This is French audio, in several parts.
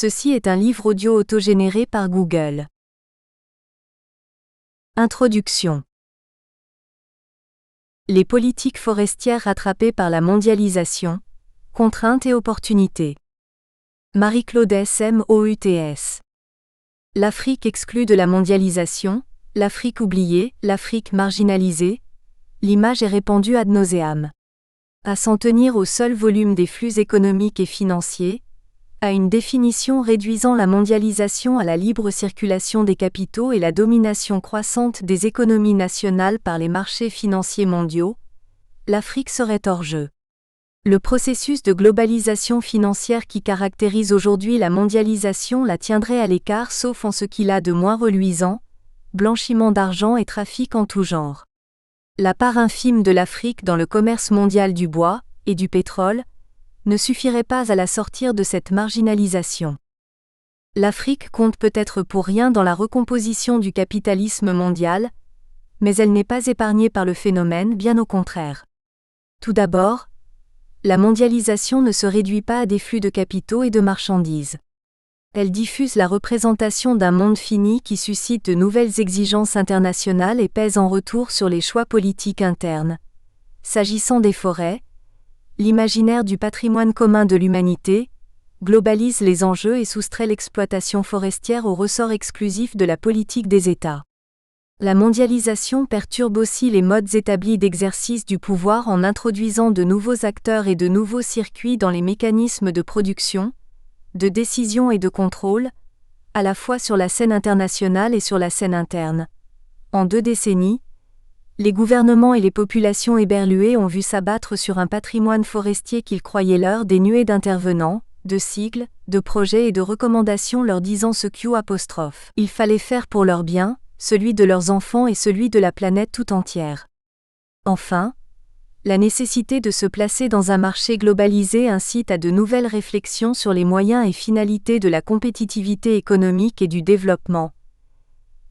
Ceci est un livre audio autogénéré par Google. Introduction. Les politiques forestières rattrapées par la mondialisation, contraintes et opportunités. Marie-Claude Smouts. L'Afrique exclue de la mondialisation, l'Afrique oubliée, l'Afrique marginalisée. L'image est répandue ad nauseam. À s'en tenir au seul volume des flux économiques et financiers, à une définition réduisant la mondialisation à la libre circulation des capitaux et la domination croissante des économies nationales par les marchés financiers mondiaux, l'Afrique serait hors jeu. Le processus de globalisation financière qui caractérise aujourd'hui la mondialisation la tiendrait à l'écart sauf en ce qu'il a de moins reluisant, blanchiment d'argent et trafic en tout genre. La part infime de l'Afrique dans le commerce mondial du bois et du pétrole ne suffirait pas à la sortir de cette marginalisation. L'Afrique compte peut-être pour rien dans la recomposition du capitalisme mondial, mais elle n'est pas épargnée par le phénomène, bien au contraire. Tout d'abord, la mondialisation ne se réduit pas à des flux de capitaux et de marchandises. Elle diffuse la représentation d'un monde fini qui suscite de nouvelles exigences internationales et pèse en retour sur les choix politiques internes. S'agissant des forêts, l'imaginaire du patrimoine commun de l'humanité globalise les enjeux et soustrait l'exploitation forestière au ressort exclusif de la politique des États. La mondialisation perturbe aussi les modes établis d'exercice du pouvoir en introduisant de nouveaux acteurs et de nouveaux circuits dans les mécanismes de production, de décision et de contrôle, à la fois sur la scène internationale et sur la scène interne. En 2 décennies, les gouvernements et les populations éberluées ont vu s'abattre sur un patrimoine forestier qu'ils croyaient leur dénué d'intervenants, de sigles, de projets et de recommandations leur disant ce qu'il fallait faire pour leur bien, celui de leurs enfants et celui de la planète tout entière. Enfin, la nécessité de se placer dans un marché globalisé incite à de nouvelles réflexions sur les moyens et finalités de la compétitivité économique et du développement.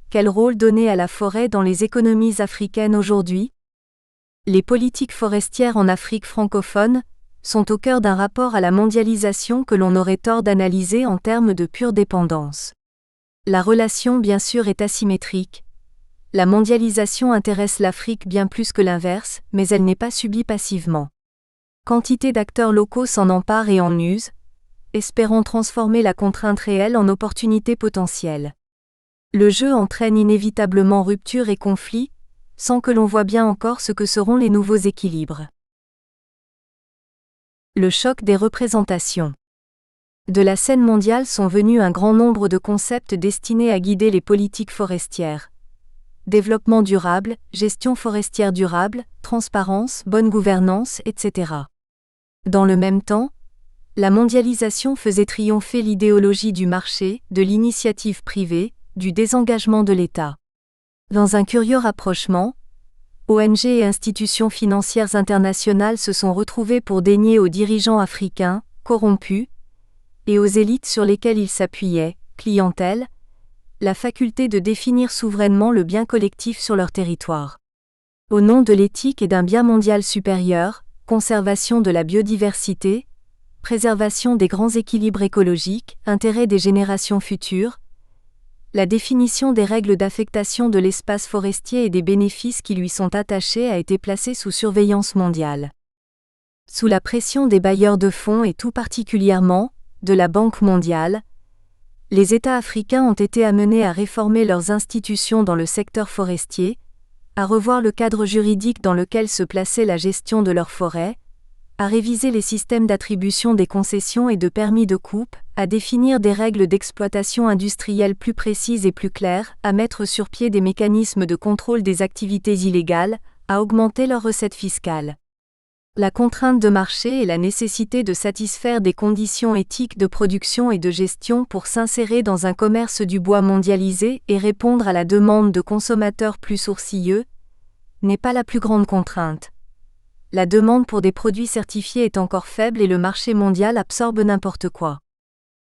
Quel rôle donner à la forêt dans les économies africaines aujourd'hui ? Les politiques forestières en Afrique francophone sont au cœur d'un rapport à la mondialisation que l'on aurait tort d'analyser en termes de pure dépendance. La relation bien sûr est asymétrique. La mondialisation intéresse l'Afrique bien plus que l'inverse, mais elle n'est pas subie passivement. Quantité d'acteurs locaux s'en emparent et en usent, espérant transformer la contrainte réelle en opportunité potentielle. Le jeu entraîne inévitablement rupture et conflit, sans que l'on voie bien encore ce que seront les nouveaux équilibres. Le choc des représentations. De la scène mondiale sont venus un grand nombre de concepts destinés à guider les politiques forestières. Développement durable, gestion forestière durable, transparence, bonne gouvernance, etc. Dans le même temps, la mondialisation faisait triompher l'idéologie du marché, de l'initiative privée, du désengagement de l'État. Dans un curieux rapprochement, ONG et institutions financières internationales se sont retrouvées pour dénier aux dirigeants africains, corrompus, et aux élites sur lesquelles ils s'appuyaient, clientèle, la faculté de définir souverainement le bien collectif sur leur territoire. Au nom de l'éthique et d'un bien mondial supérieur, conservation de la biodiversité, préservation des grands équilibres écologiques, intérêt des générations futures, la définition des règles d'affectation de l'espace forestier et des bénéfices qui lui sont attachés a été placée sous surveillance mondiale. Sous la pression des bailleurs de fonds et tout particulièrement, de la Banque mondiale, les États africains ont été amenés à réformer leurs institutions dans le secteur forestier, à revoir le cadre juridique dans lequel se plaçait la gestion de leurs forêts, à réviser les systèmes d'attribution des concessions et de permis de coupe, à définir des règles d'exploitation industrielle plus précises et plus claires, à mettre sur pied des mécanismes de contrôle des activités illégales, à augmenter leurs recettes fiscales. La contrainte de marché et la nécessité de satisfaire des conditions éthiques de production et de gestion pour s'insérer dans un commerce du bois mondialisé et répondre à la demande de consommateurs plus sourcilleux, n'est pas la plus grande contrainte. La demande pour des produits certifiés est encore faible et le marché mondial absorbe n'importe quoi.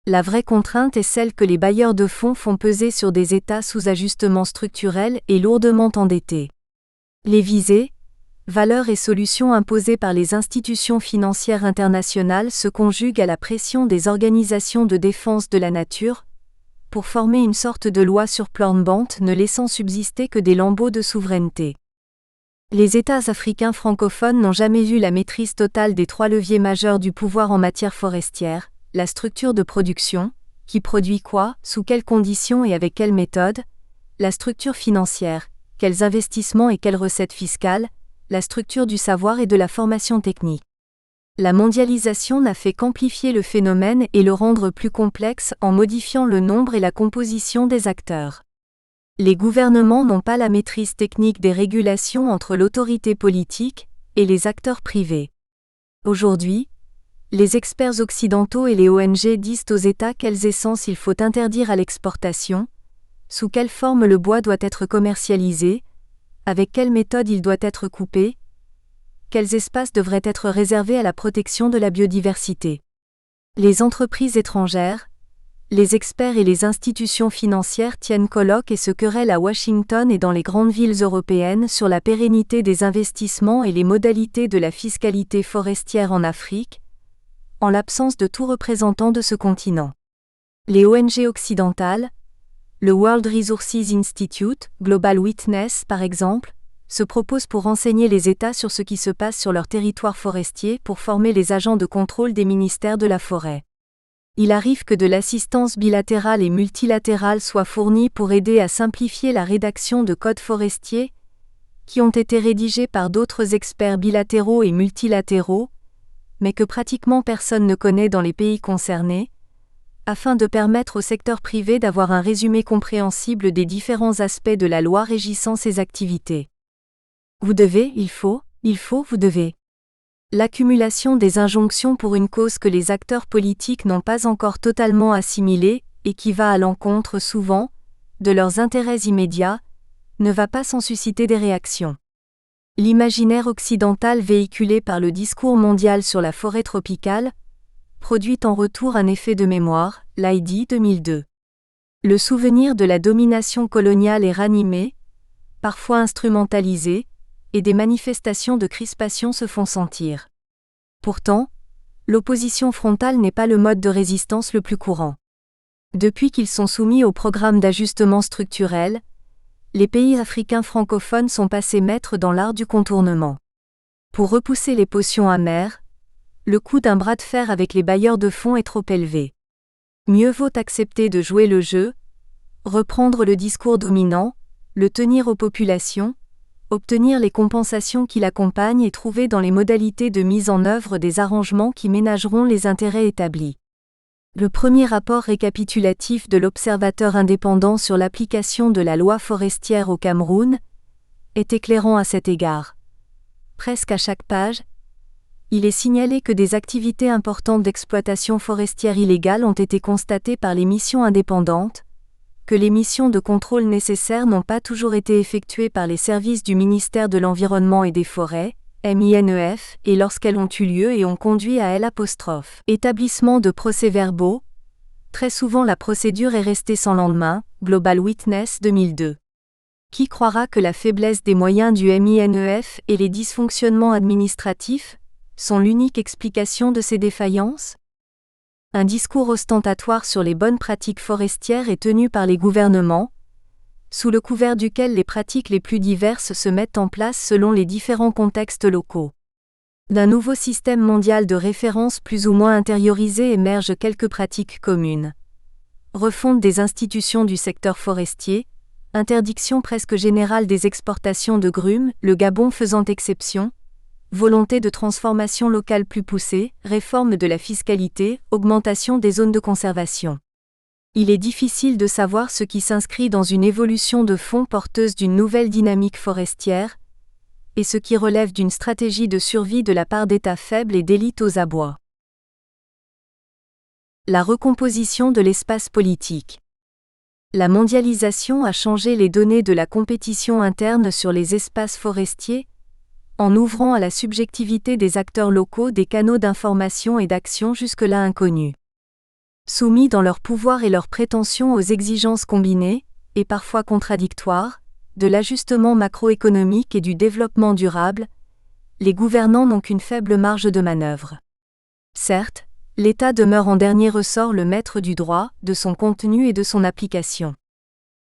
La vraie contrainte est celle que les bailleurs de fonds font peser sur des États sous ajustement structurel et lourdement endettés. Les visées, valeurs et solutions imposées par les institutions financières internationales se conjuguent à la pression des organisations de défense de la nature, pour former une sorte de loi sur plane-bande ne laissant subsister que des lambeaux de souveraineté. Les États africains francophones n'ont jamais eu la maîtrise totale des 3 leviers majeurs du pouvoir en matière forestière, la structure de production, qui produit quoi, sous quelles conditions et avec quelle méthode, la structure financière, quels investissements et quelles recettes fiscales, la structure du savoir et de la formation technique. La mondialisation n'a fait qu'amplifier le phénomène et le rendre plus complexe en modifiant le nombre et la composition des acteurs. Les gouvernements n'ont pas la maîtrise technique des régulations entre l'autorité politique et les acteurs privés. Aujourd'hui, les experts occidentaux et les ONG disent aux États quelles essences il faut interdire à l'exportation, sous quelle forme le bois doit être commercialisé, avec quelle méthode il doit être coupé, quels espaces devraient être réservés à la protection de la biodiversité. Les entreprises étrangères, les experts et les institutions financières tiennent colloque et se querellent à Washington et dans les grandes villes européennes sur la pérennité des investissements et les modalités de la fiscalité forestière en Afrique, en l'absence de tout représentant de ce continent. Les ONG occidentales, le World Resources Institute, Global Witness par exemple, se proposent pour renseigner les États sur ce qui se passe sur leur territoire forestier pour former les agents de contrôle des ministères de la forêt. Il arrive que de l'assistance bilatérale et multilatérale soit fournie pour aider à simplifier la rédaction de codes forestiers, qui ont été rédigés par d'autres experts bilatéraux et multilatéraux, mais que pratiquement personne ne connaît dans les pays concernés, afin de permettre au secteur privé d'avoir un résumé compréhensible des différents aspects de la loi régissant ses activités. Vous devez, il faut, vous devez. L'accumulation des injonctions pour une cause que les acteurs politiques n'ont pas encore totalement assimilée, et qui va à l'encontre souvent de leurs intérêts immédiats, ne va pas sans susciter des réactions. L'imaginaire occidental véhiculé par le discours mondial sur la forêt tropicale produit en retour un effet de mémoire, l'ID 2002. Le souvenir de la domination coloniale est ranimé, parfois instrumentalisé, et des manifestations de crispation se font sentir. Pourtant, l'opposition frontale n'est pas le mode de résistance le plus courant. Depuis qu'ils sont soumis au programme d'ajustement structurel, les pays africains francophones sont passés maîtres dans l'art du contournement. Pour repousser les potions amères, le coût d'un bras de fer avec les bailleurs de fonds est trop élevé. Mieux vaut accepter de jouer le jeu, reprendre le discours dominant, le tenir aux populations, obtenir les compensations qui l'accompagnent et trouver dans les modalités de mise en œuvre des arrangements qui ménageront les intérêts établis. Le premier rapport récapitulatif de l'Observateur indépendant sur l'application de la loi forestière au Cameroun est éclairant à cet égard. Presque à chaque page, il est signalé que des activités importantes d'exploitation forestière illégale ont été constatées par les missions indépendantes, que les missions de contrôle nécessaires n'ont pas toujours été effectuées par les services du ministère de l'Environnement et des Forêts, MINEF, et lorsqu'elles ont eu lieu et ont conduit à établissement de procès-verbaux, très souvent la procédure est restée sans lendemain, Global Witness 2002. Qui croira que la faiblesse des moyens du MINEF et les dysfonctionnements administratifs sont l'unique explication de ces défaillances ? Un discours ostentatoire sur les bonnes pratiques forestières est tenu par les gouvernements, sous le couvert duquel les pratiques les plus diverses se mettent en place selon les différents contextes locaux. D'un nouveau système mondial de référence plus ou moins intériorisé émergent quelques pratiques communes. Refonte des institutions du secteur forestier, interdiction presque générale des exportations de grumes, le Gabon faisant exception, volonté de transformation locale plus poussée, réforme de la fiscalité, augmentation des zones de conservation. Il est difficile de savoir ce qui s'inscrit dans une évolution de fond porteuse d'une nouvelle dynamique forestière, et ce qui relève d'une stratégie de survie de la part d'États faibles et d'élites aux abois. La recomposition de l'espace politique. La mondialisation a changé les données de la compétition interne sur les espaces forestiers, en ouvrant à la subjectivité des acteurs locaux des canaux d'information et d'action jusque-là inconnus. Soumis dans leur pouvoir et leurs prétentions aux exigences combinées, et parfois contradictoires, de l'ajustement macroéconomique et du développement durable, les gouvernants n'ont qu'une faible marge de manœuvre. Certes, l'État demeure en dernier ressort le maître du droit, de son contenu et de son application.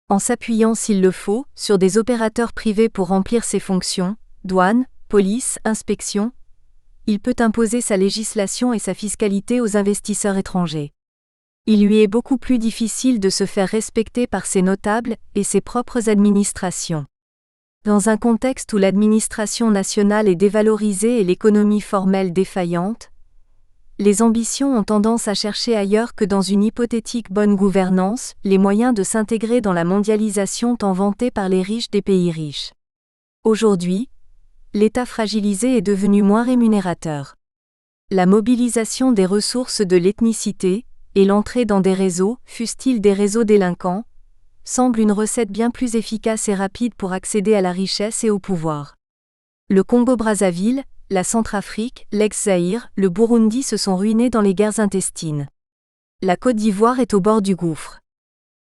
En s'appuyant s'il le faut, sur des opérateurs privés pour remplir ses fonctions, douane, police, inspection, il peut imposer sa législation et sa fiscalité aux investisseurs étrangers. Il lui est beaucoup plus difficile de se faire respecter par ses notables et ses propres administrations. Dans un contexte où l'administration nationale est dévalorisée et l'économie formelle défaillante, les ambitions ont tendance à chercher ailleurs que dans une hypothétique bonne gouvernance, les moyens de s'intégrer dans la mondialisation tant vantée par les riches des pays riches. Aujourd'hui, l'État fragilisé est devenu moins rémunérateur. La mobilisation des ressources de l'ethnicité, et l'entrée dans des réseaux, fussent-ils des réseaux délinquants, semble une recette bien plus efficace et rapide pour accéder à la richesse et au pouvoir. Le Congo-Brazzaville, la Centrafrique, l'ex-Zaïre, le Burundi se sont ruinés dans les guerres intestines. La Côte d'Ivoire est au bord du gouffre.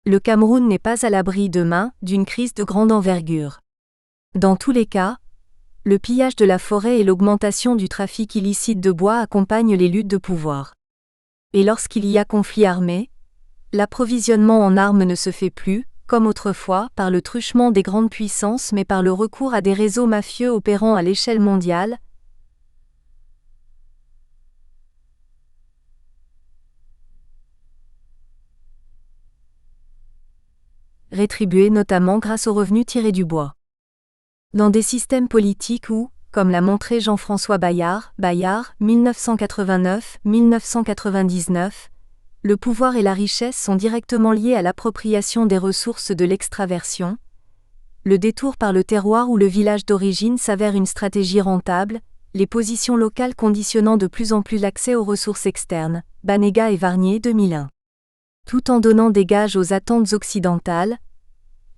Le Cameroun n'est pas à l'abri demain d'une crise de grande envergure. Dans tous les cas, le pillage de la forêt et l'augmentation du trafic illicite de bois accompagnent les luttes de pouvoir. Et lorsqu'il y a conflit armé, l'approvisionnement en armes ne se fait plus, comme autrefois, par le truchement des grandes puissances mais par le recours à des réseaux mafieux opérant à l'échelle mondiale. Rétribués notamment grâce aux revenus tirés du bois. Dans des systèmes politiques où, comme l'a montré Jean-François Bayard, 1989-1999, le pouvoir et la richesse sont directement liés à l'appropriation des ressources de l'extraversion, le détour par le terroir ou le village d'origine s'avère une stratégie rentable, les positions locales conditionnant de plus en plus l'accès aux ressources externes, Banega et Varnier 2001. Tout en donnant des gages aux attentes occidentales,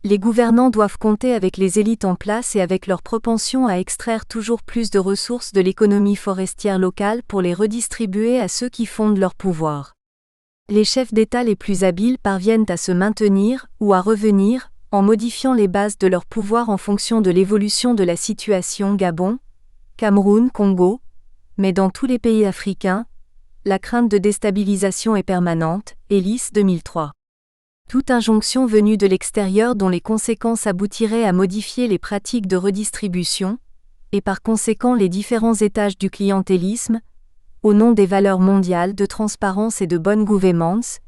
les gouvernants doivent compter avec les élites en place et avec leur propension à extraire toujours plus de ressources de l'économie forestière locale pour les redistribuer à ceux qui fondent leur pouvoir. Les chefs d'État les plus habiles parviennent à se maintenir, ou à revenir, en modifiant les bases de leur pouvoir en fonction de l'évolution de la situation Gabon, Cameroun, Congo, mais dans tous les pays africains, la crainte de déstabilisation est permanente, Ellis 2003. Toute injonction venue de l'extérieur dont les conséquences aboutiraient à modifier les pratiques de redistribution, et par conséquent les différents étages du clientélisme, au nom des valeurs mondiales de transparence et de bonne gouvernance,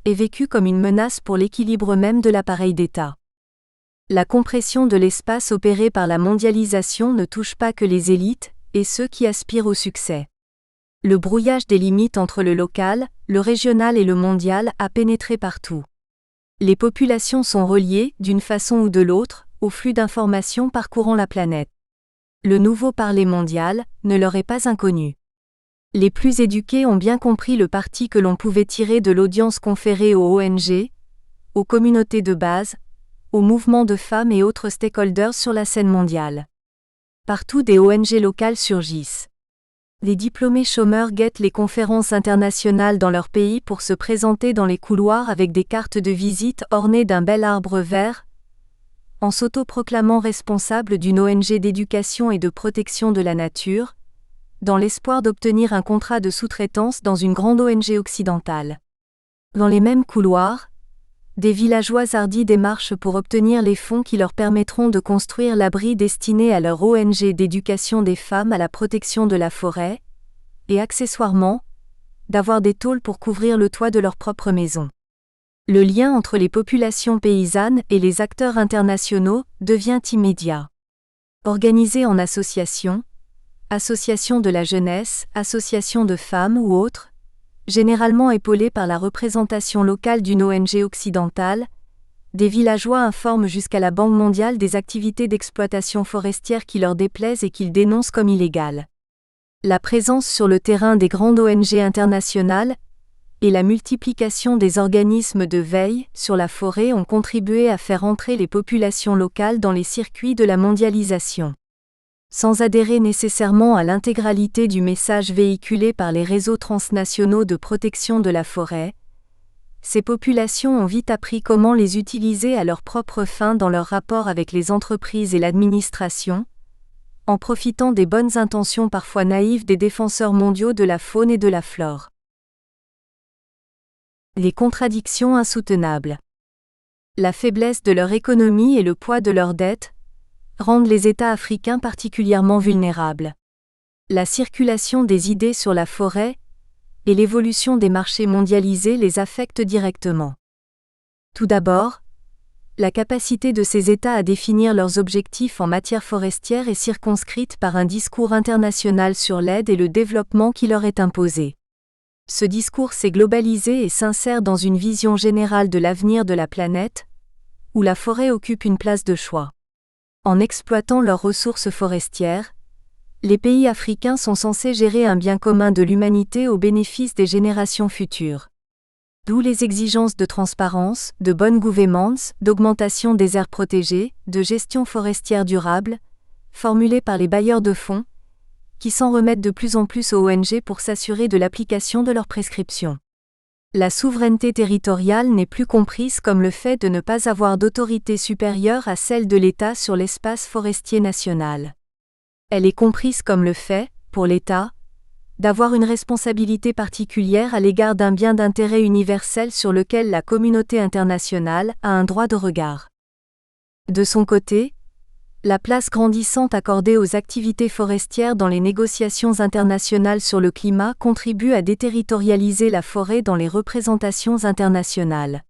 est vécue comme une menace pour l'équilibre même de l'appareil d'État. La compression de l'espace opérée par la mondialisation ne touche pas que les élites, et ceux qui aspirent au succès. Le brouillage des limites entre le local, le régional et le mondial a pénétré partout. Les populations sont reliées, d'une façon ou de l'autre, au flux d'informations parcourant la planète. Le nouveau parler mondial ne leur est pas inconnu. Les plus éduqués ont bien compris le parti que l'on pouvait tirer de l'audience conférée aux ONG, aux communautés de base, aux mouvements de femmes et autres stakeholders sur la scène mondiale. Partout des ONG locales surgissent. Les diplômés chômeurs guettent les conférences internationales dans leur pays pour se présenter dans les couloirs avec des cartes de visite ornées d'un bel arbre vert, en s'autoproclamant responsables d'une ONG d'éducation et de protection de la nature, dans l'espoir d'obtenir un contrat de sous-traitance dans une grande ONG occidentale. Dans les mêmes couloirs, des villageois hardis démarchent pour obtenir les fonds qui leur permettront de construire l'abri destiné à leur ONG d'éducation des femmes à la protection de la forêt, et accessoirement, d'avoir des tôles pour couvrir le toit de leur propre maison. Le lien entre les populations paysannes et les acteurs internationaux devient immédiat. Organisés en associations, associations de la jeunesse, associations de femmes ou autres, généralement épaulés par la représentation locale d'une ONG occidentale, des villageois informent jusqu'à la Banque mondiale des activités d'exploitation forestière qui leur déplaisent et qu'ils dénoncent comme illégales. La présence sur le terrain des grandes ONG internationales et la multiplication des organismes de veille sur la forêt ont contribué à faire entrer les populations locales dans les circuits de la mondialisation. Sans adhérer nécessairement à l'intégralité du message véhiculé par les réseaux transnationaux de protection de la forêt, ces populations ont vite appris comment les utiliser à leurs propres fins dans leur rapport avec les entreprises et l'administration, en profitant des bonnes intentions parfois naïves des défenseurs mondiaux de la faune et de la flore. Les contradictions insoutenables. La faiblesse de leur économie et le poids de leurs dettes rendent les États africains particulièrement vulnérables. La circulation des idées sur la forêt et l'évolution des marchés mondialisés les affectent directement. Tout d'abord, la capacité de ces États à définir leurs objectifs en matière forestière est circonscrite par un discours international sur l'aide et le développement qui leur est imposé. Ce discours s'est globalisé et s'insère dans une vision générale de l'avenir de la planète, où la forêt occupe une place de choix. En exploitant leurs ressources forestières, les pays africains sont censés gérer un bien commun de l'humanité au bénéfice des générations futures. D'où les exigences de transparence, de bonne gouvernance, d'augmentation des aires protégées, de gestion forestière durable, formulées par les bailleurs de fonds, qui s'en remettent de plus en plus aux ONG pour s'assurer de l'application de leurs prescriptions. La souveraineté territoriale n'est plus comprise comme le fait de ne pas avoir d'autorité supérieure à celle de l'État sur l'espace forestier national. Elle est comprise comme le fait, pour l'État, d'avoir une responsabilité particulière à l'égard d'un bien d'intérêt universel sur lequel la communauté internationale a un droit de regard. De son côté, la place grandissante accordée aux activités forestières dans les négociations internationales sur le climat contribue à déterritorialiser la forêt dans les représentations internationales.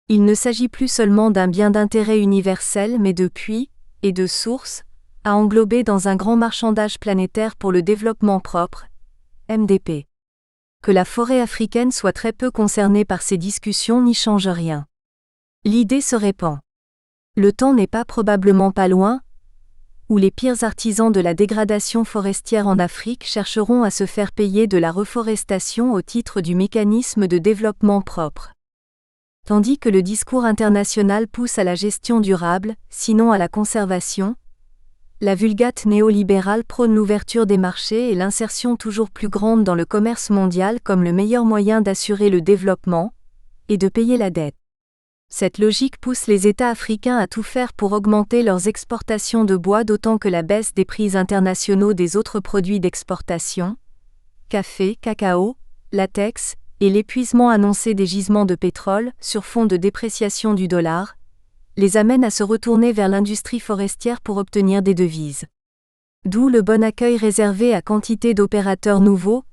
Il ne s'agit plus seulement d'un bien d'intérêt universel mais de puits et de sources, à englober dans un grand marchandage planétaire pour le développement propre, MDP. Que la forêt africaine soit très peu concernée par ces discussions n'y change rien. L'idée se répand. Le temps n'est probablement pas loin, où les pires artisans de la dégradation forestière en Afrique chercheront à se faire payer de la reforestation au titre du mécanisme de développement propre. Tandis que le discours international pousse à la gestion durable, sinon à la conservation, la vulgate néolibérale prône l'ouverture des marchés et l'insertion toujours plus grande dans le commerce mondial comme le meilleur moyen d'assurer le développement et de payer la dette. Cette logique pousse les États africains à tout faire pour augmenter leurs exportations de bois, d'autant que la baisse des prix internationaux des autres produits d'exportation, café, cacao, latex, et l'épuisement annoncé des gisements de pétrole, sur fond de dépréciation du dollar, les amènent à se retourner vers l'industrie forestière pour obtenir des devises. D'où le bon accueil réservé à quantité d'opérateurs nouveaux,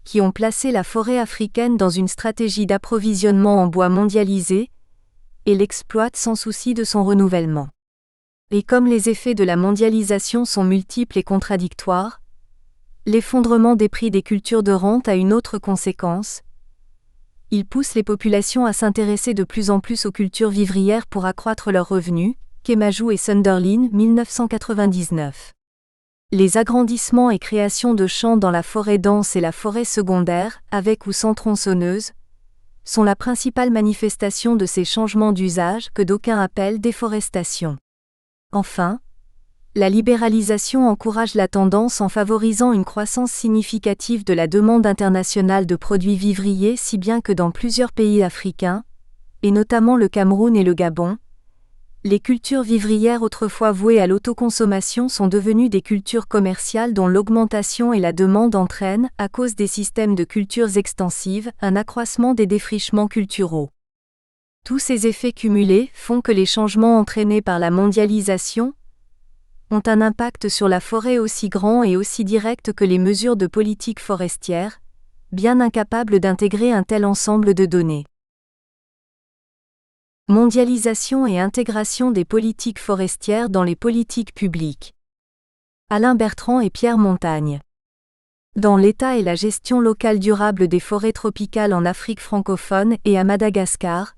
qui ont placé la forêt africaine dans une stratégie d'approvisionnement en bois mondialisé, et l'exploitent sans souci de son renouvellement. Et comme les effets de la mondialisation sont multiples et contradictoires, l'effondrement des prix des cultures de rente a une autre conséquence. Il pousse les populations à s'intéresser de plus en plus aux cultures vivrières pour accroître leurs revenus, Kemajou et Sunderlin, 1999. Les agrandissements et créations de champs dans la forêt dense et la forêt secondaire, avec ou sans tronçonneuse, sont la principale manifestation de ces changements d'usage que d'aucuns appellent déforestation. Enfin, la libéralisation encourage la tendance en favorisant une croissance significative de la demande internationale de produits vivriers, si bien que dans plusieurs pays africains, et notamment le Cameroun et le Gabon, les cultures vivrières autrefois vouées à l'autoconsommation sont devenues des cultures commerciales dont l'augmentation et la demande entraînent, à cause des systèmes de cultures extensives, un accroissement des défrichements culturaux. Tous ces effets cumulés font que les changements entraînés par la mondialisation ont un impact sur la forêt aussi grand et aussi direct que les mesures de politique forestière, bien incapables d'intégrer un tel ensemble de données. Mondialisation et intégration des politiques forestières dans les politiques publiques. Alain Bertrand et Pierre Montagne. Dans l'état et la gestion locale durable des forêts tropicales en Afrique francophone et à Madagascar,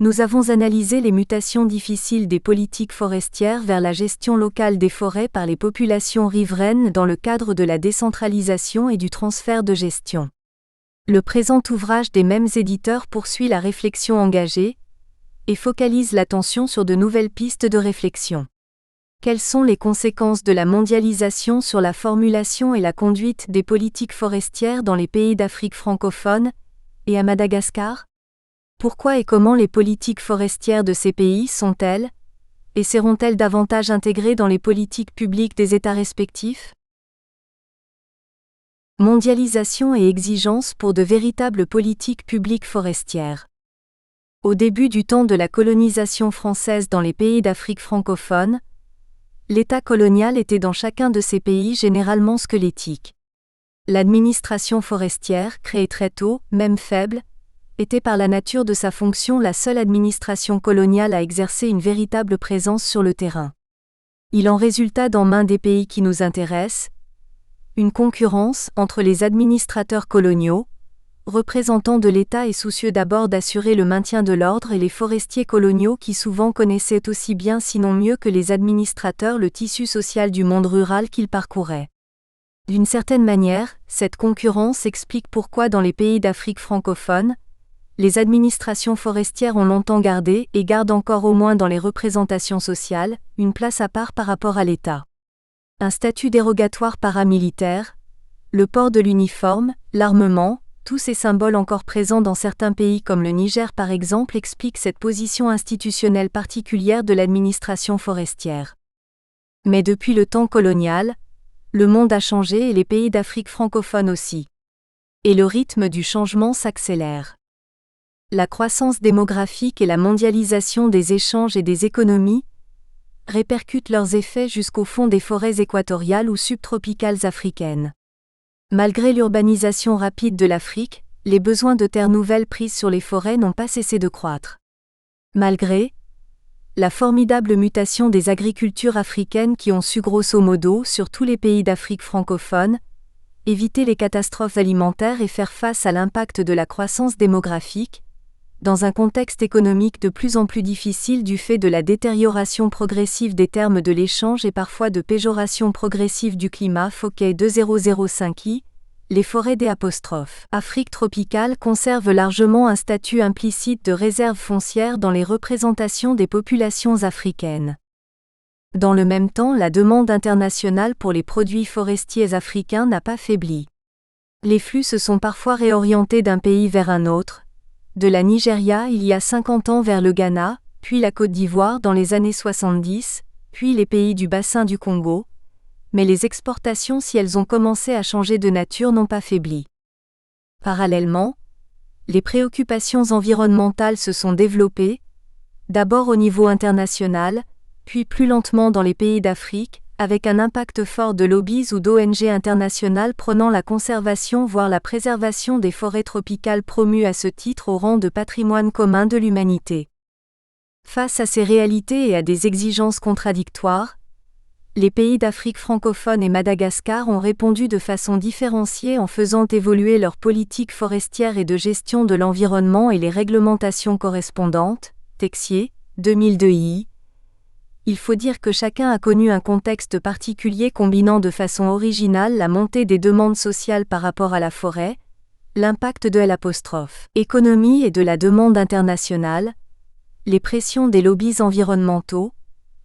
nous avons analysé les mutations difficiles des politiques forestières vers la gestion locale des forêts par les populations riveraines dans le cadre de la décentralisation et du transfert de gestion. Le présent ouvrage des mêmes éditeurs poursuit la réflexion engagée et focalise l'attention sur de nouvelles pistes de réflexion. Quelles sont les conséquences de la mondialisation sur la formulation et la conduite des politiques forestières dans les pays d'Afrique francophone et à Madagascar ? Pourquoi et comment les politiques forestières de ces pays sont-elles Et seront-elles davantage intégrées dans les politiques publiques des États respectifs? Mondialisation et exigences pour de véritables politiques publiques forestières. Au début du temps de la colonisation française dans les pays d'Afrique francophone, l'État colonial était dans chacun de ces pays généralement squelettique. L'administration forestière, créée très tôt, même faible, était par la nature de sa fonction la seule administration coloniale à exercer une véritable présence sur le terrain. Il en résulta dans main des pays qui nous intéressent, une concurrence entre les administrateurs coloniaux, représentants de l'État et soucieux d'abord d'assurer le maintien de l'ordre, et les forestiers coloniaux qui souvent connaissaient aussi bien sinon mieux que les administrateurs le tissu social du monde rural qu'ils parcouraient. D'une certaine manière, cette concurrence explique pourquoi dans les pays d'Afrique francophone, les administrations forestières ont longtemps gardé, et gardent encore au moins dans les représentations sociales, une place à part par rapport à l'État. Un statut dérogatoire paramilitaire, le port de l'uniforme, l'armement, tous ces symboles encore présents dans certains pays comme le Niger par exemple expliquent cette position institutionnelle particulière de l'administration forestière. Mais depuis le temps colonial, le monde a changé et les pays d'Afrique francophone aussi. Et le rythme du changement s'accélère. La croissance démographique et la mondialisation des échanges et des économies répercutent leurs effets jusqu'au fond des forêts équatoriales ou subtropicales africaines. Malgré l'urbanisation rapide de l'Afrique, les besoins de terres nouvelles prises sur les forêts n'ont pas cessé de croître. Malgré la formidable mutation des agricultures africaines qui ont su grosso modo, sur tous les pays d'Afrique francophone, éviter les catastrophes alimentaires et faire face à l'impact de la croissance démographique, dans un contexte économique de plus en plus difficile du fait de la détérioration progressive des termes de l'échange et parfois de péjoration progressive du climat. Fouquet 2005i, les forêts des Afrique tropicale conservent largement un statut implicite de réserve foncière dans les représentations des populations africaines. Dans le même temps, la demande internationale pour les produits forestiers africains n'a pas faibli. Les flux se sont parfois réorientés d'un pays vers un autre, de la Nigeria il y a 50 ans vers le Ghana, puis la Côte d'Ivoire dans les années 70, puis les pays du bassin du Congo, mais les exportations, si elles ont commencé à changer de nature, n'ont pas faibli. Parallèlement, les préoccupations environnementales se sont développées, d'abord au niveau international, puis plus lentement dans les pays d'Afrique, avec un impact fort de lobbies ou d'ONG internationales prônant la conservation voire la préservation des forêts tropicales promues à ce titre au rang de patrimoine commun de l'humanité. Face à ces réalités et à des exigences contradictoires, les pays d'Afrique francophone et Madagascar ont répondu de façon différenciée en faisant évoluer leur politique forestière et de gestion de l'environnement et les réglementations correspondantes. Texier, 2002i. Il faut dire que chacun a connu un contexte particulier combinant de façon originale la montée des demandes sociales par rapport à la forêt, l'impact de l'économie et de la demande internationale, les pressions des lobbies environnementaux,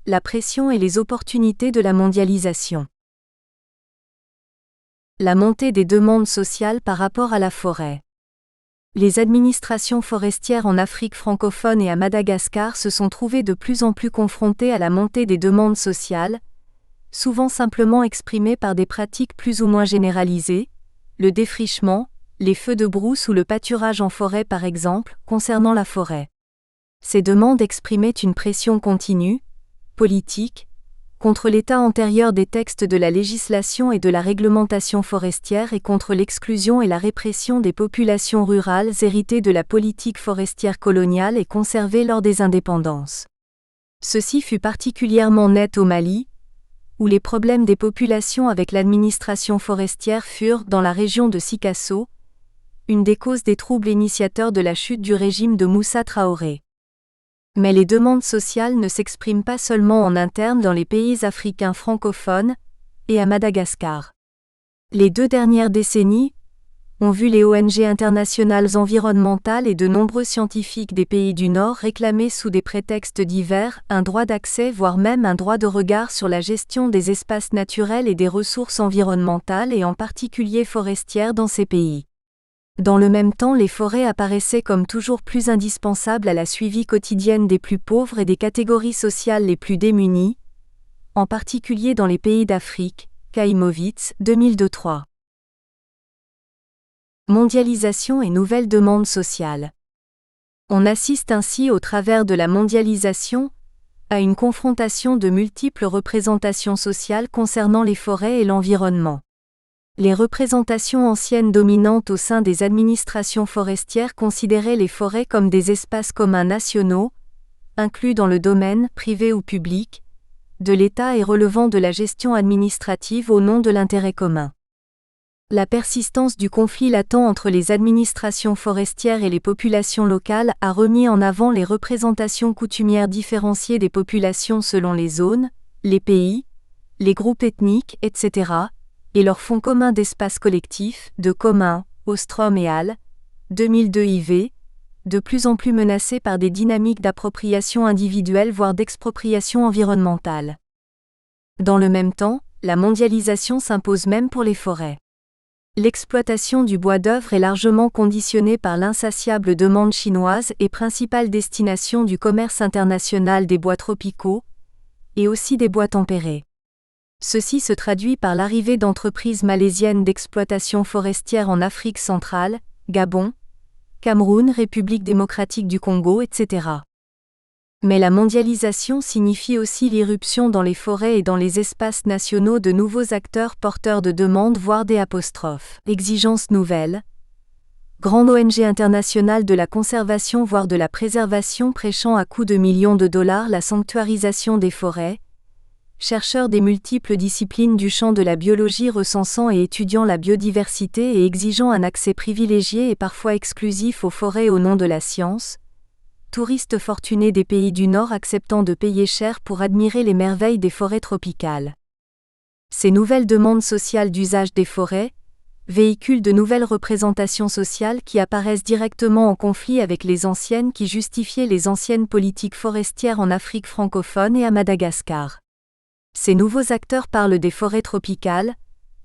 la pression et les opportunités de la mondialisation. La montée des demandes sociales par rapport à la forêt. Les administrations forestières en Afrique francophone et à Madagascar se sont trouvées de plus en plus confrontées à la montée des demandes sociales, souvent simplement exprimées par des pratiques plus ou moins généralisées, le défrichement, les feux de brousse ou le pâturage en forêt par exemple, concernant la forêt. Ces demandes exprimaient une pression continue, politique, contre l'état antérieur des textes de la législation et de la réglementation forestière et contre l'exclusion et la répression des populations rurales héritées de la politique forestière coloniale et conservées lors des indépendances. Ceci fut particulièrement net au Mali, où les problèmes des populations avec l'administration forestière furent, dans la région de Sikasso, une des causes des troubles initiateurs de la chute du régime de Moussa Traoré. Mais les demandes sociales ne s'expriment pas seulement en interne dans les pays africains francophones et à Madagascar. Les 2 dernières décennies ont vu les ONG internationales environnementales et de nombreux scientifiques des pays du Nord réclamer sous des prétextes divers un droit d'accès voire même un droit de regard sur la gestion des espaces naturels et des ressources environnementales et en particulier forestières dans ces pays. Dans le même temps, les forêts apparaissaient comme toujours plus indispensables à la suivi quotidienne des plus pauvres et des catégories sociales les plus démunies, en particulier dans les pays d'Afrique. Kaimowitz, 2002-3. Mondialisation et nouvelles demandes sociales. On assiste ainsi au travers de la mondialisation à une confrontation de multiples représentations sociales concernant les forêts et l'environnement. Les représentations anciennes dominantes au sein des administrations forestières considéraient les forêts comme des espaces communs nationaux, inclus dans le domaine, privé ou public, de l'État et relevant de la gestion administrative au nom de l'intérêt commun. La persistance du conflit latent entre les administrations forestières et les populations locales a remis en avant les représentations coutumières différenciées des populations selon les zones, les pays, les groupes ethniques, etc., et leurs fonds communs d'espace collectif, de commun, Ostrom et al., 2002 IV, de plus en plus menacés par des dynamiques d'appropriation individuelle voire d'expropriation environnementale. Dans le même temps, la mondialisation s'impose même pour les forêts. L'exploitation du bois d'œuvre est largement conditionnée par l'insatiable demande chinoise et principale destination du commerce international des bois tropicaux, et aussi des bois tempérés. Ceci se traduit par l'arrivée d'entreprises malaisiennes d'exploitation forestière en Afrique centrale, Gabon, Cameroun, République démocratique du Congo, etc. Mais la mondialisation signifie aussi l'irruption dans les forêts et dans les espaces nationaux de nouveaux acteurs porteurs de demandes voire des exigences nouvelles. Grande ONG internationale de la conservation voire de la préservation prêchant à coups de millions de dollars la sanctuarisation des forêts. Chercheurs des multiples disciplines du champ de la biologie recensant et étudiant la biodiversité et exigeant un accès privilégié et parfois exclusif aux forêts au nom de la science. Touristes fortunés des pays du Nord acceptant de payer cher pour admirer les merveilles des forêts tropicales. Ces nouvelles demandes sociales d'usage des forêts véhiculent de nouvelles représentations sociales qui apparaissent directement en conflit avec les anciennes qui justifiaient les anciennes politiques forestières en Afrique francophone et à Madagascar. Ces nouveaux acteurs parlent des forêts tropicales,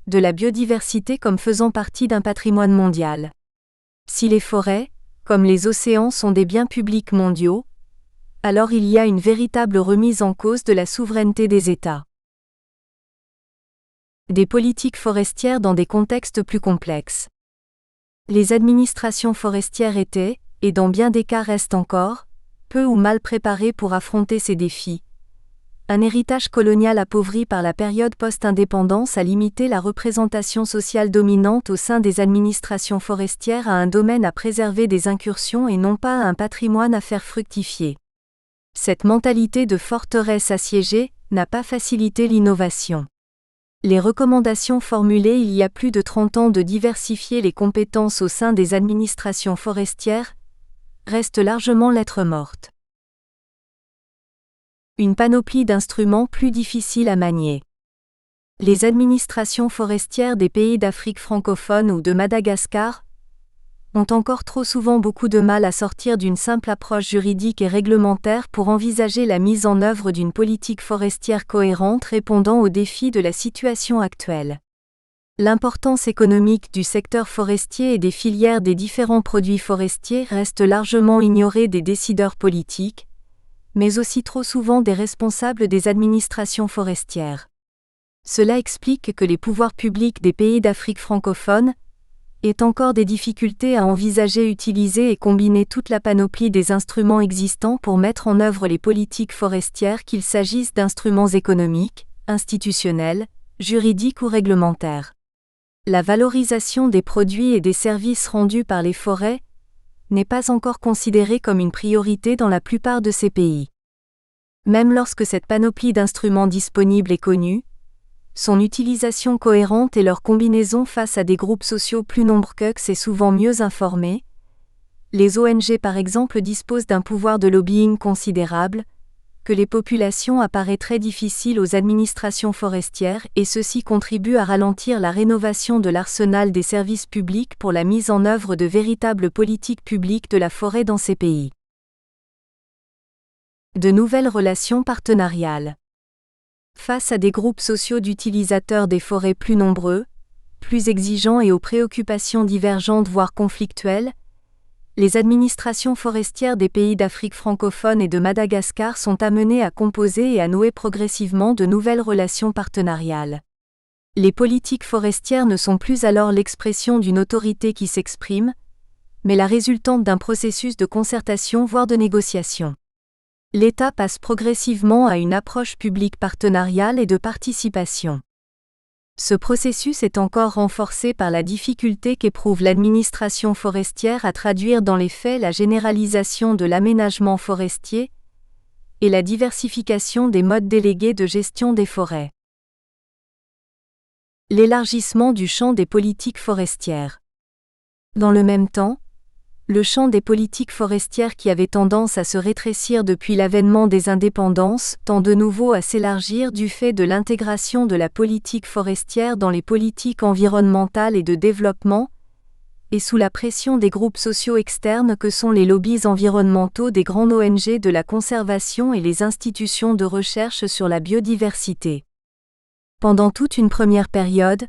de la biodiversité comme faisant partie d'un patrimoine mondial. Si les forêts, comme les océans sont des biens publics mondiaux, alors il y a une véritable remise en cause de la souveraineté des États. Des politiques forestières dans des contextes plus complexes. Les administrations forestières étaient, et dans bien des cas restent encore, peu ou mal préparées pour affronter ces défis. Un héritage colonial appauvri par la période post-indépendance a limité la représentation sociale dominante au sein des administrations forestières à un domaine à préserver des incursions et non pas à un patrimoine à faire fructifier. Cette mentalité de forteresse assiégée n'a pas facilité l'innovation. Les recommandations formulées il y a plus de 30 ans de diversifier les compétences au sein des administrations forestières restent largement lettre morte. Une panoplie d'instruments plus difficiles à manier. Les administrations forestières des pays d'Afrique francophone ou de Madagascar ont encore trop souvent beaucoup de mal à sortir d'une simple approche juridique et réglementaire pour envisager la mise en œuvre d'une politique forestière cohérente répondant aux défis de la situation actuelle. L'importance économique du secteur forestier et des filières des différents produits forestiers reste largement ignorée des décideurs politiques, mais aussi trop souvent des responsables des administrations forestières. Cela explique que les pouvoirs publics des pays d'Afrique francophone aient encore des difficultés à envisager, utiliser et combiner toute la panoplie des instruments existants pour mettre en œuvre les politiques forestières, qu'il s'agisse d'instruments économiques, institutionnels, juridiques ou réglementaires. La valorisation des produits et des services rendus par les forêts n'est pas encore considérée comme une priorité dans la plupart de ces pays. Même lorsque cette panoplie d'instruments disponibles est connue, son utilisation cohérente et leur combinaison face à des groupes sociaux plus nombreux est souvent mieux informée. Les ONG par exemple disposent d'un pouvoir de lobbying considérable, que les populations apparaît très difficile aux administrations forestières et ceci contribue à ralentir la rénovation de l'arsenal des services publics pour la mise en œuvre de véritables politiques publiques de la forêt dans ces pays. De nouvelles relations partenariales. Face à des groupes sociaux d'utilisateurs des forêts plus nombreux, plus exigeants et aux préoccupations divergentes voire conflictuelles, les administrations forestières des pays d'Afrique francophone et de Madagascar sont amenées à composer et à nouer progressivement de nouvelles relations partenariales. Les politiques forestières ne sont plus alors l'expression d'une autorité qui s'exprime, mais la résultante d'un processus de concertation voire de négociation. L'État passe progressivement à une approche publique partenariale et de participation. Ce processus est encore renforcé par la difficulté qu'éprouve l'administration forestière à traduire dans les faits la généralisation de l'aménagement forestier et la diversification des modes délégués de gestion des forêts. L'élargissement du champ des politiques forestières. Dans le même temps, le champ des politiques forestières qui avait tendance à se rétrécir depuis l'avènement des indépendances tend de nouveau à s'élargir du fait de l'intégration de la politique forestière dans les politiques environnementales et de développement, et sous la pression des groupes sociaux externes que sont les lobbies environnementaux des grandes ONG de la conservation et les institutions de recherche sur la biodiversité. Pendant toute une première période,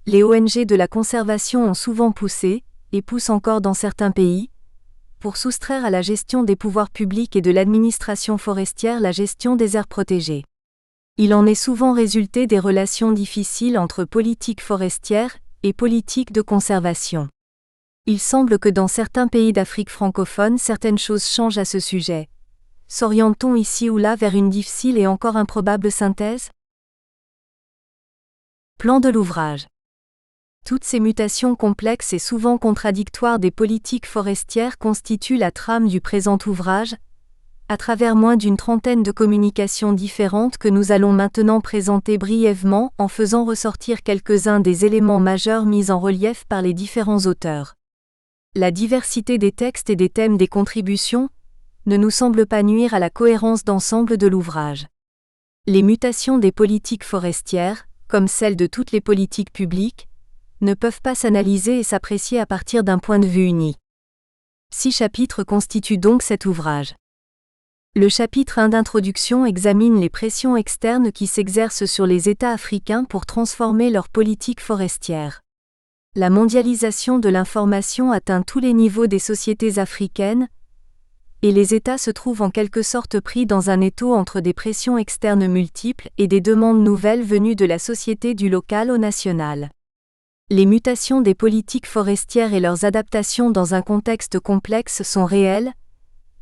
les ONG de la conservation ont souvent poussé, et poussent encore dans certains pays, pour soustraire à la gestion des pouvoirs publics et de l'administration forestière la gestion des aires protégées. Il en est souvent résulté des relations difficiles entre politique forestière et politique de conservation. Il semble que dans certains pays d'Afrique francophone certaines choses changent à ce sujet. S'oriente-t-on ici ou là vers une difficile et encore improbable synthèse ? Plan de l'ouvrage. Toutes ces mutations complexes et souvent contradictoires des politiques forestières constituent la trame du présent ouvrage, à travers moins d'une trentaine de communications différentes que nous allons maintenant présenter brièvement en faisant ressortir quelques-uns des éléments majeurs mis en relief par les différents auteurs. La diversité des textes et des thèmes des contributions ne nous semble pas nuire à la cohérence d'ensemble de l'ouvrage. Les mutations des politiques forestières, comme celles de toutes les politiques publiques, ne peuvent pas s'analyser et s'apprécier à partir d'un point de vue uni. 6 chapitres constituent donc cet ouvrage. Le chapitre 1 d'introduction examine les pressions externes qui s'exercent sur les États africains pour transformer leur politique forestière. La mondialisation de l'information atteint tous les niveaux des sociétés africaines, et les États se trouvent en quelque sorte pris dans un étau entre des pressions externes multiples et des demandes nouvelles venues de la société du local au national. Les mutations des politiques forestières et leurs adaptations dans un contexte complexe sont réelles,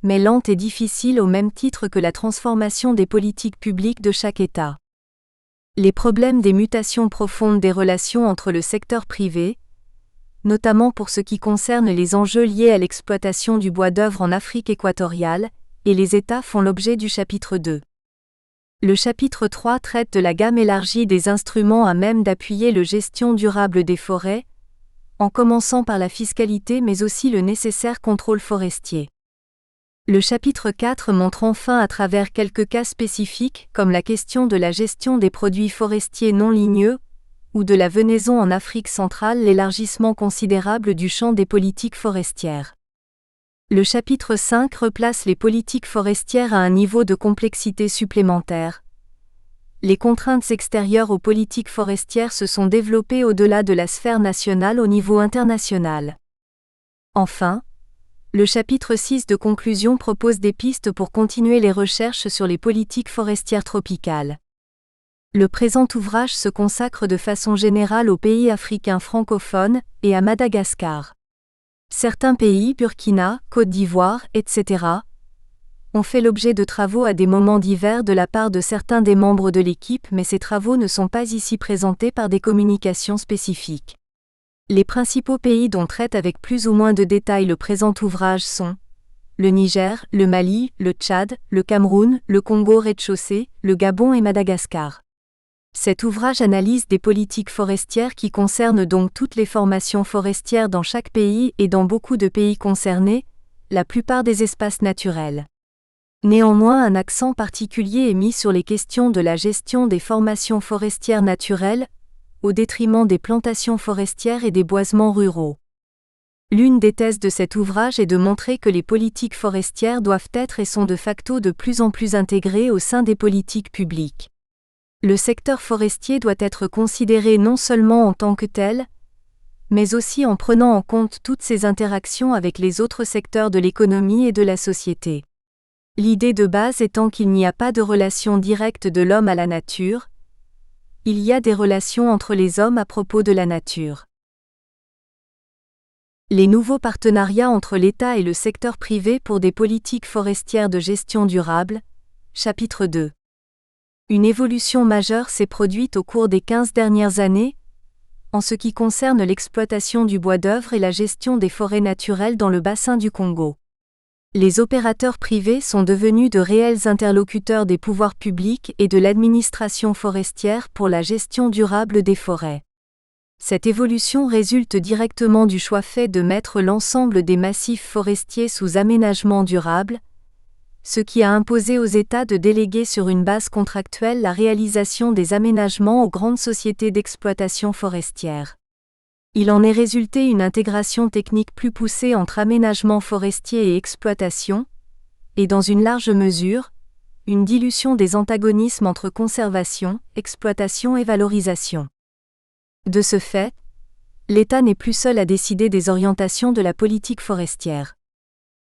mais lentes et difficiles au même titre que la transformation des politiques publiques de chaque État. Les problèmes des mutations profondes des relations entre le secteur privé, notamment pour ce qui concerne les enjeux liés à l'exploitation du bois d'œuvre en Afrique équatoriale, et les États font l'objet du chapitre 2. Le chapitre 3 traite de la gamme élargie des instruments à même d'appuyer la gestion durable des forêts, en commençant par la fiscalité mais aussi le nécessaire contrôle forestier. Le chapitre 4 montre enfin à travers quelques cas spécifiques comme la question de la gestion des produits forestiers non ligneux, ou de la venaison en Afrique centrale l'élargissement considérable du champ des politiques forestières. Le chapitre 5 replace les politiques forestières à un niveau de complexité supplémentaire. Les contraintes extérieures aux politiques forestières se sont développées au-delà de la sphère nationale au niveau international. Enfin, le chapitre 6 de conclusion propose des pistes pour continuer les recherches sur les politiques forestières tropicales. Le présent ouvrage se consacre de façon générale aux pays africains francophones et à Madagascar. Certains pays, Burkina, Côte d'Ivoire, etc., ont fait l'objet de travaux à des moments divers de la part de certains des membres de l'équipe, mais ces travaux ne sont pas ici présentés par des communications spécifiques. Les principaux pays dont traite avec plus ou moins de détails le présent ouvrage sont le Niger, le Mali, le Tchad, le Cameroun, le Congo rez-de-chaussée, le Gabon et Madagascar. Cet ouvrage analyse des politiques forestières qui concernent donc toutes les formations forestières dans chaque pays et dans beaucoup de pays concernés, la plupart des espaces naturels. Néanmoins, un accent particulier est mis sur les questions de la gestion des formations forestières naturelles, au détriment des plantations forestières et des boisements ruraux. L'une des thèses de cet ouvrage est de montrer que les politiques forestières doivent être et sont de facto de plus en plus intégrées au sein des politiques publiques. Le secteur forestier doit être considéré non seulement en tant que tel, mais aussi en prenant en compte toutes ses interactions avec les autres secteurs de l'économie et de la société. L'idée de base étant qu'il n'y a pas de relation directe de l'homme à la nature, il y a des relations entre les hommes à propos de la nature. Les nouveaux partenariats entre l'État et le secteur privé pour des politiques forestières de gestion durable, chapitre 2. Une évolution majeure s'est produite au cours des 15 dernières années, en ce qui concerne l'exploitation du bois d'œuvre et la gestion des forêts naturelles dans le bassin du Congo. Les opérateurs privés sont devenus de réels interlocuteurs des pouvoirs publics et de l'administration forestière pour la gestion durable des forêts. Cette évolution résulte directement du choix fait de mettre l'ensemble des massifs forestiers sous aménagement durable, ce qui a imposé aux États de déléguer sur une base contractuelle la réalisation des aménagements aux grandes sociétés d'exploitation forestière. Il en est résulté une intégration technique plus poussée entre aménagement forestier et exploitation, et dans une large mesure, une dilution des antagonismes entre conservation, exploitation et valorisation. De ce fait, l'État n'est plus seul à décider des orientations de la politique forestière.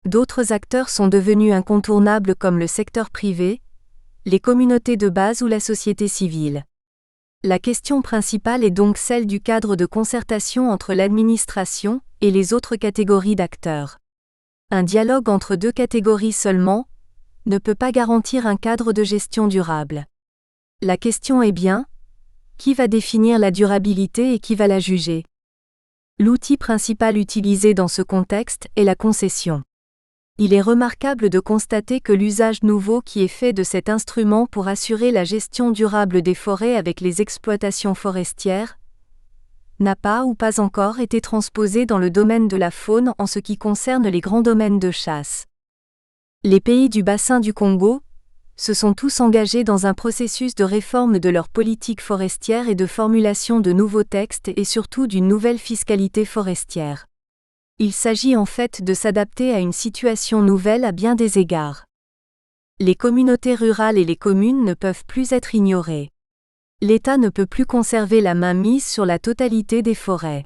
D'autres acteurs sont devenus incontournables comme le secteur privé, les communautés de base ou la société civile. La question principale est donc celle du cadre de concertation entre l'administration et les autres catégories d'acteurs. Un dialogue entre deux catégories seulement ne peut pas garantir un cadre de gestion durable. La question est bien, qui va définir la durabilité et qui va la juger? L'outil principal utilisé dans ce contexte est la concession. Il est remarquable de constater que l'usage nouveau qui est fait de cet instrument pour assurer la gestion durable des forêts avec les exploitations forestières n'a pas ou pas encore été transposé dans le domaine de la faune en ce qui concerne les grands domaines de chasse. Les pays du bassin du Congo se sont tous engagés dans un processus de réforme de leur politique forestière et de formulation de nouveaux textes et surtout d'une nouvelle fiscalité forestière. Il s'agit en fait de s'adapter à une situation nouvelle à bien des égards. Les communautés rurales et les communes ne peuvent plus être ignorées. L'État ne peut plus conserver la main mise sur la totalité des forêts.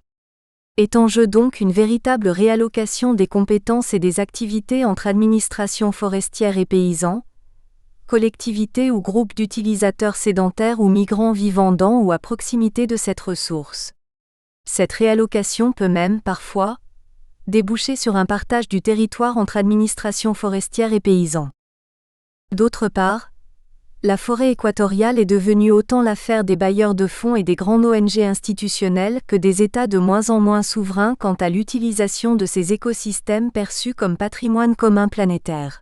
Est en jeu donc une véritable réallocation des compétences et des activités entre administration forestière et paysans, collectivités ou groupes d'utilisateurs sédentaires ou migrants vivant dans ou à proximité de cette ressource. Cette réallocation peut même, parfois, déboucher sur un partage du territoire entre administration forestière et paysans. D'autre part, la forêt équatoriale est devenue autant l'affaire des bailleurs de fonds et des grandes ONG institutionnelles que des États de moins en moins souverains quant à l'utilisation de ces écosystèmes perçus comme patrimoine commun planétaire.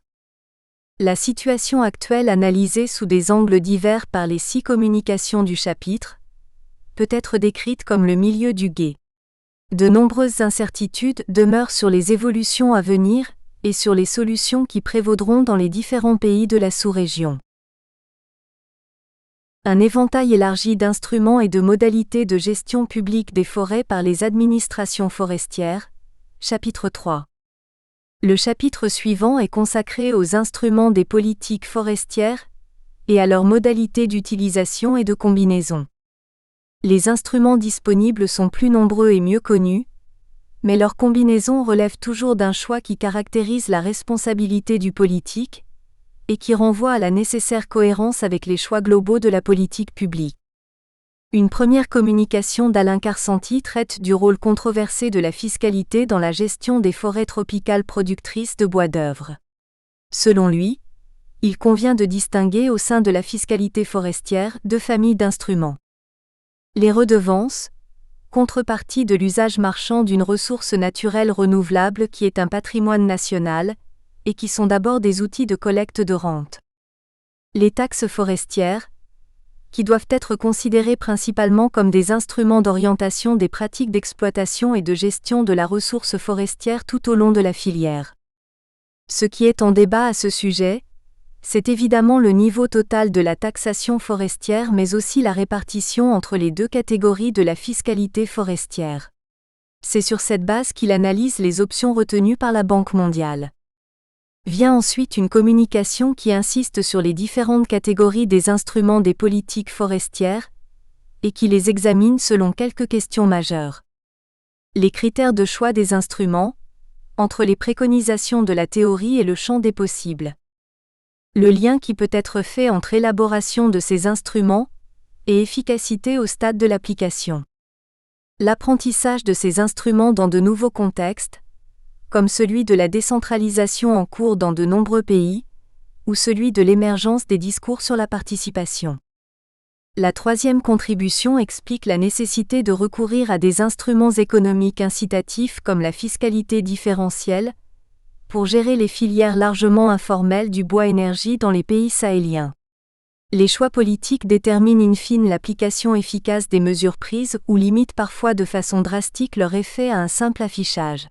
La situation actuelle analysée sous des angles divers par les 6 communications du chapitre peut être décrite comme le milieu du gué. De nombreuses incertitudes demeurent sur les évolutions à venir et sur les solutions qui prévaudront dans les différents pays de la sous-région. Un éventail élargi d'instruments et de modalités de gestion publique des forêts par les administrations forestières, chapitre 3. Le chapitre suivant est consacré aux instruments des politiques forestières et à leurs modalités d'utilisation et de combinaison. Les instruments disponibles sont plus nombreux et mieux connus, mais leur combinaison relève toujours d'un choix qui caractérise la responsabilité du politique et qui renvoie à la nécessaire cohérence avec les choix globaux de la politique publique. Une première communication d'Alain Carsanti traite du rôle controversé de la fiscalité dans la gestion des forêts tropicales productrices de bois d'œuvre. Selon lui, il convient de distinguer au sein de la fiscalité forestière 2 familles d'instruments. Les redevances, contrepartie de l'usage marchand d'une ressource naturelle renouvelable qui est un patrimoine national, et qui sont d'abord des outils de collecte de rente. Les taxes forestières, qui doivent être considérées principalement comme des instruments d'orientation des pratiques d'exploitation et de gestion de la ressource forestière tout au long de la filière. Ce qui est en débat à ce sujet, c'est évidemment le niveau total de la taxation forestière mais aussi la répartition entre les 2 catégories de la fiscalité forestière. C'est sur cette base qu'il analyse les options retenues par la Banque mondiale. Vient ensuite une communication qui insiste sur les différentes catégories des instruments des politiques forestières et qui les examine selon quelques questions majeures. Les critères de choix des instruments, entre les préconisations de la théorie et le champ des possibles. Le lien qui peut être fait entre élaboration de ces instruments et efficacité au stade de l'application. L'apprentissage de ces instruments dans de nouveaux contextes, comme celui de la décentralisation en cours dans de nombreux pays, ou celui de l'émergence des discours sur la participation. La troisième contribution explique la nécessité de recourir à des instruments économiques incitatifs comme la fiscalité différentielle, pour gérer les filières largement informelles du bois-énergie dans les pays sahéliens. Les choix politiques déterminent in fine l'application efficace des mesures prises ou limitent parfois de façon drastique leur effet à un simple affichage.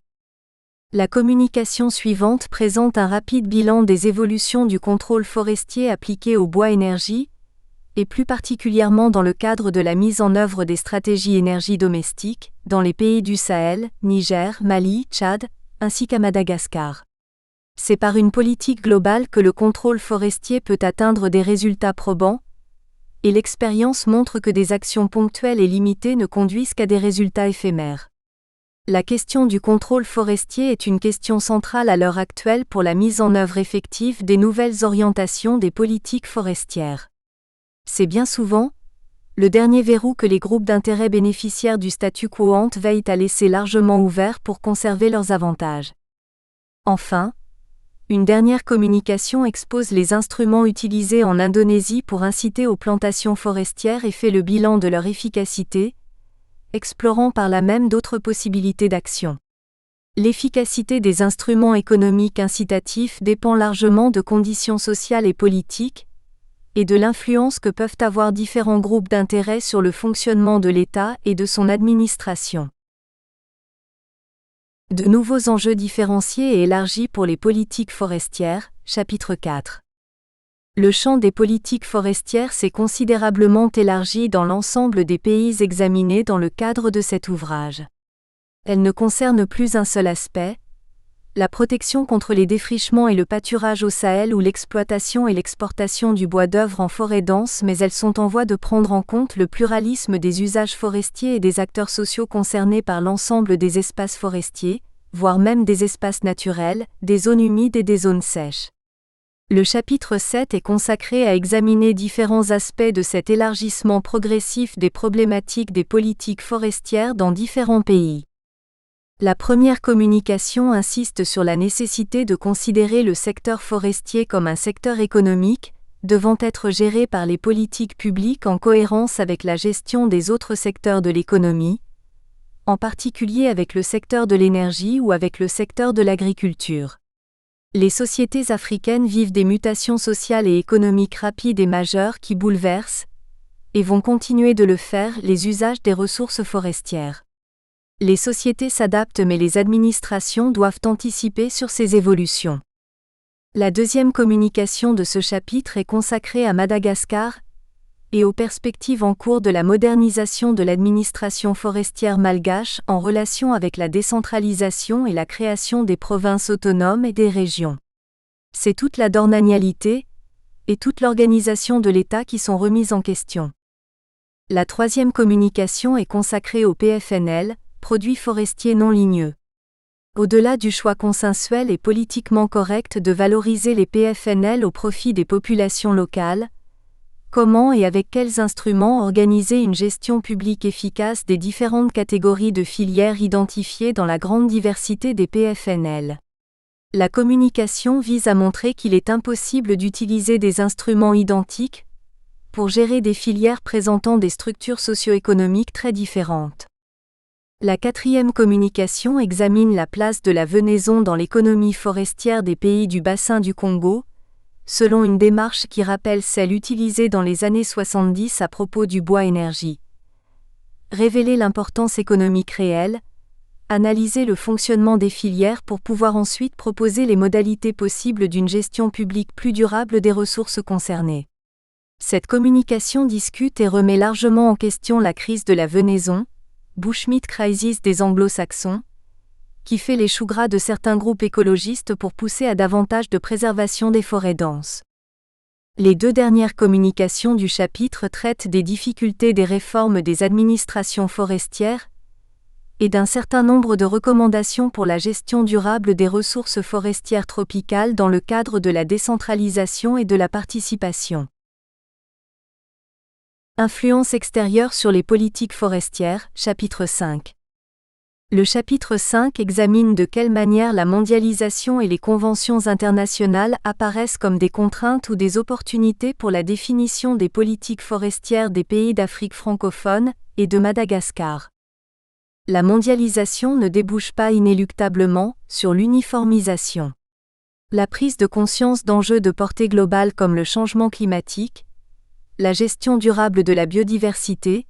La communication suivante présente un rapide bilan des évolutions du contrôle forestier appliqué au bois-énergie, et plus particulièrement dans le cadre de la mise en œuvre des stratégies énergie domestiques, dans les pays du Sahel, Niger, Mali, Tchad, ainsi qu'à Madagascar. C'est par une politique globale que le contrôle forestier peut atteindre des résultats probants, et l'expérience montre que des actions ponctuelles et limitées ne conduisent qu'à des résultats éphémères. La question du contrôle forestier est une question centrale à l'heure actuelle pour la mise en œuvre effective des nouvelles orientations des politiques forestières. C'est bien souvent le dernier verrou que les groupes d'intérêt bénéficiaires du statu quo veillent à laisser largement ouvert pour conserver leurs avantages. Enfin, une dernière communication expose les instruments utilisés en Indonésie pour inciter aux plantations forestières et fait le bilan de leur efficacité, explorant par là même d'autres possibilités d'action. L'efficacité des instruments économiques incitatifs dépend largement de conditions sociales et politiques, et de l'influence que peuvent avoir différents groupes d'intérêt sur le fonctionnement de l'État et de son administration. De nouveaux enjeux différenciés et élargis pour les politiques forestières, chapitre 4. Le champ des politiques forestières s'est considérablement élargi dans l'ensemble des pays examinés dans le cadre de cet ouvrage. Elle ne concerne plus un seul aspect, la protection contre les défrichements et le pâturage au Sahel ou l'exploitation et l'exportation du bois d'œuvre en forêt dense, mais elles sont en voie de prendre en compte le pluralisme des usages forestiers et des acteurs sociaux concernés par l'ensemble des espaces forestiers, voire même des espaces naturels, des zones humides et des zones sèches. Le chapitre 7 est consacré à examiner différents aspects de cet élargissement progressif des problématiques des politiques forestières dans différents pays. La première communication insiste sur la nécessité de considérer le secteur forestier comme un secteur économique, devant être géré par les politiques publiques en cohérence avec la gestion des autres secteurs de l'économie, en particulier avec le secteur de l'énergie ou avec le secteur de l'agriculture. Les sociétés africaines vivent des mutations sociales et économiques rapides et majeures qui bouleversent, et vont continuer de le faire, les usages des ressources forestières. Les sociétés s'adaptent mais les administrations doivent anticiper sur ces évolutions. La deuxième communication de ce chapitre est consacrée à Madagascar et aux perspectives en cours de la modernisation de l'administration forestière malgache en relation avec la décentralisation et la création des provinces autonomes et des régions. C'est toute la dornanialité et toute l'organisation de l'État qui sont remises en question. La troisième communication est consacrée au PFNL, produits forestiers non ligneux. Au-delà du choix consensuel et politiquement correct de valoriser les PFNL au profit des populations locales, comment et avec quels instruments organiser une gestion publique efficace des différentes catégories de filières identifiées dans la grande diversité des PFNL. La communication vise à montrer qu'il est impossible d'utiliser des instruments identiques pour gérer des filières présentant des structures socio-économiques très différentes. La quatrième communication examine la place de la venaison dans l'économie forestière des pays du bassin du Congo, selon une démarche qui rappelle celle utilisée dans les années 70 à propos du bois-énergie. Révéler l'importance économique réelle, analyser le fonctionnement des filières pour pouvoir ensuite proposer les modalités possibles d'une gestion publique plus durable des ressources concernées. Cette communication discute et remet largement en question la crise de la venaison, Bushmeat Crisis des Anglo-Saxons, qui fait les choux gras de certains groupes écologistes pour pousser à davantage de préservation des forêts denses. Les deux dernières communications du chapitre traitent des difficultés des réformes des administrations forestières et d'un certain nombre de recommandations pour la gestion durable des ressources forestières tropicales dans le cadre de la décentralisation et de la participation. Influence extérieure sur les politiques forestières, chapitre 5. Le chapitre 5 examine de quelle manière la mondialisation et les conventions internationales apparaissent comme des contraintes ou des opportunités pour la définition des politiques forestières des pays d'Afrique francophone et de Madagascar. La mondialisation ne débouche pas inéluctablement sur l'uniformisation. La prise de conscience d'enjeux de portée globale comme le changement climatique, la gestion durable de la biodiversité,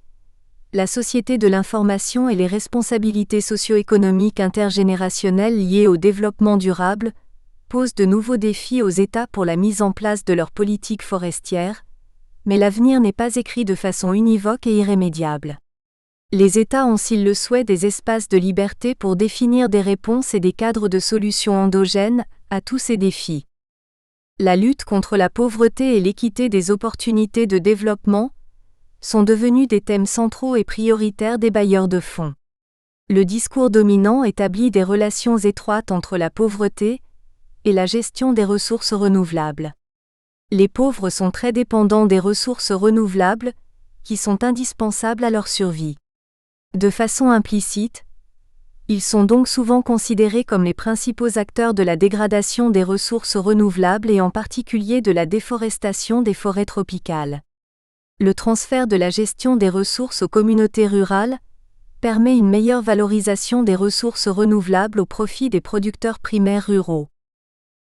la société de l'information et les responsabilités socio-économiques intergénérationnelles liées au développement durable posent de nouveaux défis aux États pour la mise en place de leurs politiques forestières, mais l'avenir n'est pas écrit de façon univoque et irrémédiable. Les États ont s'ils le souhaitent des espaces de liberté pour définir des réponses et des cadres de solutions endogènes à tous ces défis. La lutte contre la pauvreté et l'équité des opportunités de développement sont devenus des thèmes centraux et prioritaires des bailleurs de fonds. Le discours dominant établit des relations étroites entre la pauvreté et la gestion des ressources renouvelables. Les pauvres sont très dépendants des ressources renouvelables, qui sont indispensables à leur survie. De façon implicite, ils sont donc souvent considérés comme les principaux acteurs de la dégradation des ressources renouvelables et en particulier de la déforestation des forêts tropicales. Le transfert de la gestion des ressources aux communautés rurales permet une meilleure valorisation des ressources renouvelables au profit des producteurs primaires ruraux.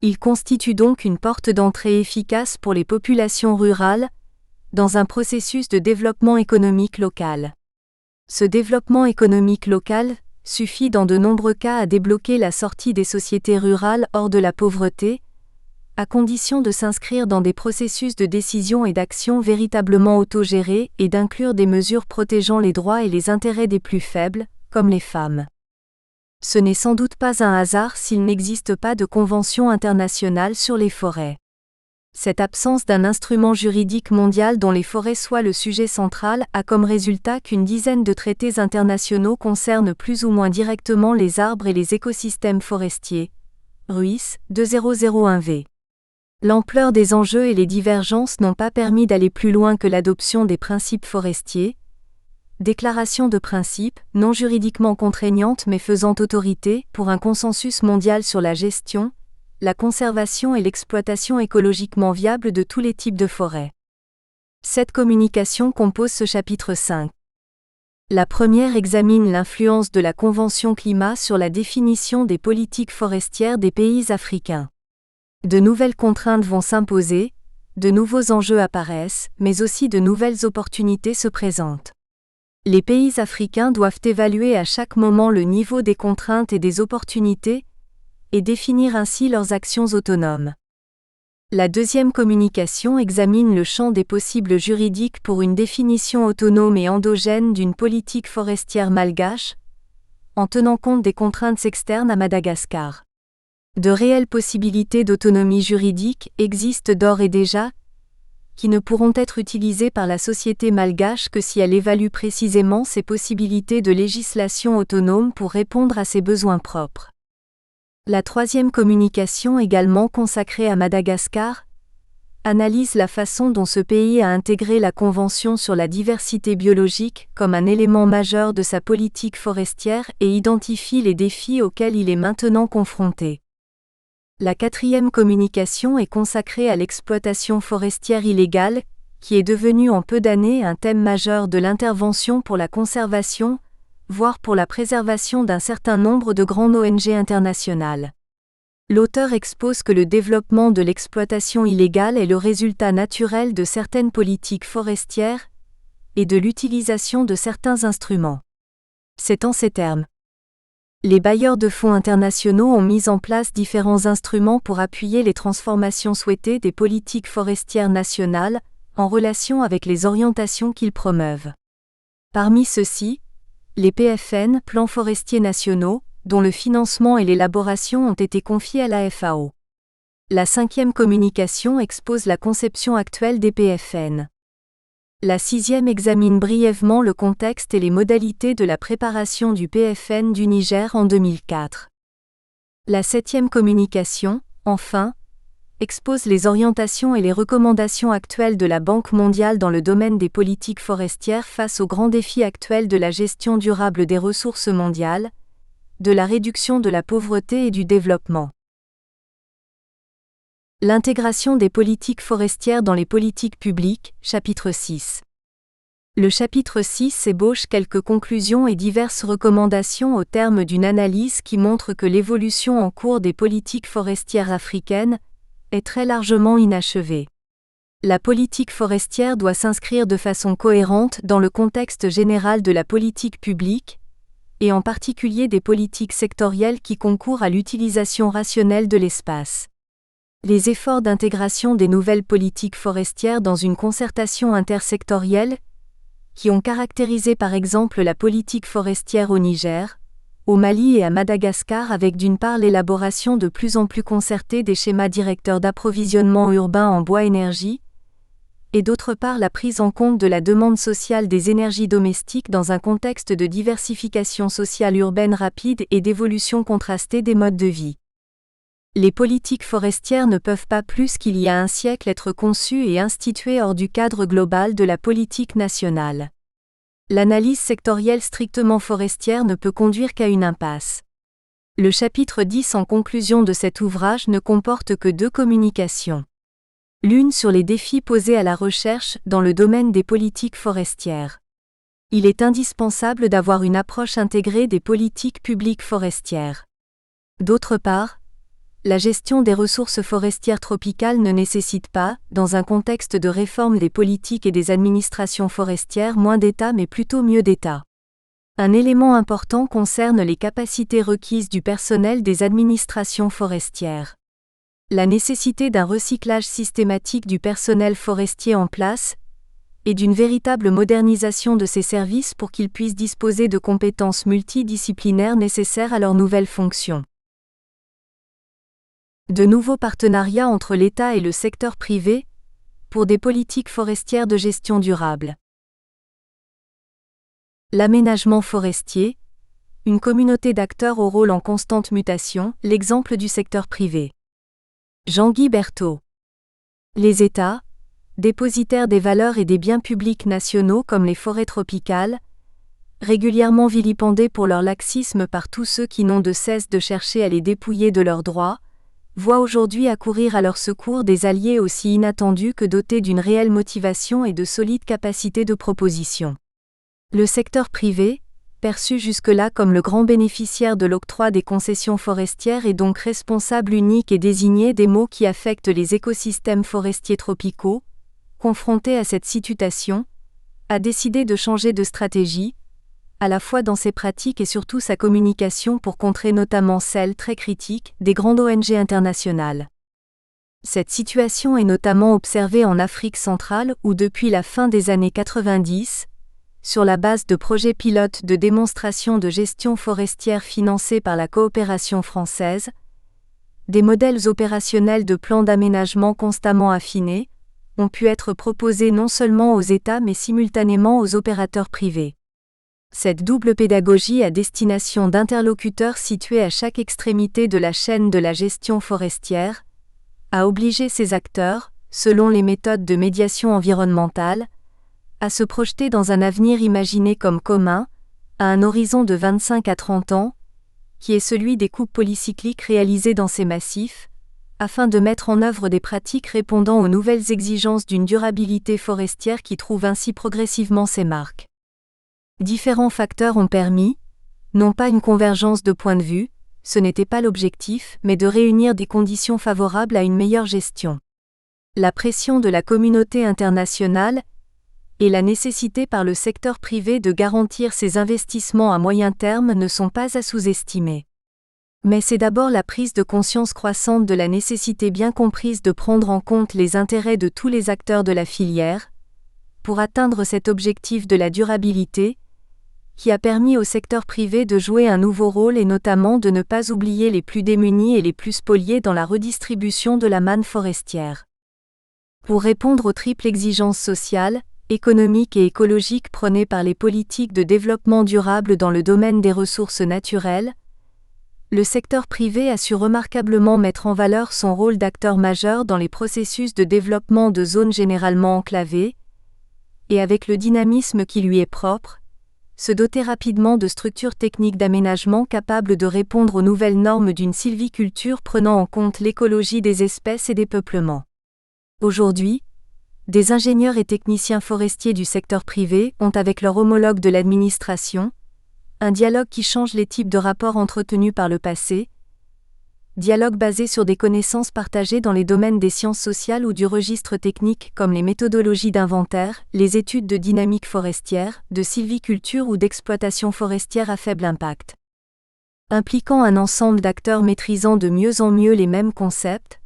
Il constitue donc une porte d'entrée efficace pour les populations rurales dans un processus de développement économique local. Ce développement économique local suffit dans de nombreux cas à débloquer la sortie des sociétés rurales hors de la pauvreté, à condition de s'inscrire dans des processus de décision et d'action véritablement autogérés et d'inclure des mesures protégeant les droits et les intérêts des plus faibles, comme les femmes. Ce n'est sans doute pas un hasard s'il n'existe pas de convention internationale sur les forêts. Cette absence d'un instrument juridique mondial dont les forêts soient le sujet central a comme résultat qu'une dizaine de traités internationaux concernent plus ou moins directement les arbres et les écosystèmes forestiers. Ruiz, 2001v. L'ampleur des enjeux et les divergences n'ont pas permis d'aller plus loin que l'adoption des principes forestiers. Déclaration de principe, non juridiquement contraignante mais faisant autorité, pour un consensus mondial sur la gestion, la conservation et l'exploitation écologiquement viable de tous les types de forêts. 7 communications composent ce chapitre 5. La première examine l'influence de la Convention climat sur la définition des politiques forestières des pays africains. De nouvelles contraintes vont s'imposer, de nouveaux enjeux apparaissent, mais aussi de nouvelles opportunités se présentent. Les pays africains doivent évaluer à chaque moment le niveau des contraintes et des opportunités, et définir ainsi leurs actions autonomes. La deuxième communication examine le champ des possibles juridiques pour une définition autonome et endogène d'une politique forestière malgache, en tenant compte des contraintes externes à Madagascar. De réelles possibilités d'autonomie juridique existent d'ores et déjà, qui ne pourront être utilisées par la société malgache que si elle évalue précisément ses possibilités de législation autonome pour répondre à ses besoins propres. La troisième communication, également consacrée à Madagascar, analyse la façon dont ce pays a intégré la Convention sur la diversité biologique comme un élément majeur de sa politique forestière et identifie les défis auxquels il est maintenant confronté. La quatrième communication est consacrée à l'exploitation forestière illégale, qui est devenue en peu d'années un thème majeur de l'intervention pour la conservation, voire pour la préservation d'un certain nombre de grandes ONG internationales. L'auteur expose que le développement de l'exploitation illégale est le résultat naturel de certaines politiques forestières et de l'utilisation de certains instruments. C'est en ces termes. Les bailleurs de fonds internationaux ont mis en place différents instruments pour appuyer les transformations souhaitées des politiques forestières nationales, en relation avec les orientations qu'ils promeuvent. Parmi ceux-ci, les PFN, plans forestiers nationaux, dont le financement et l'élaboration ont été confiés à la FAO. La cinquième communication expose la conception actuelle des PFN. La 6e examine brièvement le contexte et les modalités de la préparation du PFN du Niger en 2004. La 7e communication, enfin, expose les orientations et les recommandations actuelles de la Banque mondiale dans le domaine des politiques forestières face aux grands défis actuels de la gestion durable des ressources mondiales, de la réduction de la pauvreté et du développement. L'intégration des politiques forestières dans les politiques publiques, chapitre 6. Le chapitre 6 ébauche quelques conclusions et diverses recommandations au terme d'une analyse qui montre que l'évolution en cours des politiques forestières africaines est très largement inachevée. La politique forestière doit s'inscrire de façon cohérente dans le contexte général de la politique publique, et en particulier des politiques sectorielles qui concourent à l'utilisation rationnelle de l'espace. Les efforts d'intégration des nouvelles politiques forestières dans une concertation intersectorielle, qui ont caractérisé par exemple la politique forestière au Niger, au Mali et à Madagascar avec d'une part l'élaboration de plus en plus concertée des schémas directeurs d'approvisionnement urbain en bois-énergie, et d'autre part la prise en compte de la demande sociale des énergies domestiques dans un contexte de diversification sociale urbaine rapide et d'évolution contrastée des modes de vie. Les politiques forestières ne peuvent pas plus qu'il y a un siècle être conçues et instituées hors du cadre global de la politique nationale. L'analyse sectorielle strictement forestière ne peut conduire qu'à une impasse. Le chapitre 10 en conclusion de cet ouvrage ne comporte que 2 communications. L'une sur les défis posés à la recherche dans le domaine des politiques forestières. Il est indispensable d'avoir une approche intégrée des politiques publiques forestières. D'autre part, la gestion des ressources forestières tropicales ne nécessite pas, dans un contexte de réforme des politiques et des administrations forestières, moins d'État mais plutôt mieux d'État. Un élément important concerne les capacités requises du personnel des administrations forestières. La nécessité d'un recyclage systématique du personnel forestier en place et d'une véritable modernisation de ces services pour qu'ils puissent disposer de compétences multidisciplinaires nécessaires à leurs nouvelles fonctions. De nouveaux partenariats entre l'État et le secteur privé pour des politiques forestières de gestion durable. L'aménagement forestier, une communauté d'acteurs au rôle en constante mutation, l'exemple du secteur privé. Jean-Guy Berthaud. Les États, dépositaires des valeurs et des biens publics nationaux comme les forêts tropicales, régulièrement vilipendés pour leur laxisme par tous ceux qui n'ont de cesse de chercher à les dépouiller de leurs droits, voient aujourd'hui accourir à leur secours des alliés aussi inattendus que dotés d'une réelle motivation et de solides capacités de proposition. Le secteur privé, perçu jusque-là comme le grand bénéficiaire de l'octroi des concessions forestières est donc responsable unique et désigné des maux qui affectent les écosystèmes forestiers tropicaux, confronté à cette situation, a décidé de changer de stratégie, à la fois dans ses pratiques et surtout sa communication pour contrer notamment celle très critique des grandes ONG internationales. Cette situation est notamment observée en Afrique centrale où depuis la fin des années 90, sur la base de projets pilotes de démonstration de gestion forestière financés par la coopération française, des modèles opérationnels de plans d'aménagement constamment affinés ont pu être proposés non seulement aux États mais simultanément aux opérateurs privés. Cette double pédagogie à destination d'interlocuteurs situés à chaque extrémité de la chaîne de la gestion forestière a obligé ces acteurs, selon les méthodes de médiation environnementale, à se projeter dans un avenir imaginé comme commun, à un horizon de 25 à 30 ans, qui est celui des coupes polycycliques réalisées dans ces massifs, afin de mettre en œuvre des pratiques répondant aux nouvelles exigences d'une durabilité forestière qui trouve ainsi progressivement ses marques. Différents facteurs ont permis, non pas une convergence de points de vue, ce n'était pas l'objectif, mais de réunir des conditions favorables à une meilleure gestion. La pression de la communauté internationale et la nécessité par le secteur privé de garantir ses investissements à moyen terme ne sont pas à sous-estimer. Mais c'est d'abord la prise de conscience croissante de la nécessité bien comprise de prendre en compte les intérêts de tous les acteurs de la filière, pour atteindre cet objectif de la durabilité, qui a permis au secteur privé de jouer un nouveau rôle et notamment de ne pas oublier les plus démunis et les plus spoliés dans la redistribution de la manne forestière. Pour répondre aux triples exigences sociales, économiques et écologiques prônées par les politiques de développement durable dans le domaine des ressources naturelles, le secteur privé a su remarquablement mettre en valeur son rôle d'acteur majeur dans les processus de développement de zones généralement enclavées, et avec le dynamisme qui lui est propre, se doter rapidement de structures techniques d'aménagement capables de répondre aux nouvelles normes d'une sylviculture prenant en compte l'écologie des espèces et des peuplements. Aujourd'hui, des ingénieurs et techniciens forestiers du secteur privé ont avec leurs homologues de l'administration un dialogue qui change les types de rapports entretenus par le passé, dialogue basé sur des connaissances partagées dans les domaines des sciences sociales ou du registre technique comme les méthodologies d'inventaire, les études de dynamique forestière, de sylviculture ou d'exploitation forestière à faible impact. Impliquant un ensemble d'acteurs maîtrisant de mieux en mieux les mêmes concepts,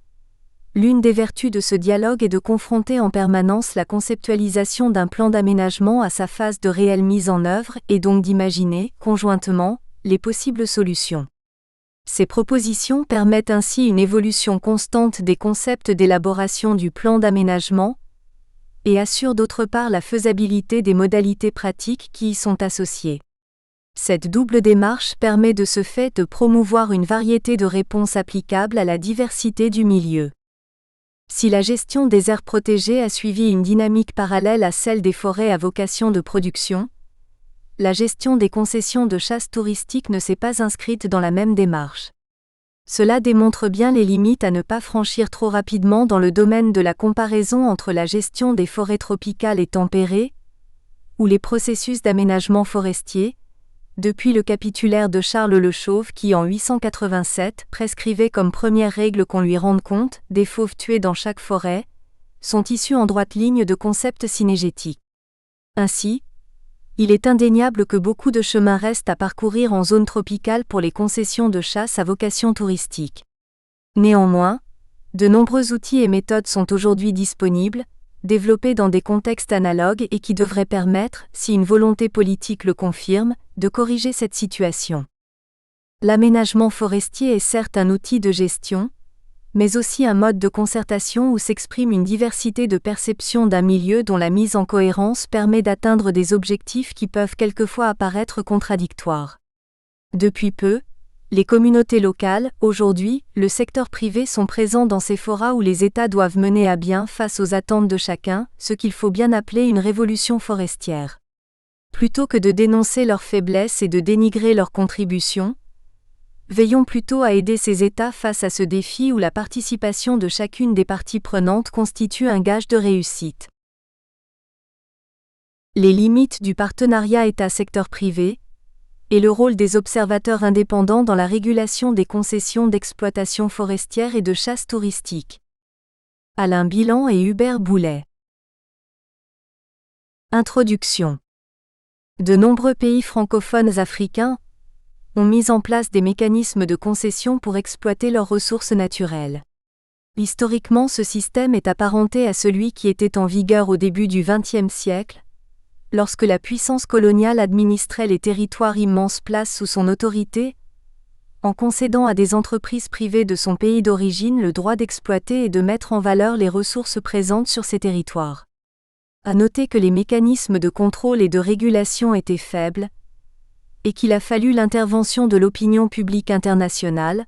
l'une des vertus de ce dialogue est de confronter en permanence la conceptualisation d'un plan d'aménagement à sa phase de réelle mise en œuvre et donc d'imaginer, conjointement, les possibles solutions. Ces propositions permettent ainsi une évolution constante des concepts d'élaboration du plan d'aménagement et assurent d'autre part la faisabilité des modalités pratiques qui y sont associées. Cette double démarche permet de ce fait de promouvoir une variété de réponses applicables à la diversité du milieu. Si la gestion des aires protégées a suivi une dynamique parallèle à celle des forêts à vocation de production, la gestion des concessions de chasse touristique ne s'est pas inscrite dans la même démarche. Cela démontre bien les limites à ne pas franchir trop rapidement dans le domaine de la comparaison entre la gestion des forêts tropicales et tempérées, ou les processus d'aménagement forestier, depuis le capitulaire de Charles Le Chauve qui en 887 prescrivait comme première règle qu'on lui rende compte des fauves tués dans chaque forêt, sont issus en droite ligne de concepts synégétiques. Ainsi, il est indéniable que beaucoup de chemins restent à parcourir en zone tropicale pour les concessions de chasse à vocation touristique. Néanmoins, de nombreux outils et méthodes sont aujourd'hui disponibles, développés dans des contextes analogues et qui devraient permettre, si une volonté politique le confirme, de corriger cette situation. L'aménagement forestier est certes un outil de gestion, mais aussi un mode de concertation où s'exprime une diversité de perceptions d'un milieu dont la mise en cohérence permet d'atteindre des objectifs qui peuvent quelquefois apparaître contradictoires. Depuis peu, les communautés locales, aujourd'hui, le secteur privé sont présents dans ces forats où les États doivent mener à bien face aux attentes de chacun, ce qu'il faut bien appeler une révolution forestière. Plutôt que de dénoncer leurs faiblesses et de dénigrer leurs contributions, veillons plutôt à aider ces États face à ce défi où la participation de chacune des parties prenantes constitue un gage de réussite. Les limites du partenariat État-secteur privé et le rôle des observateurs indépendants dans la régulation des concessions d'exploitation forestière et de chasse touristique. Alain Bilan et Hubert Boulet. Introduction. De nombreux pays francophones africains ont mis en place des mécanismes de concession pour exploiter leurs ressources naturelles. Historiquement, ce système est apparenté à celui qui était en vigueur au début du XXe siècle, lorsque la puissance coloniale administrait les territoires immenses placés sous son autorité, en concédant à des entreprises privées de son pays d'origine le droit d'exploiter et de mettre en valeur les ressources présentes sur ces territoires. À noter que les mécanismes de contrôle et de régulation étaient faibles, et qu'il a fallu l'intervention de l'opinion publique internationale,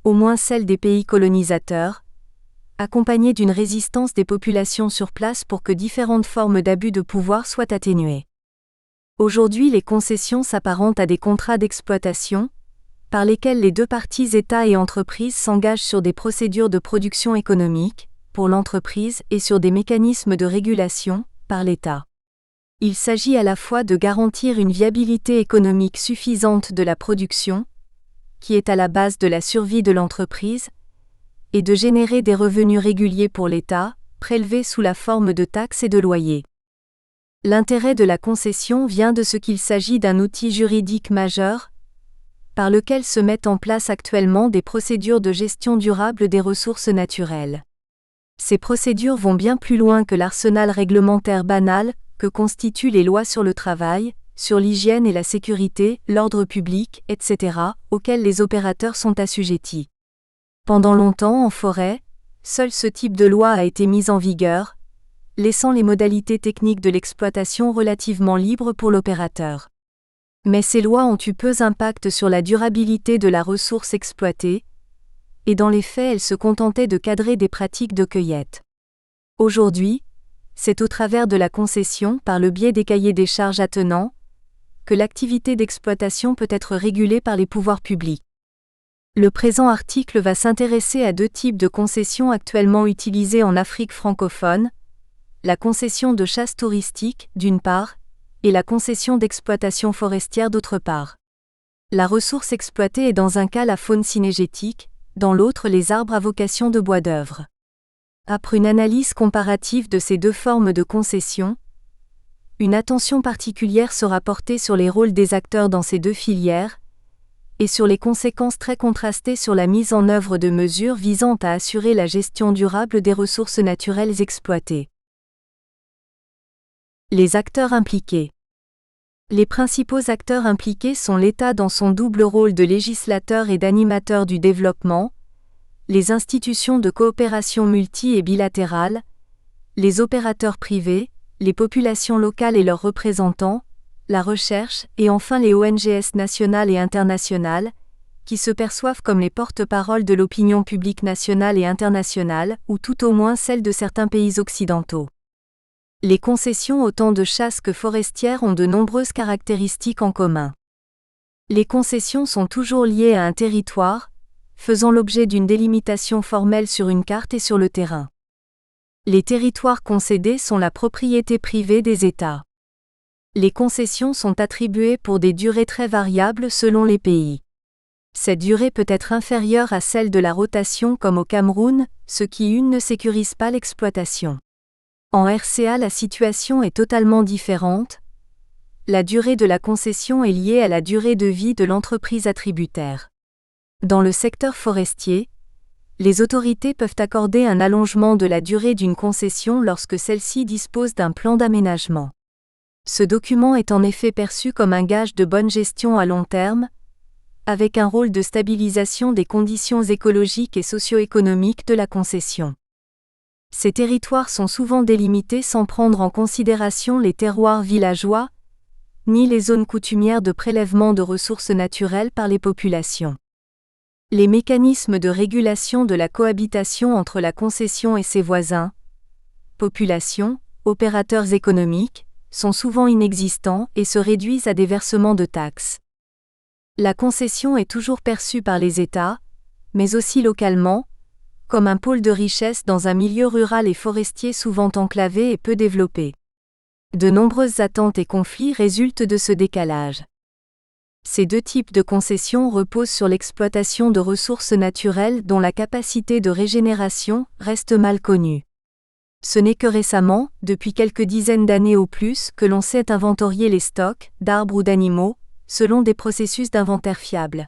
au moins celle des pays colonisateurs, accompagnée d'une résistance des populations sur place pour que différentes formes d'abus de pouvoir soient atténuées. Aujourd'hui, les concessions s'apparentent à des contrats d'exploitation, par lesquels les deux parties État et entreprise s'engagent sur des procédures de production économique, pour l'entreprise et sur des mécanismes de régulation, par l'État. Il s'agit à la fois de garantir une viabilité économique suffisante de la production, qui est à la base de la survie de l'entreprise, et de générer des revenus réguliers pour l'État, prélevés sous la forme de taxes et de loyers. L'intérêt de la concession vient de ce qu'il s'agit d'un outil juridique majeur, par lequel se mettent en place actuellement des procédures de gestion durable des ressources naturelles. Ces procédures vont bien plus loin que l'arsenal réglementaire banal que constituent les lois sur le travail, sur l'hygiène et la sécurité, l'ordre public, etc., auxquels les opérateurs sont assujettis. Pendant longtemps en forêt, seul ce type de loi a été mis en vigueur, laissant les modalités techniques de l'exploitation relativement libres pour l'opérateur. Mais ces lois ont eu peu d'impact sur la durabilité de la ressource exploitée, et dans les faits elles se contentaient de cadrer des pratiques de cueillette. Aujourd'hui, c'est au travers de la concession, par le biais des cahiers des charges attenants, que l'activité d'exploitation peut être régulée par les pouvoirs publics. Le présent article va s'intéresser à deux types de concessions actuellement utilisées en Afrique francophone, la concession de chasse touristique, d'une part, et la concession d'exploitation forestière d'autre part. La ressource exploitée est dans un cas la faune cynégétique, dans l'autre les arbres à vocation de bois d'œuvre. Après une analyse comparative de ces deux formes de concession, une attention particulière sera portée sur les rôles des acteurs dans ces deux filières, et sur les conséquences très contrastées sur la mise en œuvre de mesures visant à assurer la gestion durable des ressources naturelles exploitées. Les acteurs impliqués. Les principaux acteurs impliqués sont l'État dans son double rôle de législateur et d'animateur du développement, les institutions de coopération multi- et bilatérales, les opérateurs privés, les populations locales et leurs représentants, la recherche et enfin les ONGs nationales et internationales, qui se perçoivent comme les porte-paroles de l'opinion publique nationale et internationale, ou tout au moins celle de certains pays occidentaux. Les concessions autant de chasse que forestières ont de nombreuses caractéristiques en commun. Les concessions sont toujours liées à un territoire, faisant l'objet d'une délimitation formelle sur une carte et sur le terrain. Les territoires concédés sont la propriété privée des États. Les concessions sont attribuées pour des durées très variables selon les pays. Cette durée peut être inférieure à celle de la rotation comme au Cameroun, ce qui ne sécurise pas l'exploitation. En RCA, la situation est totalement différente. La durée de la concession est liée à la durée de vie de l'entreprise attributaire. Dans le secteur forestier, les autorités peuvent accorder un allongement de la durée d'une concession lorsque celle-ci dispose d'un plan d'aménagement. Ce document est en effet perçu comme un gage de bonne gestion à long terme, avec un rôle de stabilisation des conditions écologiques et socio-économiques de la concession. Ces territoires sont souvent délimités sans prendre en considération les terroirs villageois, ni les zones coutumières de prélèvement de ressources naturelles par les populations. Les mécanismes de régulation de la cohabitation entre la concession et ses voisins, population, opérateurs économiques, sont souvent inexistants et se réduisent à des versements de taxes. La concession est toujours perçue par les États, mais aussi localement, comme un pôle de richesse dans un milieu rural et forestier souvent enclavé et peu développé. De nombreuses attentes et conflits résultent de ce décalage. Ces deux types de concessions reposent sur l'exploitation de ressources naturelles dont la capacité de régénération reste mal connue. Ce n'est que récemment, depuis quelques dizaines d'années au plus, que l'on sait inventorier les stocks, d'arbres ou d'animaux, selon des processus d'inventaire fiables.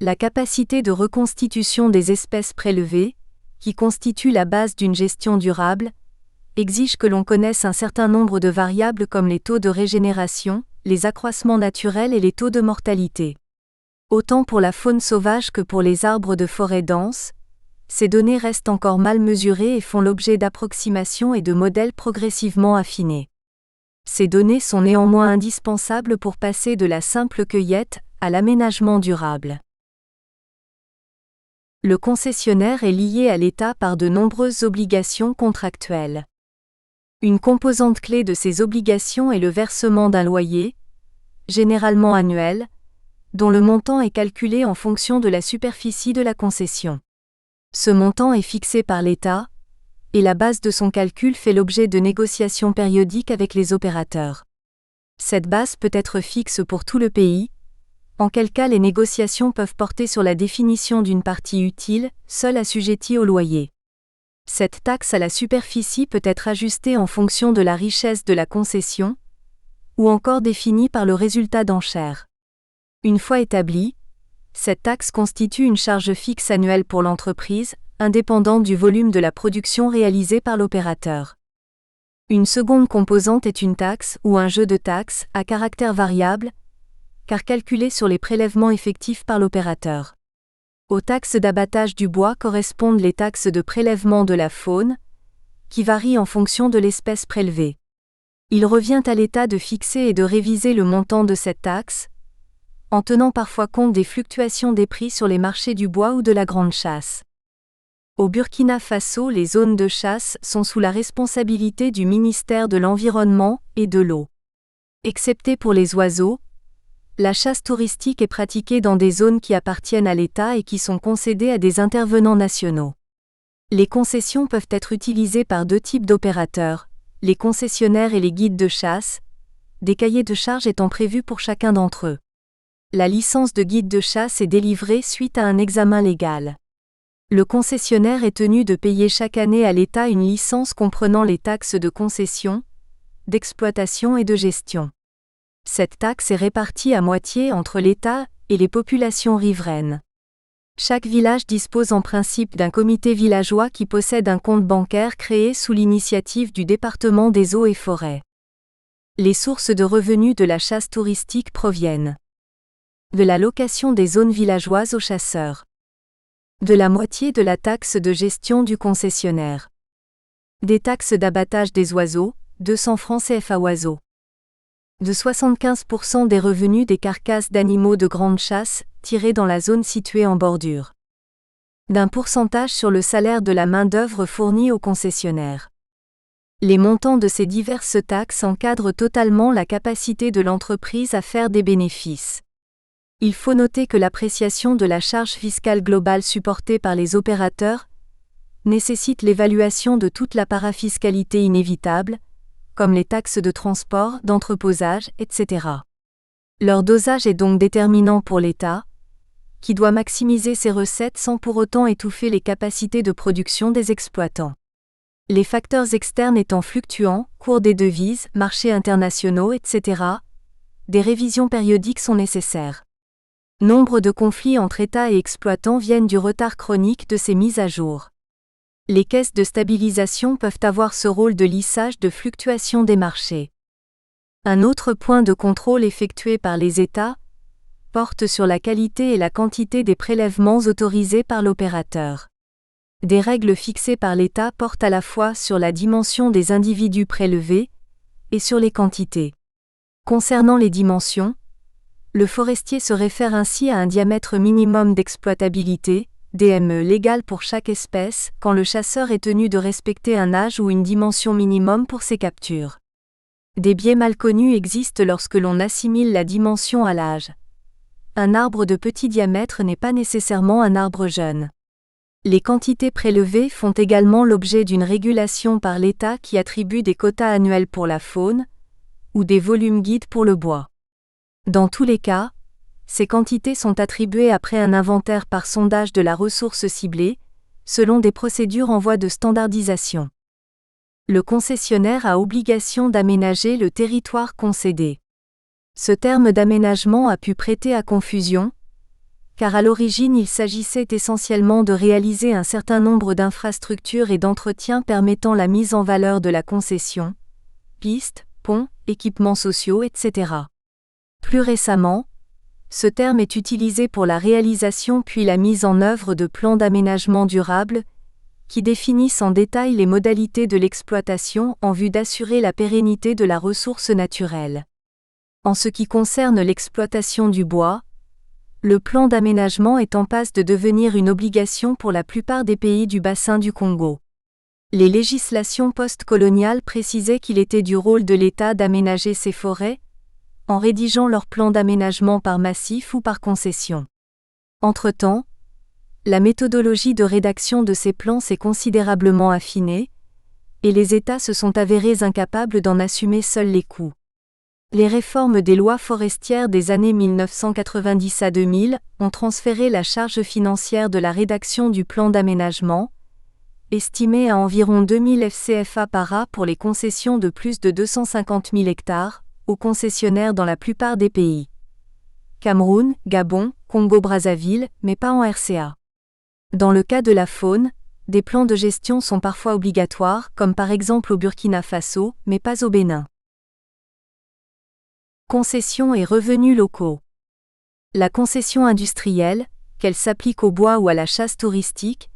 La capacité de reconstitution des espèces prélevées, qui constitue la base d'une gestion durable, exige que l'on connaisse un certain nombre de variables comme les taux de régénération, les accroissements naturels et les taux de mortalité. Autant pour la faune sauvage que pour les arbres de forêt dense, ces données restent encore mal mesurées et font l'objet d'approximations et de modèles progressivement affinés. Ces données sont néanmoins indispensables pour passer de la simple cueillette à l'aménagement durable. Le concessionnaire est lié à l'État par de nombreuses obligations contractuelles. Une composante clé de ces obligations est le versement d'un loyer, généralement annuel, dont le montant est calculé en fonction de la superficie de la concession. Ce montant est fixé par l'État, et la base de son calcul fait l'objet de négociations périodiques avec les opérateurs. Cette base peut être fixe pour tout le pays, en quel cas les négociations peuvent porter sur la définition d'une partie utile, seule assujettie au loyer. Cette taxe à la superficie peut être ajustée en fonction de la richesse de la concession, ou encore définie par le résultat d'enchères. Une fois établie, cette taxe constitue une charge fixe annuelle pour l'entreprise, indépendante du volume de la production réalisée par l'opérateur. Une seconde composante est une taxe ou un jeu de taxes à caractère variable, car calculée sur les prélèvements effectifs par l'opérateur. Aux taxes d'abattage du bois correspondent les taxes de prélèvement de la faune, qui varie en fonction de l'espèce prélevée. Il revient à l'État de fixer et de réviser le montant de cette taxe, en tenant parfois compte des fluctuations des prix sur les marchés du bois ou de la grande chasse. Au Burkina Faso, les zones de chasse sont sous la responsabilité du ministère de l'Environnement et de l'Eau. Excepté pour les oiseaux, la chasse touristique est pratiquée dans des zones qui appartiennent à l'État et qui sont concédées à des intervenants nationaux. Les concessions peuvent être utilisées par deux types d'opérateurs, les concessionnaires et les guides de chasse, des cahiers de charges étant prévus pour chacun d'entre eux. La licence de guide de chasse est délivrée suite à un examen légal. Le concessionnaire est tenu de payer chaque année à l'État une licence comprenant les taxes de concession, d'exploitation et de gestion. Cette taxe est répartie à moitié entre l'État et les populations riveraines. Chaque village dispose en principe d'un comité villageois qui possède un compte bancaire créé sous l'initiative du département des eaux et forêts. Les sources de revenus de la chasse touristique proviennent de la location des zones villageoises aux chasseurs, de la moitié de la taxe de gestion du concessionnaire, des taxes d'abattage des oiseaux, 200 francs CFA oiseaux, de 75% des revenus des carcasses d'animaux de grande chasse tirés dans la zone située en bordure, d'un pourcentage sur le salaire de la main-d'œuvre fournie au concessionnaire. Les montants de ces diverses taxes encadrent totalement la capacité de l'entreprise à faire des bénéfices. Il faut noter que l'appréciation de la charge fiscale globale supportée par les opérateurs nécessite l'évaluation de toute la parafiscalité inévitable, comme les taxes de transport, d'entreposage, etc. Leur dosage est donc déterminant pour l'État, qui doit maximiser ses recettes sans pour autant étouffer les capacités de production des exploitants. Les facteurs externes étant fluctuants, cours des devises, marchés internationaux, etc., des révisions périodiques sont nécessaires. Nombre de conflits entre États et exploitants viennent du retard chronique de ces mises à jour. Les caisses de stabilisation peuvent avoir ce rôle de lissage de fluctuations des marchés. Un autre point de contrôle effectué par les États porte sur la qualité et la quantité des prélèvements autorisés par l'opérateur. Des règles fixées par l'État portent à la fois sur la dimension des individus prélevés et sur les quantités. Concernant les dimensions, le forestier se réfère ainsi à un diamètre minimum d'exploitabilité, DME légal pour chaque espèce, quand le chasseur est tenu de respecter un âge ou une dimension minimum pour ses captures. Des biais mal connus existent lorsque l'on assimile la dimension à l'âge. Un arbre de petit diamètre n'est pas nécessairement un arbre jeune. Les quantités prélevées font également l'objet d'une régulation par l'État qui attribue des quotas annuels pour la faune, ou des volumes guides pour le bois. Dans tous les cas, ces quantités sont attribuées après un inventaire par sondage de la ressource ciblée, selon des procédures en voie de standardisation. Le concessionnaire a obligation d'aménager le territoire concédé. Ce terme d'aménagement a pu prêter à confusion, car à l'origine il s'agissait essentiellement de réaliser un certain nombre d'infrastructures et d'entretiens permettant la mise en valeur de la concession, pistes, ponts, équipements sociaux, etc. Plus récemment, ce terme est utilisé pour la réalisation puis la mise en œuvre de plans d'aménagement durable, qui définissent en détail les modalités de l'exploitation en vue d'assurer la pérennité de la ressource naturelle. En ce qui concerne l'exploitation du bois, le plan d'aménagement est en passe de devenir une obligation pour la plupart des pays du bassin du Congo. Les législations post-coloniales précisaient qu'il était du rôle de l'État d'aménager ses forêts, en rédigeant leur plan d'aménagement par massif ou par concession. Entre-temps, la méthodologie de rédaction de ces plans s'est considérablement affinée, et les États se sont avérés incapables d'en assumer seuls les coûts. Les réformes des lois forestières des années 1990 à 2000 ont transféré la charge financière de la rédaction du plan d'aménagement, estimée à environ 2000 FCFA par an pour les concessions de plus de 250 000 hectares, aux concessionnaires dans la plupart des pays. Cameroun, Gabon, Congo-Brazzaville, mais pas en RCA. Dans le cas de la faune, des plans de gestion sont parfois obligatoires, comme par exemple au Burkina Faso, mais pas au Bénin. Concessions et revenus locaux. La concession industrielle, qu'elle s'applique au bois ou à la chasse touristique,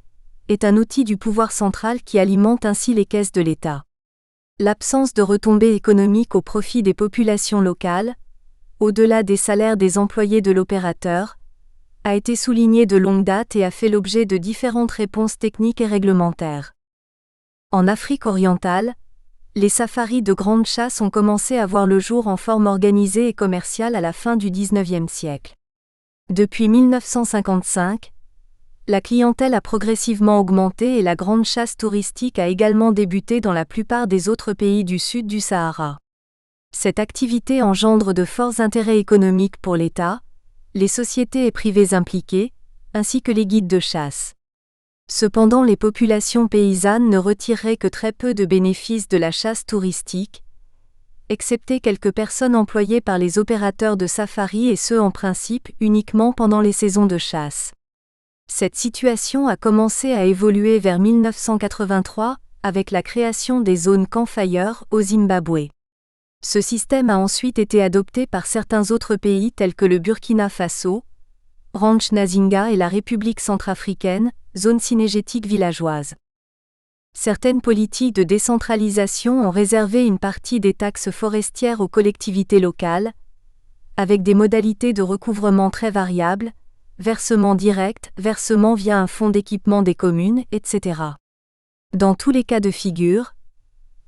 est un outil du pouvoir central qui alimente ainsi les caisses de l'État. L'absence de retombées économiques au profit des populations locales, au-delà des salaires des employés de l'opérateur, a été soulignée de longue date et a fait l'objet de différentes réponses techniques et réglementaires. En Afrique orientale, les safaris de grande chasse ont commencé à voir le jour en forme organisée et commerciale à la fin du XIXe siècle. Depuis 1955, la clientèle a progressivement augmenté et la grande chasse touristique a également débuté dans la plupart des autres pays du sud du Sahara. Cette activité engendre de forts intérêts économiques pour l'État, les sociétés et privés impliqués, ainsi que les guides de chasse. Cependant, les populations paysannes ne retireraient que très peu de bénéfices de la chasse touristique, excepté quelques personnes employées par les opérateurs de safari et ce en principe uniquement pendant les saisons de chasse. Cette situation a commencé à évoluer vers 1983 avec la création des zones campfire au Zimbabwe. Ce système a ensuite été adopté par certains autres pays tels que le Burkina Faso, Ranch Nazinga et la République centrafricaine, zone cynégétique villageoise. Certaines politiques de décentralisation ont réservé une partie des taxes forestières aux collectivités locales, avec des modalités de recouvrement très variables, versement direct, versement via un fonds d'équipement des communes, etc. Dans tous les cas de figure,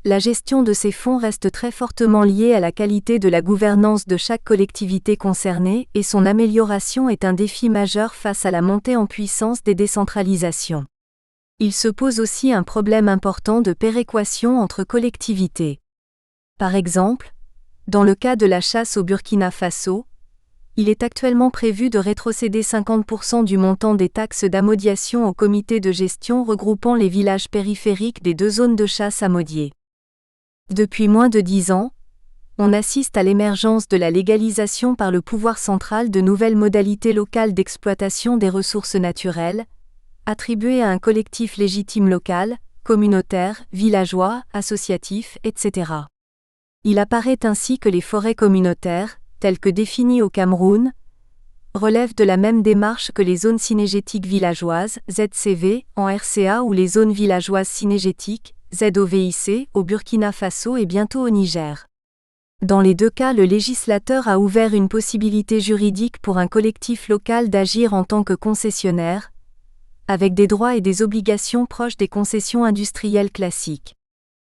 la gestion de ces fonds reste très fortement liée à la qualité de la gouvernance de chaque collectivité concernée et son amélioration est un défi majeur face à la montée en puissance des décentralisations. Il se pose aussi un problème important de péréquation entre collectivités. Par exemple, dans le cas de la chasse au Burkina Faso, il est actuellement prévu de rétrocéder 50% du montant des taxes d'amodiation au comité de gestion regroupant les villages périphériques des deux zones de chasse amodiées. Depuis moins de 10 ans, on assiste à l'émergence de la légalisation par le pouvoir central de nouvelles modalités locales d'exploitation des ressources naturelles, attribuées à un collectif légitime local, communautaire, villageois, associatif, etc. Il apparaît ainsi que les forêts communautaires, telles que définies au Cameroun, relèvent de la même démarche que les zones cynégétiques villageoises, ZCV, en RCA ou les zones villageoises cynégétiques, ZOVIC, au Burkina Faso et bientôt au Niger. Dans les deux cas, le législateur a ouvert une possibilité juridique pour un collectif local d'agir en tant que concessionnaire, avec des droits et des obligations proches des concessions industrielles classiques.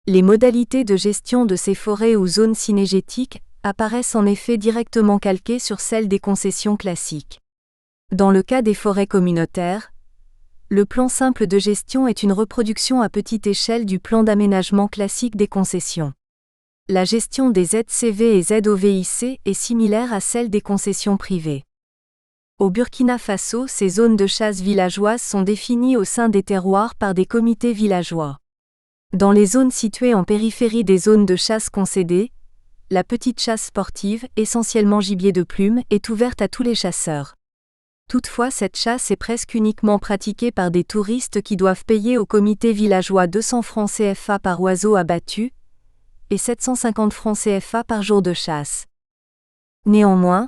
Les modalités de gestion de ces forêts ou zones cynégétiques apparaissent en effet directement calquées sur celles des concessions classiques. Dans le cas des forêts communautaires, le plan simple de gestion est une reproduction à petite échelle du plan d'aménagement classique des concessions. La gestion des ZCV et ZOVIC est similaire à celle des concessions privées. Au Burkina Faso, ces zones de chasse villageoises sont définies au sein des terroirs par des comités villageois. Dans les zones situées en périphérie des zones de chasse concédées, la petite chasse sportive, essentiellement gibier de plume, est ouverte à tous les chasseurs. Toutefois, cette chasse est presque uniquement pratiquée par des touristes qui doivent payer au comité villageois 200 francs CFA par oiseau abattu et 750 francs CFA par jour de chasse. Néanmoins,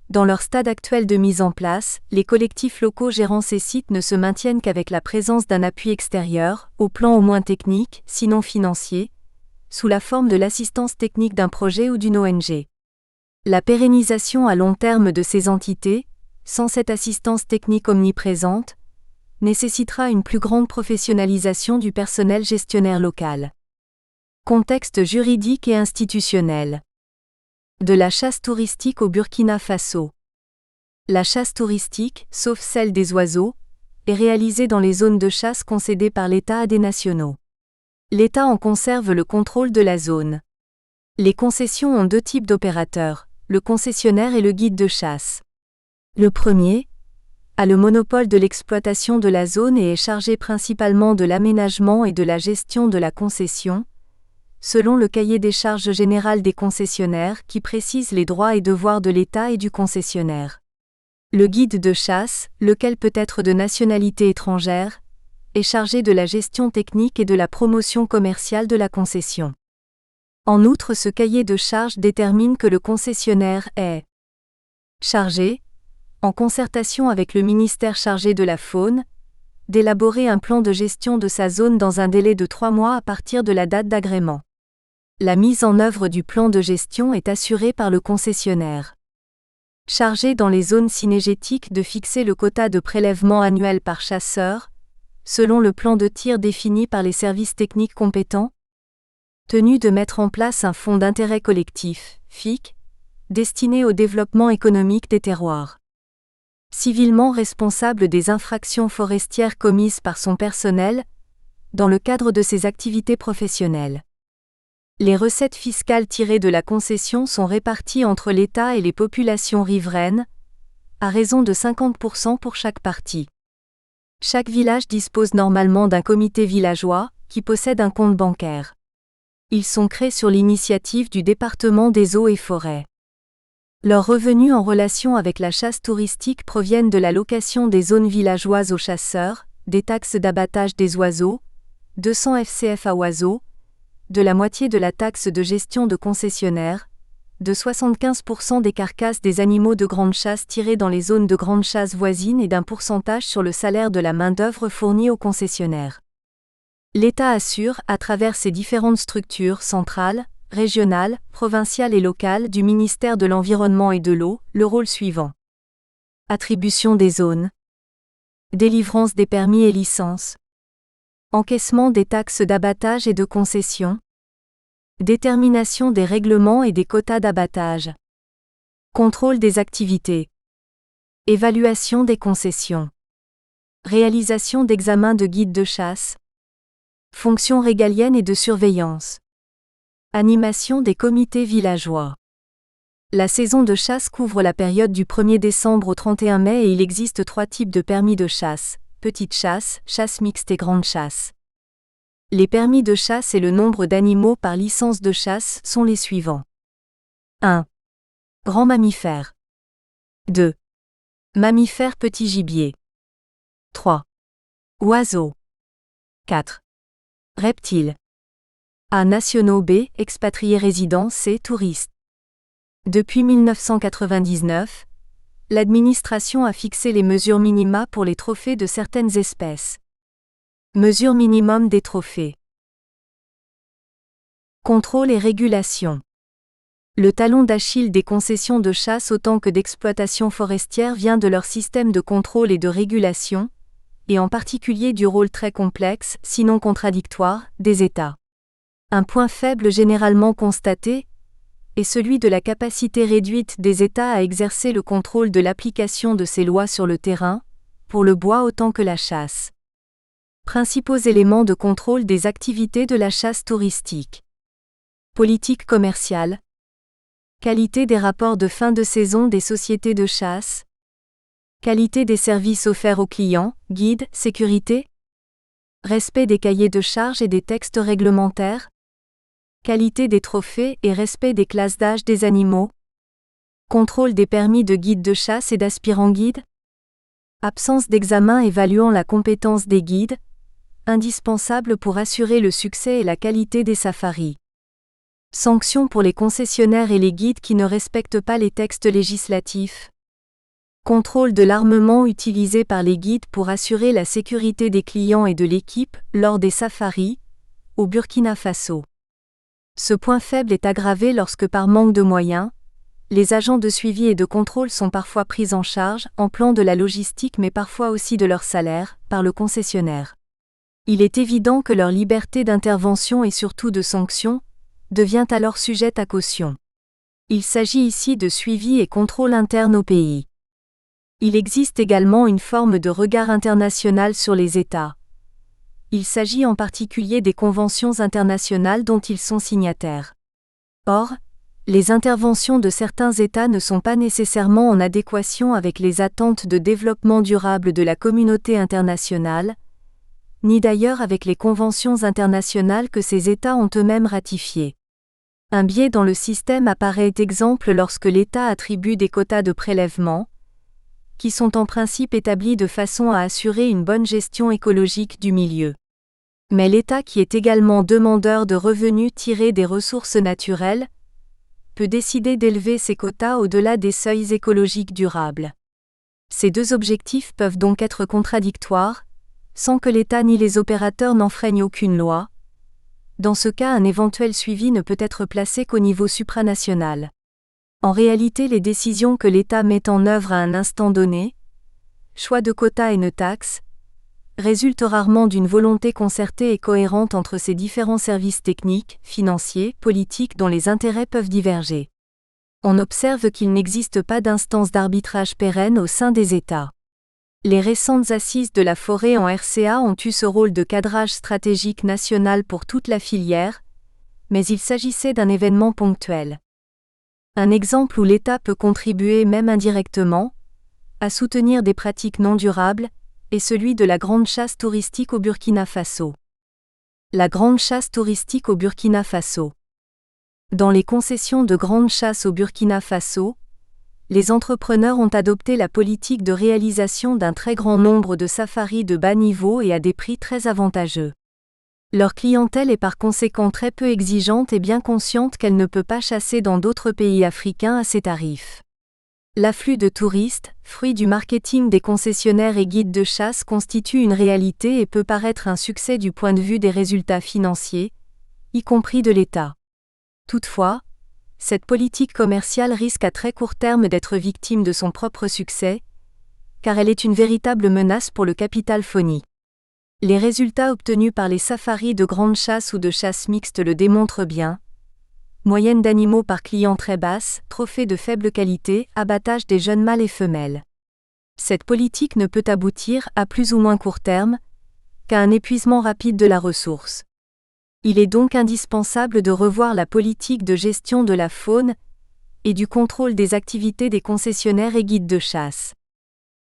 dans leur stade actuel de mise en place, les collectifs locaux gérant ces sites ne se maintiennent qu'avec la présence d'un appui extérieur, au plan au moins technique, sinon financier, sous la forme de l'assistance technique d'un projet ou d'une ONG. La pérennisation à long terme de ces entités, sans cette assistance technique omniprésente, nécessitera une plus grande professionnalisation du personnel gestionnaire local. Contexte juridique et institutionnel. De la chasse touristique au Burkina Faso. La chasse touristique, sauf celle des oiseaux, est réalisée dans les zones de chasse concédées par l'État à des nationaux. L'État en conserve le contrôle de la zone. Les concessions ont deux types d'opérateurs, le concessionnaire et le guide de chasse. Le premier a le monopole de l'exploitation de la zone et est chargé principalement de l'aménagement et de la gestion de la concession, selon le cahier des charges générales des concessionnaires qui précise les droits et devoirs de l'État et du concessionnaire. Le guide de chasse, lequel peut être de nationalité étrangère, est chargé de la gestion technique et de la promotion commerciale de la concession. En outre, ce cahier de charges détermine que le concessionnaire est chargé, en concertation avec le ministère chargé de la faune, d'élaborer un plan de gestion de sa zone dans un délai de 3 mois à partir de la date d'agrément. La mise en œuvre du plan de gestion est assurée par le concessionnaire. Chargé dans les zones cynégétiques de fixer le quota de prélèvement annuel par chasseur, selon le plan de tir défini par les services techniques compétents. Tenu de mettre en place un fonds d'intérêt collectif, FIC, destiné au développement économique des terroirs. Civilement responsable des infractions forestières commises par son personnel, dans le cadre de ses activités professionnelles. Les recettes fiscales tirées de la concession sont réparties entre l'État et les populations riveraines, à raison de 50% pour chaque partie. Chaque village dispose normalement d'un comité villageois, qui possède un compte bancaire. Ils sont créés sur l'initiative du département des eaux et forêts. Leurs revenus en relation avec la chasse touristique proviennent de la location des zones villageoises aux chasseurs, des taxes d'abattage des oiseaux, 200 FCF à oiseaux, de la moitié de la taxe de gestion de concessionnaire, de 75% des carcasses des animaux de grande chasse tirés dans les zones de grande chasse voisines et d'un pourcentage sur le salaire de la main-d'œuvre fournie aux concessionnaires. L'État assure, à travers ses différentes structures centrales, régionales, provinciales et locales du ministère de l'Environnement et de l'Eau, le rôle suivant. Attribution des zones. Délivrance des permis et licences. Encaissement des taxes d'abattage et de concession. Détermination des règlements et des quotas d'abattage. Contrôle des activités. Évaluation des concessions. Réalisation d'examens de guides de chasse. Fonctions régaliennes et de surveillance. Animation des comités villageois. La saison de chasse couvre la période du 1er décembre au 31 mai et il existe 3 types de permis de chasse, petite chasse, chasse mixte et grande chasse. Les permis de chasse et le nombre d'animaux par licence de chasse sont les suivants. 1. Grands mammifères. 2. Mammifères petit gibier. 3. Oiseaux. 4. Reptiles. A. Nationaux. B. Expatriés résidents. C. Touristes. Depuis 1999, l'administration a fixé les mesures minima pour les trophées de certaines espèces. Mesures minimum des trophées. Contrôle et régulation. Le talon d'Achille des concessions de chasse autant que d'exploitation forestière vient de leur système de contrôle et de régulation, et en particulier du rôle très complexe, sinon contradictoire, des États. Un point faible généralement constaté est celui de la capacité réduite des États à exercer le contrôle de l'application de ces lois sur le terrain, pour le bois autant que la chasse. Principaux éléments de contrôle des activités de la chasse touristique. Politique commerciale. Qualité des rapports de fin de saison des sociétés de chasse. Qualité des services offerts aux clients, guides, sécurité. Respect des cahiers de charges et des textes réglementaires. Qualité des trophées et respect des classes d'âge des animaux. Contrôle des permis de guide de chasse et d'aspirants guides. Absence d'examen évaluant la compétence des guides, indispensable pour assurer le succès et la qualité des safaris. Sanctions pour les concessionnaires et les guides qui ne respectent pas les textes législatifs. Contrôle de l'armement utilisé par les guides pour assurer la sécurité des clients et de l'équipe lors des safaris, au Burkina Faso. Ce point faible est aggravé lorsque par manque de moyens, les agents de suivi et de contrôle sont parfois pris en charge, en plan de la logistique mais parfois aussi de leur salaire, par le concessionnaire. Il est évident que leur liberté d'intervention et surtout de sanction, devient alors sujette à caution. Il s'agit ici de suivi et contrôle interne au pays. Il existe également une forme de regard international sur les États. Il s'agit en particulier des conventions internationales dont ils sont signataires. Or, les interventions de certains États ne sont pas nécessairement en adéquation avec les attentes de développement durable de la communauté internationale, ni d'ailleurs avec les conventions internationales que ces États ont eux-mêmes ratifiées. Un biais dans le système apparaît exemple lorsque l'État attribue des quotas de prélèvement, qui sont en principe établis de façon à assurer une bonne gestion écologique du milieu. Mais l'État qui est également demandeur de revenus tirés des ressources naturelles, peut décider d'élever ses quotas au-delà des seuils écologiques durables. Ces deux objectifs peuvent donc être contradictoires, sans que l'État ni les opérateurs n'enfreignent aucune loi. Dans ce cas, un éventuel suivi ne peut être placé qu'au niveau supranational. En réalité, les décisions que l'État met en œuvre à un instant donné, choix de quotas et ne taxes, résultent rarement d'une volonté concertée et cohérente entre ces différents services techniques, financiers, politiques dont les intérêts peuvent diverger. On observe qu'il n'existe pas d'instance d'arbitrage pérenne au sein des États. Les récentes assises de la forêt en RCA ont eu ce rôle de cadrage stratégique national pour toute la filière, mais il s'agissait d'un événement ponctuel. Un exemple où l'État peut contribuer même indirectement à soutenir des pratiques non durables est celui de la grande chasse touristique au Burkina Faso. La grande chasse touristique au Burkina Faso. Dans les concessions de grande chasse au Burkina Faso, les entrepreneurs ont adopté la politique de réalisation d'un très grand nombre de safaris de bas niveau et à des prix très avantageux. Leur clientèle est par conséquent très peu exigeante et bien consciente qu'elle ne peut pas chasser dans d'autres pays africains à ces tarifs. L'afflux de touristes, fruit du marketing des concessionnaires et guides de chasse, constitue une réalité et peut paraître un succès du point de vue des résultats financiers, y compris de l'État. Toutefois, cette politique commerciale risque à très court terme d'être victime de son propre succès, car elle est une véritable menace pour le capital fauni. Les résultats obtenus par les safaris de grande chasse ou de chasse mixte le démontrent bien. Moyenne d'animaux par client très basse, trophées de faible qualité, abattage des jeunes mâles et femelles. Cette politique ne peut aboutir, à plus ou moins court terme, qu'à un épuisement rapide de la ressource. Il est donc indispensable de revoir la politique de gestion de la faune et du contrôle des activités des concessionnaires et guides de chasse.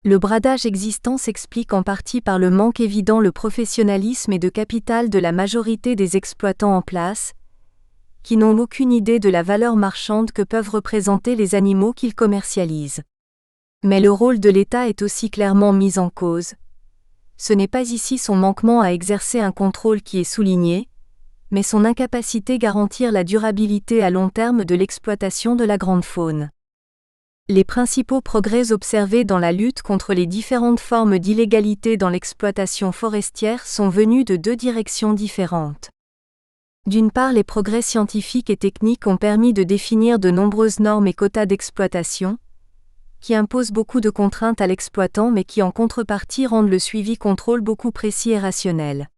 Le bradage existant s'explique en partie par le manque évident de professionnalisme et de capital de la majorité des exploitants en place, qui n'ont aucune idée de la valeur marchande que peuvent représenter les animaux qu'ils commercialisent. Mais le rôle de l'État est aussi clairement mis en cause. Ce n'est pas ici son manquement à exercer un contrôle qui est souligné, mais son incapacité à garantir la durabilité à long terme de l'exploitation de la grande faune. Les principaux progrès observés dans la lutte contre les différentes formes d'illégalité dans l'exploitation forestière sont venus de deux directions différentes. D'une part, les progrès scientifiques et techniques ont permis de définir de nombreuses normes et quotas d'exploitation, qui imposent beaucoup de contraintes à l'exploitant mais qui en contrepartie rendent le suivi-contrôle beaucoup précis et rationnel.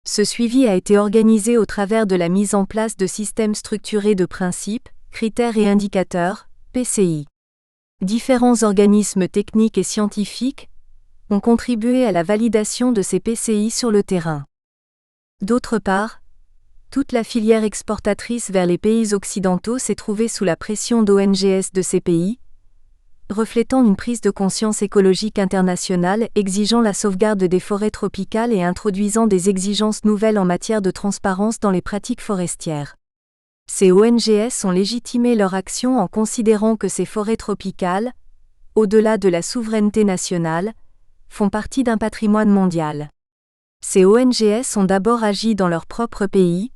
Ce suivi a été organisé au travers de la mise en place de systèmes structurés de principes, critères et indicateurs, PCI. Différents organismes techniques et scientifiques ont contribué à la validation de ces PCI sur le terrain. D'autre part, toute la filière exportatrice vers les pays occidentaux s'est trouvée sous la pression d'ONGs de ces pays, reflétant une prise de conscience écologique internationale exigeant la sauvegarde des forêts tropicales et introduisant des exigences nouvelles en matière de transparence dans les pratiques forestières. Ces ONGs ont légitimé leur action en considérant que ces forêts tropicales, au-delà de la souveraineté nationale, font partie d'un patrimoine mondial. Ces ONGs ont d'abord agi dans leur propre pays,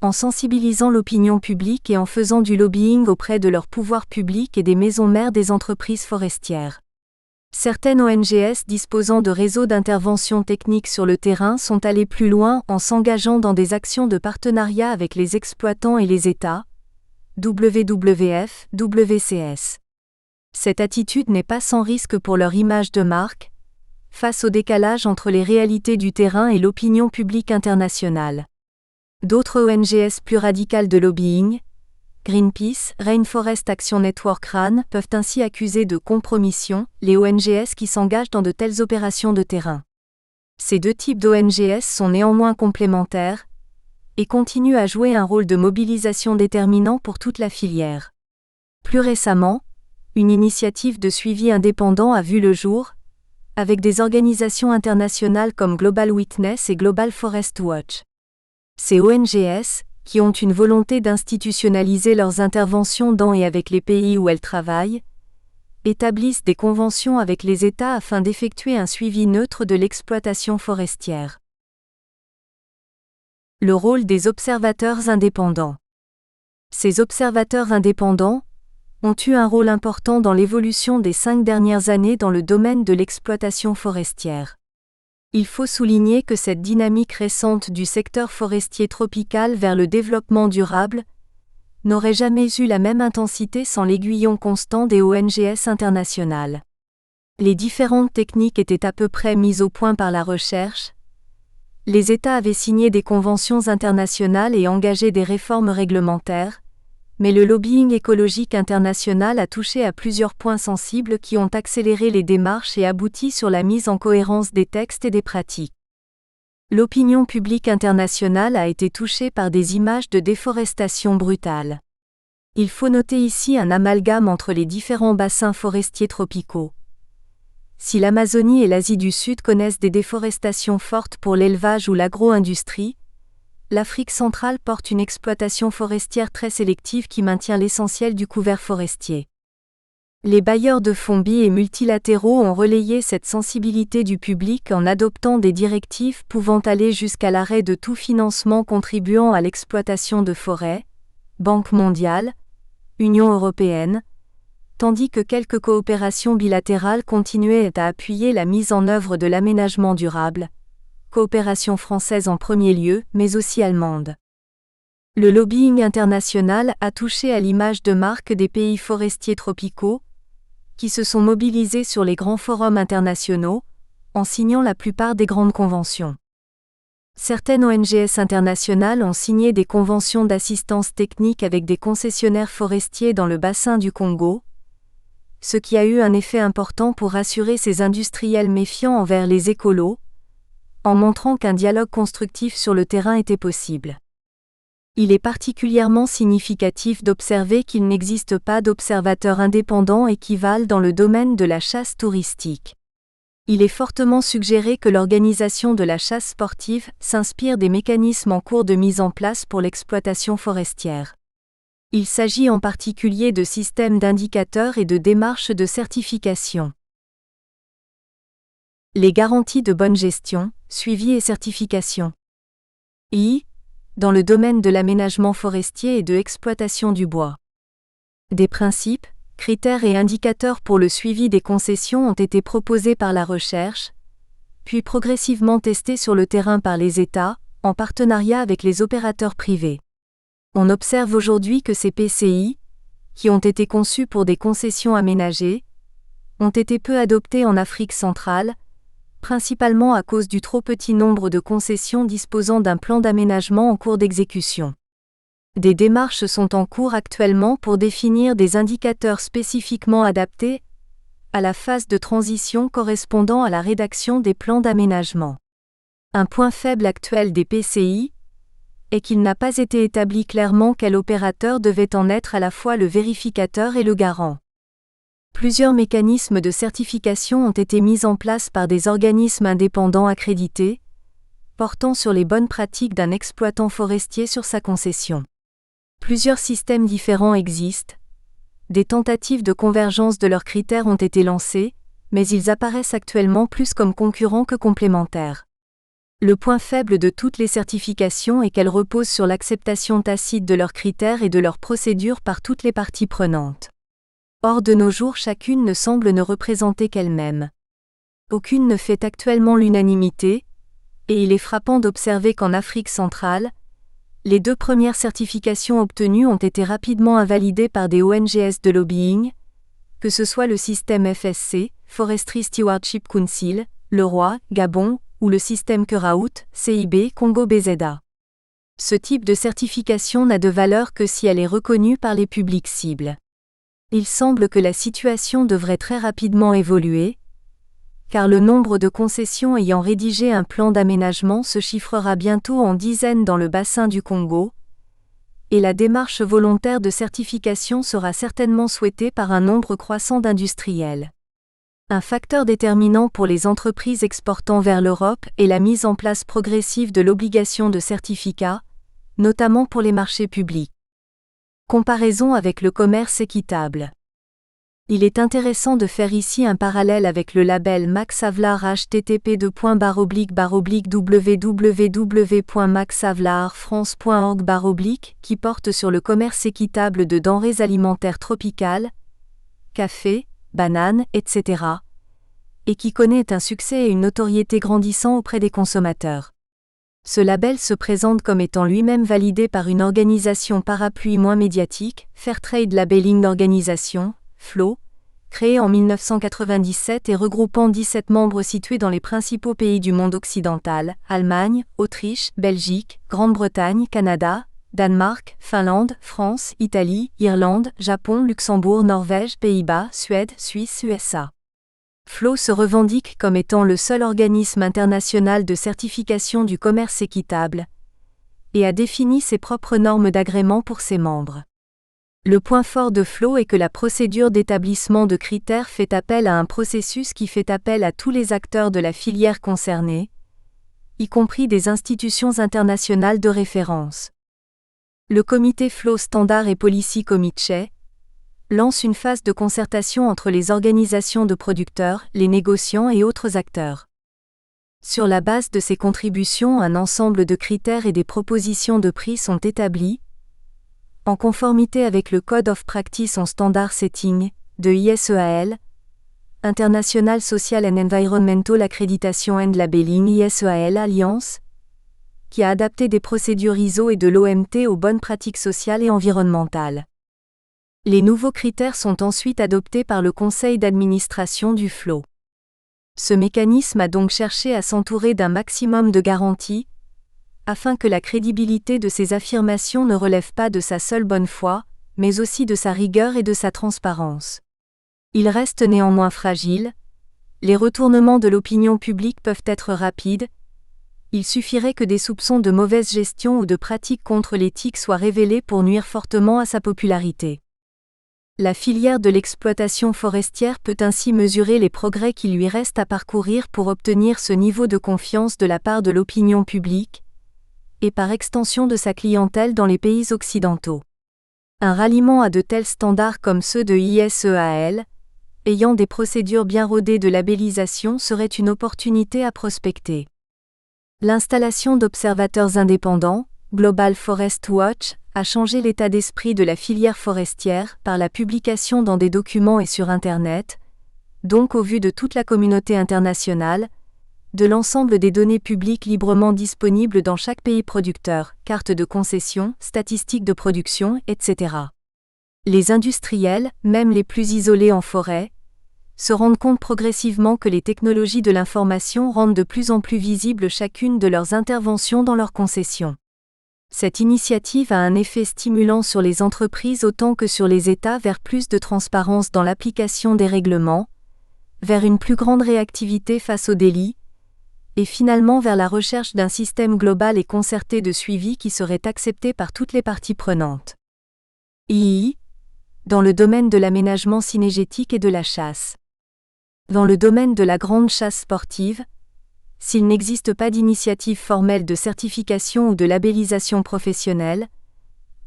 en sensibilisant l'opinion publique et en faisant du lobbying auprès de leurs pouvoirs publics et des maisons mères des entreprises forestières. Certaines ONGs disposant de réseaux d'intervention technique sur le terrain sont allées plus loin en s'engageant dans des actions de partenariat avec les exploitants et les États, WWF, WCS. Cette attitude n'est pas sans risque pour leur image de marque, face au décalage entre les réalités du terrain et l'opinion publique internationale. D'autres ONGs plus radicales de lobbying, Greenpeace, Rainforest Action Network RAN, peuvent ainsi accuser de compromission les ONGs qui s'engagent dans de telles opérations de terrain. Ces deux types d'ONGs sont néanmoins complémentaires et continuent à jouer un rôle de mobilisation déterminant pour toute la filière. Plus récemment, une initiative de suivi indépendant a vu le jour, avec des organisations internationales comme Global Witness et Global Forest Watch. Ces ONGs, qui ont une volonté d'institutionnaliser leurs interventions dans et avec les pays où elles travaillent, établissent des conventions avec les États afin d'effectuer un suivi neutre de l'exploitation forestière. Le rôle des observateurs indépendants. Ces observateurs indépendants ont eu un rôle important dans l'évolution des 5 dernières années dans le domaine de l'exploitation forestière. Il faut souligner que cette dynamique récente du secteur forestier tropical vers le développement durable n'aurait jamais eu la même intensité sans l'aiguillon constant des ONGS internationales. Les différentes techniques étaient à peu près mises au point par la recherche. Les États avaient signé des conventions internationales et engagé des réformes réglementaires, mais le lobbying écologique international a touché à plusieurs points sensibles qui ont accéléré les démarches et abouti sur la mise en cohérence des textes et des pratiques. L'opinion publique internationale a été touchée par des images de déforestation brutale. Il faut noter ici un amalgame entre les différents bassins forestiers tropicaux. Si l'Amazonie et l'Asie du Sud connaissent des déforestations fortes pour l'élevage ou l'agro-industrie, l'Afrique centrale porte une exploitation forestière très sélective qui maintient l'essentiel du couvert forestier. Les bailleurs de fonds et multilatéraux ont relayé cette sensibilité du public en adoptant des directives pouvant aller jusqu'à l'arrêt de tout financement contribuant à l'exploitation de forêts, Banque mondiale, Union européenne, tandis que quelques coopérations bilatérales continuaient à appuyer la mise en œuvre de l'aménagement durable, coopération française en premier lieu, mais aussi allemande. Le lobbying international a touché à l'image de marque des pays forestiers tropicaux, qui se sont mobilisés sur les grands forums internationaux, en signant la plupart des grandes conventions. Certaines ONGS internationales ont signé des conventions d'assistance technique avec des concessionnaires forestiers dans le bassin du Congo, ce qui a eu un effet important pour rassurer ces industriels méfiants envers les écolos, en montrant qu'un dialogue constructif sur le terrain était possible. Il est particulièrement significatif d'observer qu'il n'existe pas d'observateurs indépendants équivalents dans le domaine de la chasse touristique. Il est fortement suggéré que l'organisation de la chasse sportive s'inspire des mécanismes en cours de mise en place pour l'exploitation forestière. Il s'agit en particulier de systèmes d'indicateurs et de démarches de certification. Les garanties de bonne gestion, suivi et certification. Dans le domaine de l'aménagement forestier et de l'exploitation du bois. Des principes, critères et indicateurs pour le suivi des concessions ont été proposés par la recherche, puis progressivement testés sur le terrain par les États, en partenariat avec les opérateurs privés. On observe aujourd'hui que ces PCI, qui ont été conçus pour des concessions aménagées, ont été peu adoptés en Afrique centrale, principalement à cause du trop petit nombre de concessions disposant d'un plan d'aménagement en cours d'exécution. Des démarches sont en cours actuellement pour définir des indicateurs spécifiquement adaptés à la phase de transition correspondant à la rédaction des plans d'aménagement. Un point faible actuel des PCI est qu'il n'a pas été établi clairement quel opérateur devait en être à la fois le vérificateur et le garant. Plusieurs mécanismes de certification ont été mis en place par des organismes indépendants accrédités, portant sur les bonnes pratiques d'un exploitant forestier sur sa concession. Plusieurs systèmes différents existent. Des tentatives de convergence de leurs critères ont été lancées, mais ils apparaissent actuellement plus comme concurrents que complémentaires. Le point faible de toutes les certifications est qu'elles reposent sur l'acceptation tacite de leurs critères et de leurs procédures par toutes les parties prenantes. Or de nos jours chacune ne semble ne représenter qu'elle-même. Aucune ne fait actuellement l'unanimité, et il est frappant d'observer qu'en Afrique centrale, les 2 premières certifications obtenues ont été rapidement invalidées par des ONGS de lobbying, que ce soit le système FSC, Forestry Stewardship Council, le Roi, Gabon, ou le système Keraut, CIB, Congo-BZA. Ce type de certification n'a de valeur que si elle est reconnue par les publics cibles. Il semble que la situation devrait très rapidement évoluer, car le nombre de concessions ayant rédigé un plan d'aménagement se chiffrera bientôt en dizaines dans le bassin du Congo, et la démarche volontaire de certification sera certainement souhaitée par un nombre croissant d'industriels. Un facteur déterminant pour les entreprises exportant vers l'Europe est la mise en place progressive de l'obligation de certificat, notamment pour les marchés publics. Comparaison avec le commerce équitable. Il est intéressant de faire ici un parallèle avec le label Max Havelaar http://www.maxhavelaarfrance.org/ qui porte sur le commerce équitable de denrées alimentaires tropicales, café, bananes, etc., et qui connaît un succès et une notoriété grandissant auprès des consommateurs. Ce label se présente comme étant lui-même validé par une organisation parapluie moins médiatique, Fairtrade Labeling Organisation, FLO, créée en 1997 et regroupant 17 membres situés dans les principaux pays du monde occidental, Allemagne, Autriche, Belgique, Grande-Bretagne, Canada, Danemark, Finlande, France, Italie, Irlande, Japon, Luxembourg, Norvège, Pays-Bas, Suède, Suisse, USA. FLO se revendique comme étant le seul organisme international de certification du commerce équitable et a défini ses propres normes d'agrément pour ses membres. Le point fort de FLO est que la procédure d'établissement de critères fait appel à un processus qui fait appel à tous les acteurs de la filière concernée, y compris des institutions internationales de référence. Le comité FLO Standard et Policy Committee lance une phase de concertation entre les organisations de producteurs, les négociants et autres acteurs. Sur la base de ces contributions, un ensemble de critères et des propositions de prix sont établis, en conformité avec le Code of Practice on Standard Setting, de ISEAL, International Social and Environmental Accreditation and Labeling ISEAL Alliance, qui a adapté des procédures ISO et de l'OMT aux bonnes pratiques sociales et environnementales. Les nouveaux critères sont ensuite adoptés par le conseil d'administration du FLO. Ce mécanisme a donc cherché à s'entourer d'un maximum de garanties, afin que la crédibilité de ces affirmations ne relève pas de sa seule bonne foi, mais aussi de sa rigueur et de sa transparence. Il reste néanmoins fragile, les retournements de l'opinion publique peuvent être rapides, il suffirait que des soupçons de mauvaise gestion ou de pratiques contre l'éthique soient révélés pour nuire fortement à sa popularité. La filière de l'exploitation forestière peut ainsi mesurer les progrès qui lui restent à parcourir pour obtenir ce niveau de confiance de la part de l'opinion publique, et par extension de sa clientèle dans les pays occidentaux. Un ralliement à de tels standards comme ceux de ISEAL, ayant des procédures bien rodées de labellisation serait une opportunité à prospecter. L'installation d'observateurs indépendants, Global Forest Watch, a changé l'état d'esprit de la filière forestière par la publication dans des documents et sur Internet, donc au vu de toute la communauté internationale, de l'ensemble des données publiques librement disponibles dans chaque pays producteur, cartes de concession, statistiques de production, etc. Les industriels, même les plus isolés en forêt, se rendent compte progressivement que les technologies de l'information rendent de plus en plus visibles chacune de leurs interventions dans leurs concessions. Cette initiative a un effet stimulant sur les entreprises autant que sur les États vers plus de transparence dans l'application des règlements, vers une plus grande réactivité face aux délits, et finalement vers la recherche d'un système global et concerté de suivi qui serait accepté par toutes les parties prenantes. II. Dans le domaine de l'aménagement cynégétique et de la chasse. Dans le domaine de la grande chasse sportive, s'il n'existe pas d'initiative formelle de certification ou de labellisation professionnelle,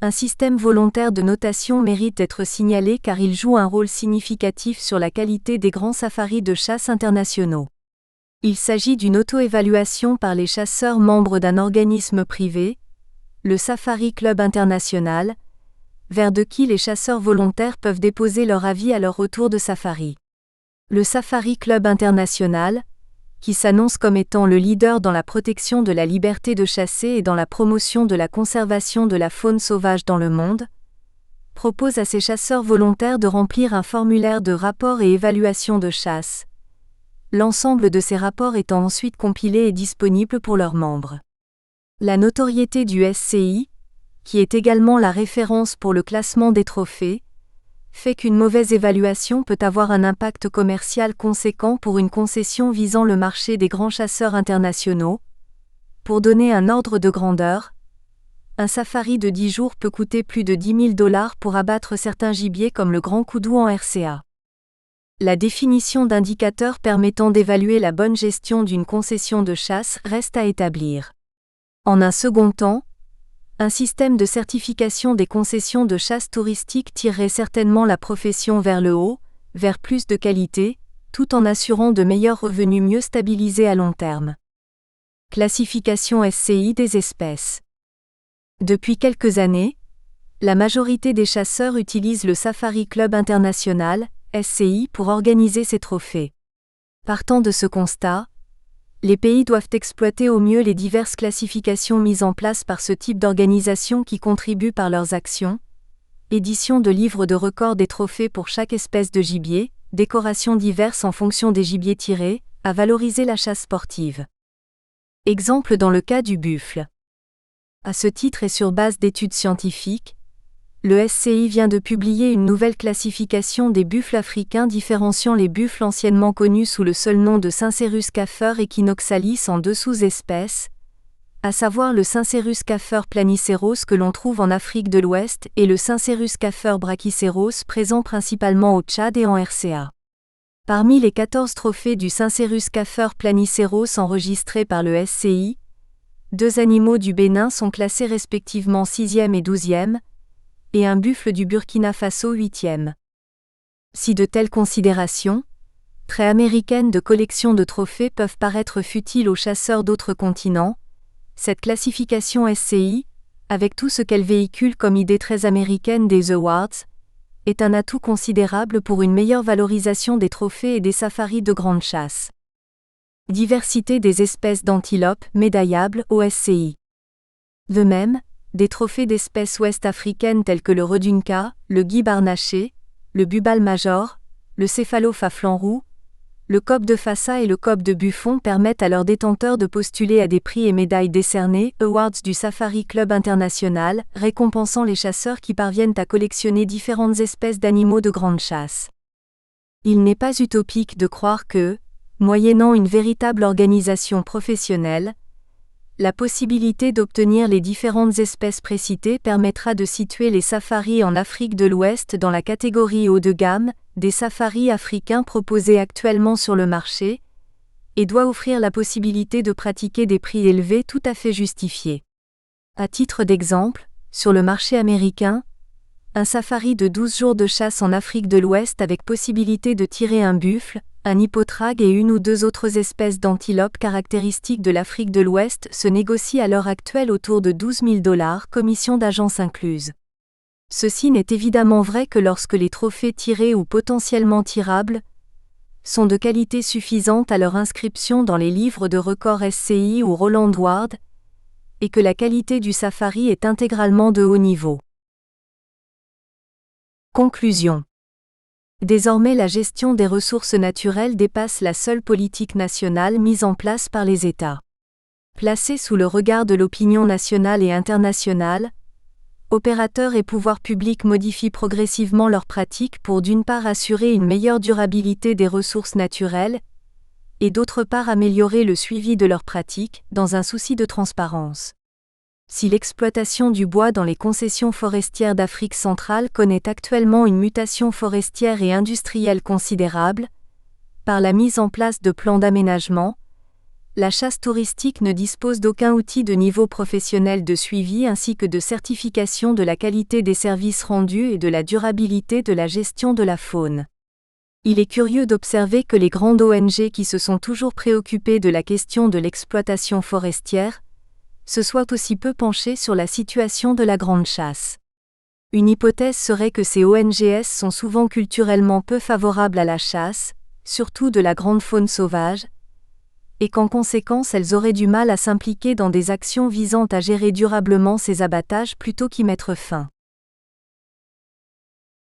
un système volontaire de notation mérite d'être signalé car il joue un rôle significatif sur la qualité des grands safaris de chasse internationaux. Il s'agit d'une auto-évaluation par les chasseurs membres d'un organisme privé, le Safari Club International, vers de qui les chasseurs volontaires peuvent déposer leur avis à leur retour de safari. Le Safari Club International, qui s'annonce comme étant le leader dans la protection de la liberté de chasser et dans la promotion de la conservation de la faune sauvage dans le monde, propose à ses chasseurs volontaires de remplir un formulaire de rapport et évaluation de chasse, l'ensemble de ces rapports étant ensuite compilés et disponibles pour leurs membres. La notoriété du SCI, qui est également la référence pour le classement des trophées, fait qu'une mauvaise évaluation peut avoir un impact commercial conséquent pour une concession visant le marché des grands chasseurs internationaux. Pour donner un ordre de grandeur, un safari de 10 jours peut coûter plus de $10 000 pour abattre certains gibiers comme le grand koudou en RCA. La définition d'indicateurs permettant d'évaluer la bonne gestion d'une concession de chasse reste à établir. En un second temps, un système de certification des concessions de chasse touristique tirerait certainement la profession vers le haut, vers plus de qualité, tout en assurant de meilleurs revenus mieux stabilisés à long terme. Classification SCI des espèces. Depuis quelques années, la majorité des chasseurs utilisent le Safari Club International, SCI, pour organiser ces trophées. Partant de ce constat, les pays doivent exploiter au mieux les diverses classifications mises en place par ce type d'organisation qui contribuent par leurs actions, édition de livres de records des trophées pour chaque espèce de gibier, décorations diverses en fonction des gibiers tirés, à valoriser la chasse sportive. Exemple dans le cas du buffle. À ce titre et sur base d'études scientifiques, le SCI vient de publier une nouvelle classification des buffles africains différenciant les buffles anciennement connus sous le seul nom de Syncerus caffer equinoxalis en deux sous-espèces, à savoir le Syncerus caffer planicéros que l'on trouve en Afrique de l'Ouest et le Syncerus caffer brachycéros présent principalement au Tchad et en RCA. Parmi les 14 trophées du Syncerus caffer planicéros enregistrés par le SCI, 2 animaux du Bénin sont classés respectivement 6e et 12e, et un buffle du Burkina Faso 8e. Si de telles considérations, très américaines de collection de trophées peuvent paraître futiles aux chasseurs d'autres continents, cette classification SCI, avec tout ce qu'elle véhicule comme idée très américaine des awards, est un atout considérable pour une meilleure valorisation des trophées et des safaris de grande chasse. Diversité des espèces d'antilopes médaillables au SCI. De même, des trophées d'espèces ouest-africaines telles que le redunka, le guibe harnaché, le bubal major, le céphalophe à flanc roux, le coq de Fassa et le coq de Buffon permettent à leurs détenteurs de postuler à des prix et médailles décernés, Awards du Safari Club International, récompensant les chasseurs qui parviennent à collectionner différentes espèces d'animaux de grande chasse. Il n'est pas utopique de croire que, moyennant une véritable organisation professionnelle, la possibilité d'obtenir les différentes espèces précitées permettra de situer les safaris en Afrique de l'Ouest dans la catégorie haut de gamme des safaris africains proposés actuellement sur le marché, et doit offrir la possibilité de pratiquer des prix élevés tout à fait justifiés. À titre d'exemple, sur le marché américain, un safari de 12 jours de chasse en Afrique de l'Ouest avec possibilité de tirer un buffle, un hippotrague et une ou deux autres espèces d'antilopes caractéristiques de l'Afrique de l'Ouest se négocie à l'heure actuelle autour de $12 000, commission d'agence incluse. Ceci n'est évidemment vrai que lorsque les trophées tirés ou potentiellement tirables sont de qualité suffisante à leur inscription dans les livres de records SCI ou Roland Ward, et que la qualité du safari est intégralement de haut niveau. Conclusion. Désormais la gestion des ressources naturelles dépasse la seule politique nationale mise en place par les États. Placés sous le regard de l'opinion nationale et internationale, opérateurs et pouvoirs publics modifient progressivement leurs pratiques pour d'une part assurer une meilleure durabilité des ressources naturelles, et d'autre part améliorer le suivi de leurs pratiques, dans un souci de transparence. Si l'exploitation du bois dans les concessions forestières d'Afrique centrale connaît actuellement une mutation forestière et industrielle considérable, par la mise en place de plans d'aménagement, la chasse touristique ne dispose d'aucun outil de niveau professionnel de suivi ainsi que de certification de la qualité des services rendus et de la durabilité de la gestion de la faune. Il est curieux d'observer que les grandes ONG qui se sont toujours préoccupées de la question de l'exploitation forestière se soient aussi peu penchées sur la situation de la grande chasse. Une hypothèse serait que ces ONGs sont souvent culturellement peu favorables à la chasse, surtout de la grande faune sauvage, et qu'en conséquence elles auraient du mal à s'impliquer dans des actions visant à gérer durablement ces abattages plutôt qu'y mettre fin.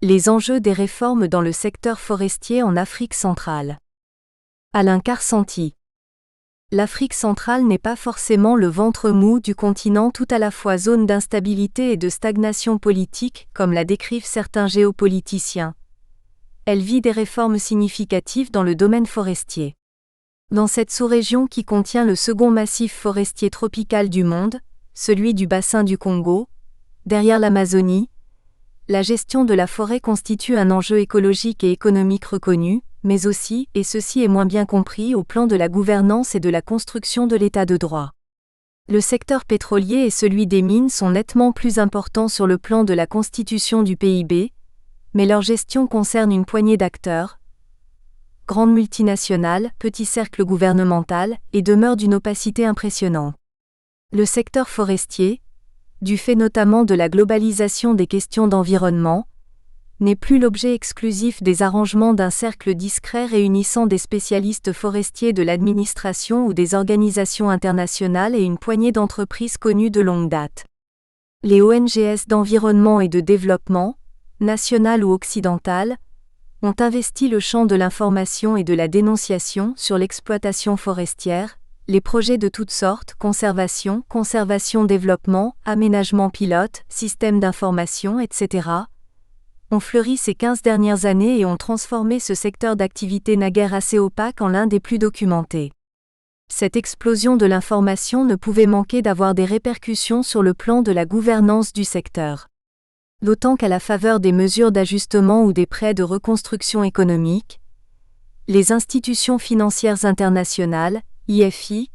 Les enjeux des réformes dans le secteur forestier en Afrique centrale. Alain Karsanti. L'Afrique centrale n'est pas forcément le ventre mou du continent tout à la fois zone d'instabilité et de stagnation politique, comme la décrivent certains géopoliticiens. Elle vit des réformes significatives dans le domaine forestier. Dans cette sous-région qui contient le second massif forestier tropical du monde, celui du bassin du Congo, derrière l'Amazonie, la gestion de la forêt constitue un enjeu écologique et économique reconnu, mais aussi, et ceci est moins bien compris au plan de la gouvernance et de la construction de l'état de droit. Le secteur pétrolier et celui des mines sont nettement plus importants sur le plan de la constitution du PIB, mais leur gestion concerne une poignée d'acteurs, grandes multinationales, petits cercles gouvernementaux, et demeure d'une opacité impressionnante. Le secteur forestier, du fait notamment de la globalisation des questions d'environnement, n'est plus l'objet exclusif des arrangements d'un cercle discret réunissant des spécialistes forestiers de l'administration ou des organisations internationales et une poignée d'entreprises connues de longue date. Les ONGs d'environnement et de développement, nationales ou occidentales, ont investi le champ de l'information et de la dénonciation sur l'exploitation forestière, les projets de toutes sortes, conservation-développement, aménagement pilote, système d'information, etc., ont fleuri ces 15 dernières années et ont transformé ce secteur d'activité naguère assez opaque en l'un des plus documentés. Cette explosion de l'information ne pouvait manquer d'avoir des répercussions sur le plan de la gouvernance du secteur. D'autant qu'à la faveur des mesures d'ajustement ou des prêts de reconstruction économique, les institutions financières internationales, IFI,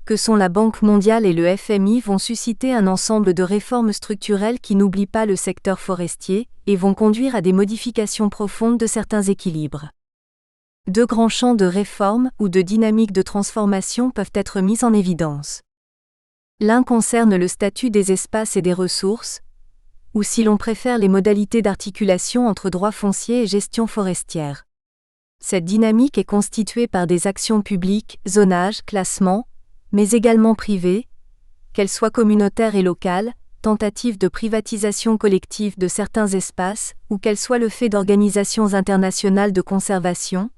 que sont la Banque mondiale et le FMI vont susciter un ensemble de réformes structurelles qui n'oublient pas le secteur forestier et vont conduire à des modifications profondes de certains équilibres. Deux grands champs de réforme ou de dynamique de transformation peuvent être mis en évidence. L'un concerne le statut des espaces et des ressources, ou si l'on préfère les modalités d'articulation entre droit foncier et gestion forestière. Cette dynamique est constituée par des actions publiques, zonage, classement, mais également privées, qu'elles soient communautaires et locales, tentatives de privatisation collective de certains espaces, ou qu'elles soient le fait d'organisations internationales de conservation,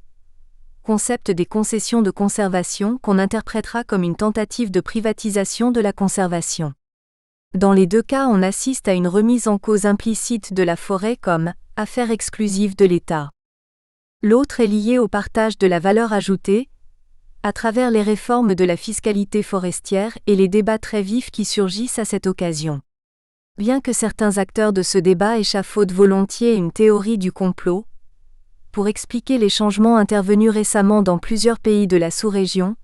concept des concessions de conservation qu'on interprétera comme une tentative de privatisation de la conservation. Dans les deux cas, on assiste à une remise en cause implicite de la forêt comme affaire exclusive de l'État. L'autre est lié au partage de la valeur ajoutée, à travers les réformes de la fiscalité forestière et les débats très vifs qui surgissent à cette occasion. Bien que certains acteurs de ce débat échafaudent volontiers une théorie du complot, pour expliquer les changements intervenus récemment dans plusieurs pays de la sous-région,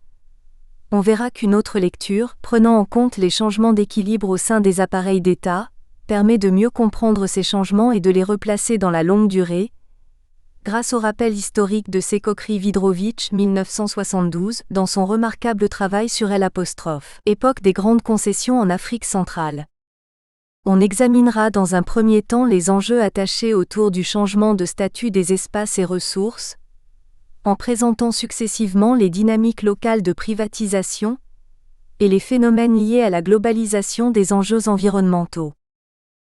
on verra qu'une autre lecture, prenant en compte les changements d'équilibre au sein des appareils d'État, permet de mieux comprendre ces changements et de les replacer dans la longue durée, grâce au rappel historique de Sekokry-Vidrovitch 1972 dans son remarquable travail sur L', époque des grandes concessions en Afrique centrale. On examinera dans un premier temps les enjeux attachés autour du changement de statut des espaces et ressources, en présentant successivement les dynamiques locales de privatisation et les phénomènes liés à la globalisation des enjeux environnementaux.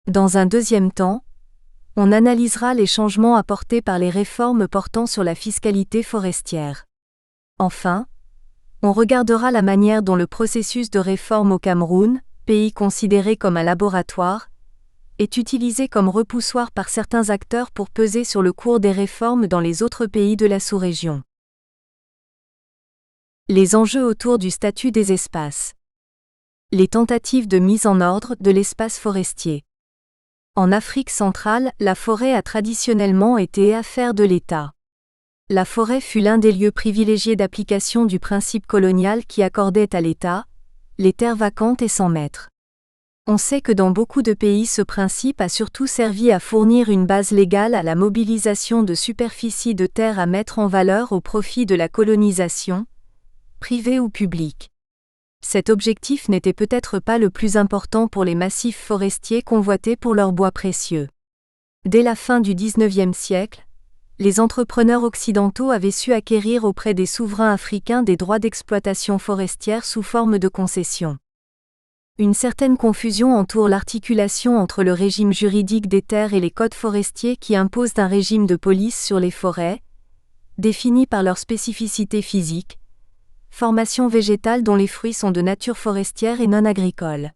Dans un deuxième temps, on analysera les changements apportés par les réformes portant sur la fiscalité forestière. Enfin, on regardera la manière dont le processus de réforme au Cameroun, pays considéré comme un laboratoire, est utilisé comme repoussoir par certains acteurs pour peser sur le cours des réformes dans les autres pays de la sous-région. Les enjeux autour du statut des espaces. Les tentatives de mise en ordre de l'espace forestier. En Afrique centrale, la forêt a traditionnellement été affaire de l'État. La forêt fut l'un des lieux privilégiés d'application du principe colonial qui accordait à l'État les terres vacantes et sans maître. On sait que dans beaucoup de pays ce principe a surtout servi à fournir une base légale à la mobilisation de superficies de terres à mettre en valeur au profit de la colonisation, privée ou publique. Cet objectif n'était peut-être pas le plus important pour les massifs forestiers convoités pour leurs bois précieux. Dès la fin du XIXe siècle, les entrepreneurs occidentaux avaient su acquérir auprès des souverains africains des droits d'exploitation forestière sous forme de concessions. Une certaine confusion entoure l'articulation entre le régime juridique des terres et les codes forestiers qui imposent un régime de police sur les forêts, défini par leur spécificité physique, formation végétale dont les fruits sont de nature forestière et non agricole.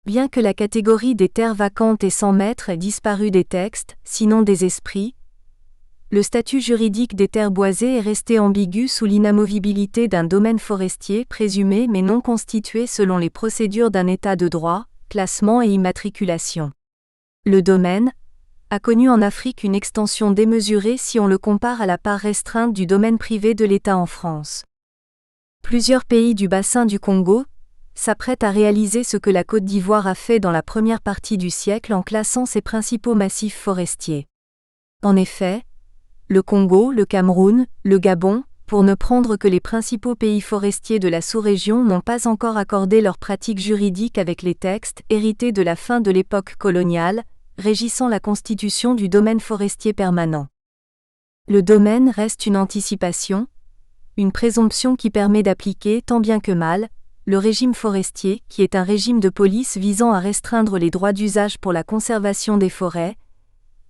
Bien que la catégorie des terres vacantes et sans maître ait disparu des textes, sinon des esprits, le statut juridique des terres boisées est resté ambigu sous l'inamovibilité d'un domaine forestier présumé mais non constitué selon les procédures d'un état de droit, classement et immatriculation. Le domaine a connu en Afrique une extension démesurée si on le compare à la part restreinte du domaine privé de l'État en France. Plusieurs pays du bassin du Congo s'apprêtent à réaliser ce que la Côte d'Ivoire a fait dans la première partie du siècle en classant ses principaux massifs forestiers. En effet, le Congo, le Cameroun, le Gabon, pour ne prendre que les principaux pays forestiers de la sous-région, n'ont pas encore accordé leurs pratiques juridiques avec les textes hérités de la fin de l'époque coloniale, régissant la constitution du domaine forestier permanent. Le domaine reste une anticipation, une présomption qui permet d'appliquer, tant bien que mal, le régime forestier, qui est un régime de police visant à restreindre les droits d'usage pour la conservation des forêts,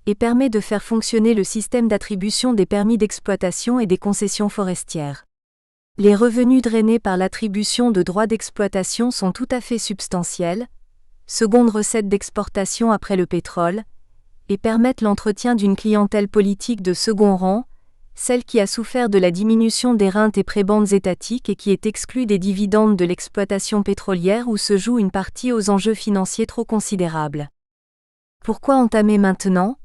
et permet de faire fonctionner le système d'attribution des permis d'exploitation et des concessions forestières. Les revenus drainés par l'attribution de droits d'exploitation sont tout à fait substantiels, seconde recette d'exportation après le pétrole, et permettent l'entretien d'une clientèle politique de second rang, celle qui a souffert de la diminution des rentes et prébendes étatiques et qui est exclue des dividendes de l'exploitation pétrolière où se joue une partie aux enjeux financiers trop considérables. Pourquoi entamer maintenant,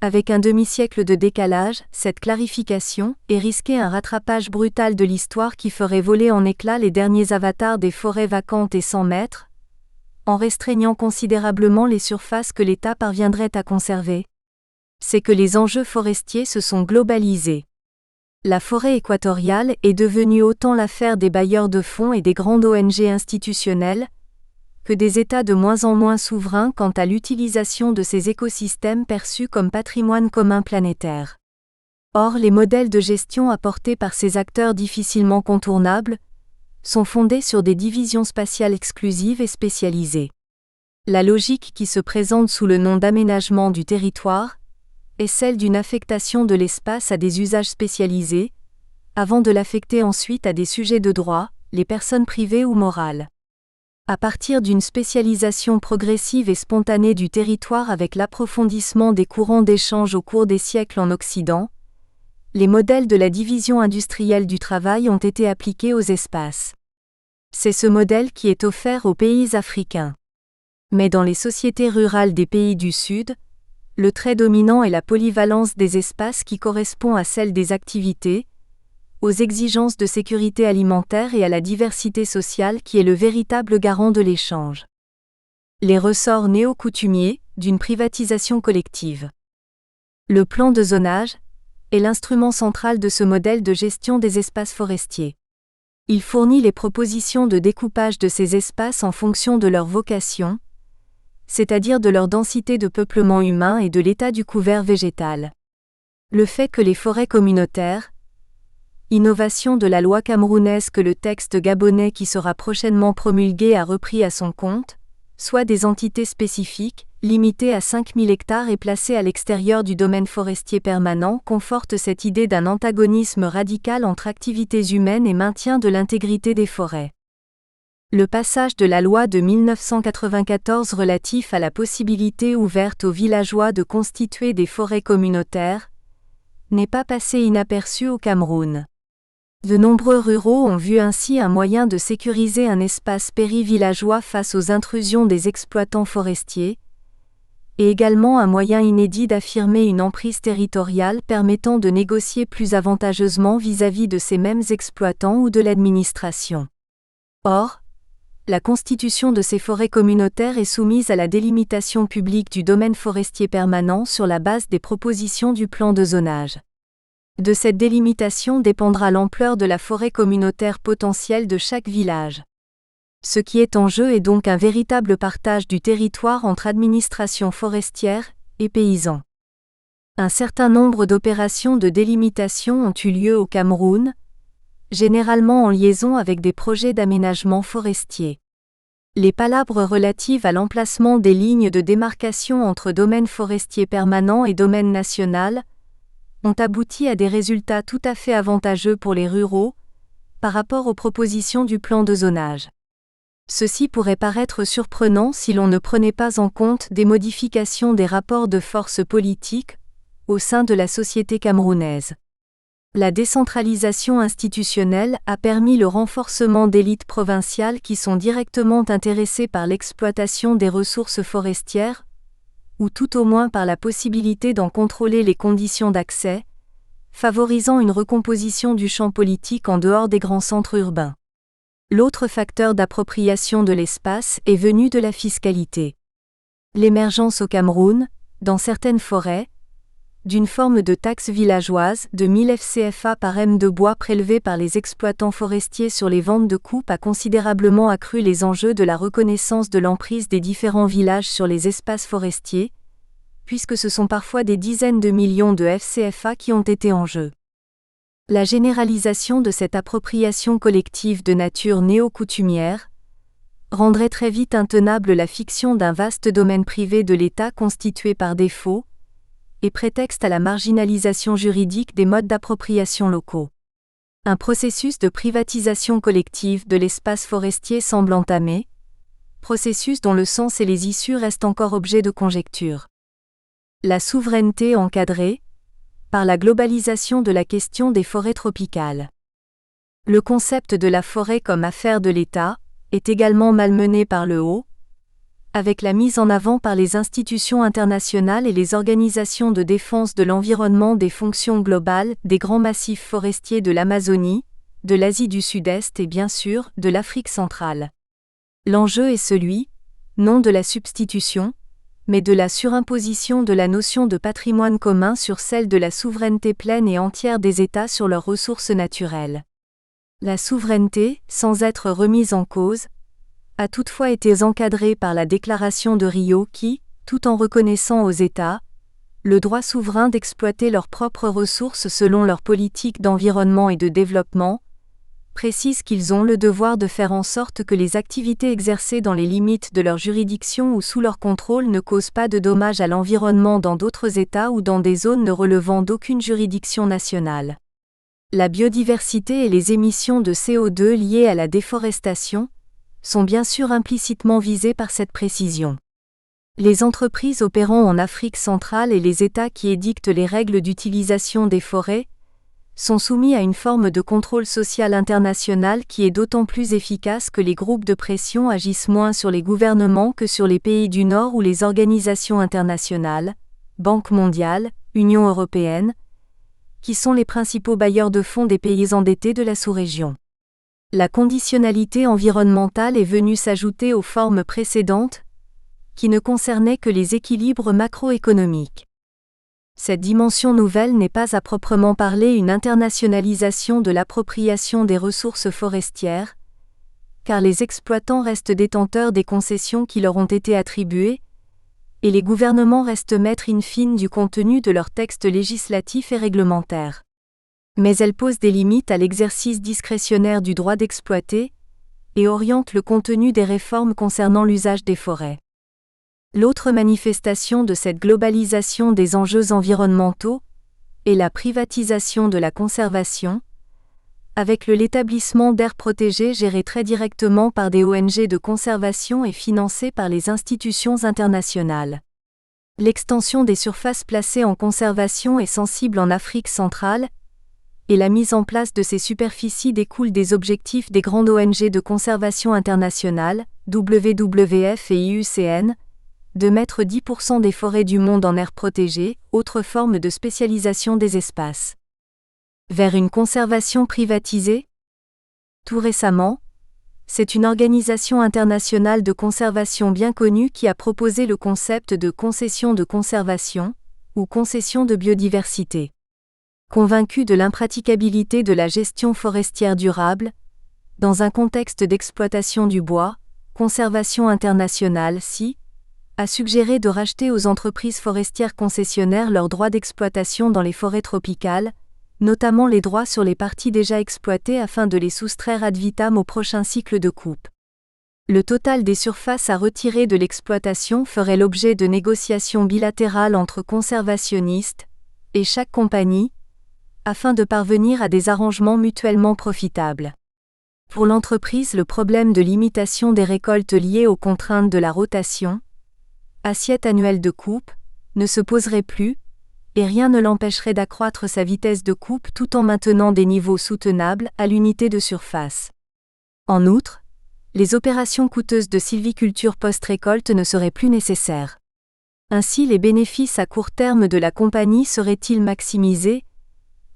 avec un demi-siècle de décalage, cette clarification, et risquer un rattrapage brutal de l'histoire qui ferait voler en éclats les derniers avatars des forêts vacantes et sans maître, en restreignant considérablement les surfaces que l'État parviendrait à conserver? C'est que les enjeux forestiers se sont globalisés. La forêt équatoriale est devenue autant l'affaire des bailleurs de fonds et des grandes ONG institutionnelles, que des États de moins en moins souverains quant à l'utilisation de ces écosystèmes perçus comme patrimoine commun planétaire. Or, les modèles de gestion apportés par ces acteurs difficilement contournables sont fondés sur des divisions spatiales exclusives et spécialisées. La logique qui se présente sous le nom d'aménagement du territoire est celle d'une affectation de l'espace à des usages spécialisés, avant de l'affecter ensuite à des sujets de droit, les personnes privées ou morales. À partir d'une spécialisation progressive et spontanée du territoire avec l'approfondissement des courants d'échange au cours des siècles en Occident, les modèles de la division industrielle du travail ont été appliqués aux espaces. C'est ce modèle qui est offert aux pays africains. Mais dans les sociétés rurales des pays du Sud, le trait dominant est la polyvalence des espaces qui correspond à celle des activités, aux exigences de sécurité alimentaire et à la diversité sociale qui est le véritable garant de l'échange. Les ressorts néo-coutumiers d'une privatisation collective. Le plan de zonage est l'instrument central de ce modèle de gestion des espaces forestiers. Il fournit les propositions de découpage de ces espaces en fonction de leur vocation, c'est-à-dire de leur densité de peuplement humain et de l'état du couvert végétal. Le fait que les forêts communautaires, innovation de la loi camerounaise que le texte gabonais qui sera prochainement promulgué a repris à son compte, soient des entités spécifiques, limitées à 5000 hectares et placées à l'extérieur du domaine forestier permanent, conforte cette idée d'un antagonisme radical entre activités humaines et maintien de l'intégrité des forêts. Le passage de la loi de 1994 relatif à la possibilité ouverte aux villageois de constituer des forêts communautaires n'est pas passé inaperçu au Cameroun. De nombreux ruraux ont vu ainsi un moyen de sécuriser un espace péri-villageois face aux intrusions des exploitants forestiers, et également un moyen inédit d'affirmer une emprise territoriale permettant de négocier plus avantageusement vis-à-vis de ces mêmes exploitants ou de l'administration. Or, la constitution de ces forêts communautaires est soumise à la délimitation publique du domaine forestier permanent sur la base des propositions du plan de zonage. De cette délimitation dépendra l'ampleur de la forêt communautaire potentielle de chaque village. Ce qui est en jeu est donc un véritable partage du territoire entre administration forestière et paysans. Un certain nombre d'opérations de délimitation ont eu lieu au Cameroun, généralement en liaison avec des projets d'aménagement forestier. Les palabres relatives à l'emplacement des lignes de démarcation entre domaine forestier permanent et domaine national ont abouti à des résultats tout à fait avantageux pour les ruraux, par rapport aux propositions du plan de zonage. Ceci pourrait paraître surprenant si l'on ne prenait pas en compte des modifications des rapports de force politiques au sein de la société camerounaise. La décentralisation institutionnelle a permis le renforcement d'élites provinciales qui sont directement intéressées par l'exploitation des ressources forestières, ou tout au moins par la possibilité d'en contrôler les conditions d'accès, favorisant une recomposition du champ politique en dehors des grands centres urbains. L'autre facteur d'appropriation de l'espace est venu de la fiscalité. L'émergence au Cameroun, dans certaines forêts, d'une forme de taxe villageoise de 1000 FCFA par m de bois prélevé par les exploitants forestiers sur les ventes de coupe a considérablement accru les enjeux de la reconnaissance de l'emprise des différents villages sur les espaces forestiers, puisque ce sont parfois des dizaines de millions de FCFA qui ont été en jeu. La généralisation de cette appropriation collective de nature néo-coutumière rendrait très vite intenable la fiction d'un vaste domaine privé de l'État constitué par défaut et prétexte à la marginalisation juridique des modes d'appropriation locaux. Un processus de privatisation collective de l'espace forestier semble entamé, processus dont le sens et les issues restent encore objet de conjecture. La souveraineté encadrée par la globalisation de la question des forêts tropicales. Le concept de la forêt comme affaire de l'État est également malmené par le haut, avec la mise en avant par les institutions internationales et les organisations de défense de l'environnement des fonctions globales des grands massifs forestiers de l'Amazonie, de l'Asie du Sud-Est et bien sûr de l'Afrique centrale. L'enjeu est celui, non de la substitution, mais de la surimposition de la notion de patrimoine commun sur celle de la souveraineté pleine et entière des États sur leurs ressources naturelles. La souveraineté, sans être remise en cause, a toutefois été encadrée par la Déclaration de Rio qui, tout en reconnaissant aux États le droit souverain d'exploiter leurs propres ressources selon leur politique d'environnement et de développement, précise qu'ils ont le devoir de faire en sorte que les activités exercées dans les limites de leur juridiction ou sous leur contrôle ne causent pas de dommages à l'environnement dans d'autres États ou dans des zones ne relevant d'aucune juridiction nationale. La biodiversité et les émissions de CO2 liées à la déforestation sont bien sûr implicitement visées par cette précision. Les entreprises opérant en Afrique centrale et les États qui édictent les règles d'utilisation des forêts sont soumis à une forme de contrôle social international qui est d'autant plus efficace que les groupes de pression agissent moins sur les gouvernements que sur les pays du Nord ou les organisations internationales, Banque mondiale, Union européenne, qui sont les principaux bailleurs de fonds des pays endettés de la sous-région. La conditionnalité environnementale est venue s'ajouter aux formes précédentes, qui ne concernaient que les équilibres macroéconomiques. Cette dimension nouvelle n'est pas à proprement parler une internationalisation de l'appropriation des ressources forestières, car les exploitants restent détenteurs des concessions qui leur ont été attribuées, et les gouvernements restent maîtres in fine du contenu de leurs textes législatifs et réglementaires. Mais elle pose des limites à l'exercice discrétionnaire du droit d'exploiter, et oriente le contenu des réformes concernant l'usage des forêts. L'autre manifestation de cette globalisation des enjeux environnementaux est la privatisation de la conservation, avec l'établissement d'aires protégées gérées très directement par des ONG de conservation et financées par les institutions internationales. L'extension des surfaces placées en conservation est sensible en Afrique centrale, et la mise en place de ces superficies découle des objectifs des grandes ONG de conservation internationale, WWF et IUCN, de mettre 10% des forêts du monde en aires protégées, autre forme de spécialisation des espaces. Vers une conservation privatisée ? Tout récemment, c'est une organisation internationale de conservation bien connue qui a proposé le concept de concession de conservation, ou concession de biodiversité. Convaincue de l'impraticabilité de la gestion forestière durable, dans un contexte d'exploitation du bois, Conservation internationale (CI) a suggéré de racheter aux entreprises forestières concessionnaires leurs droits d'exploitation dans les forêts tropicales, notamment les droits sur les parties déjà exploitées afin de les soustraire ad vitam au prochain cycle de coupe. Le total des surfaces à retirer de l'exploitation ferait l'objet de négociations bilatérales entre conservationnistes et chaque compagnie, afin de parvenir à des arrangements mutuellement profitables. Pour l'entreprise, le problème de limitation des récoltes liées aux contraintes de la rotation, assiette annuelle de coupe, ne se poserait plus, et rien ne l'empêcherait d'accroître sa vitesse de coupe tout en maintenant des niveaux soutenables à l'unité de surface. En outre, les opérations coûteuses de sylviculture post-récolte ne seraient plus nécessaires. Ainsi, les bénéfices à court terme de la compagnie seraient-ils maximisés,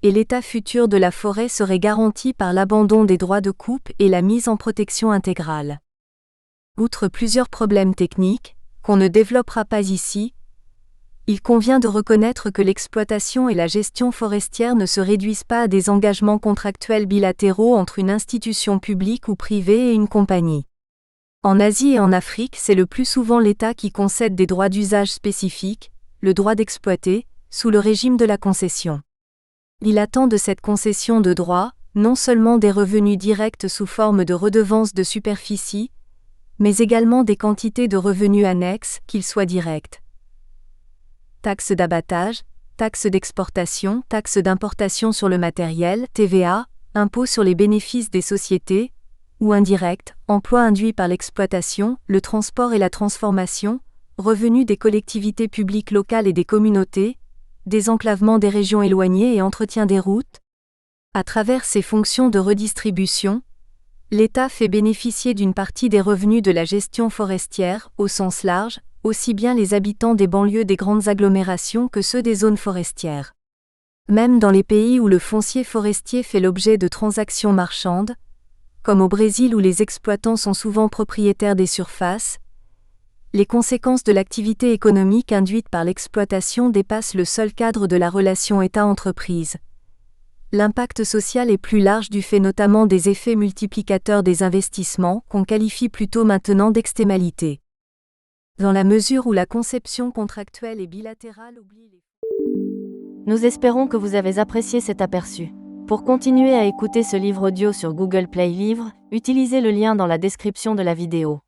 et l'état futur de la forêt serait garanti par l'abandon des droits de coupe et la mise en protection intégrale. Outre plusieurs problèmes techniques, qu'on ne développera pas ici, il convient de reconnaître que l'exploitation et la gestion forestière ne se réduisent pas à des engagements contractuels bilatéraux entre une institution publique ou privée et une compagnie. En Asie et en Afrique, c'est le plus souvent l'État qui concède des droits d'usage spécifiques, le droit d'exploiter, sous le régime de la concession. Il attend de cette concession de droit, non seulement des revenus directs sous forme de redevances de superficie, mais également des quantités de revenus annexes, qu'ils soient directs. Taxes d'abattage, taxes d'exportation, taxes d'importation sur le matériel, TVA, impôts sur les bénéfices des sociétés, ou indirects, emplois induits par l'exploitation, le transport et la transformation, revenus des collectivités publiques locales et des communautés, désenclavement des régions éloignées et entretien des routes. À travers ces fonctions de redistribution, l'État fait bénéficier d'une partie des revenus de la gestion forestière, au sens large, aussi bien les habitants des banlieues des grandes agglomérations que ceux des zones forestières. Même dans les pays où le foncier forestier fait l'objet de transactions marchandes, comme au Brésil où les exploitants sont souvent propriétaires des surfaces, les conséquences de l'activité économique induite par l'exploitation dépassent le seul cadre de la relation État-entreprise. L'impact social est plus large du fait notamment des effets multiplicateurs des investissements, qu'on qualifie plutôt maintenant d'externalités. Dans la mesure où la conception contractuelle et bilatérale oublie les... Nous espérons que vous avez apprécié cet aperçu. Pour continuer à écouter ce livre audio sur Google Play Livres, utilisez le lien dans la description de la vidéo.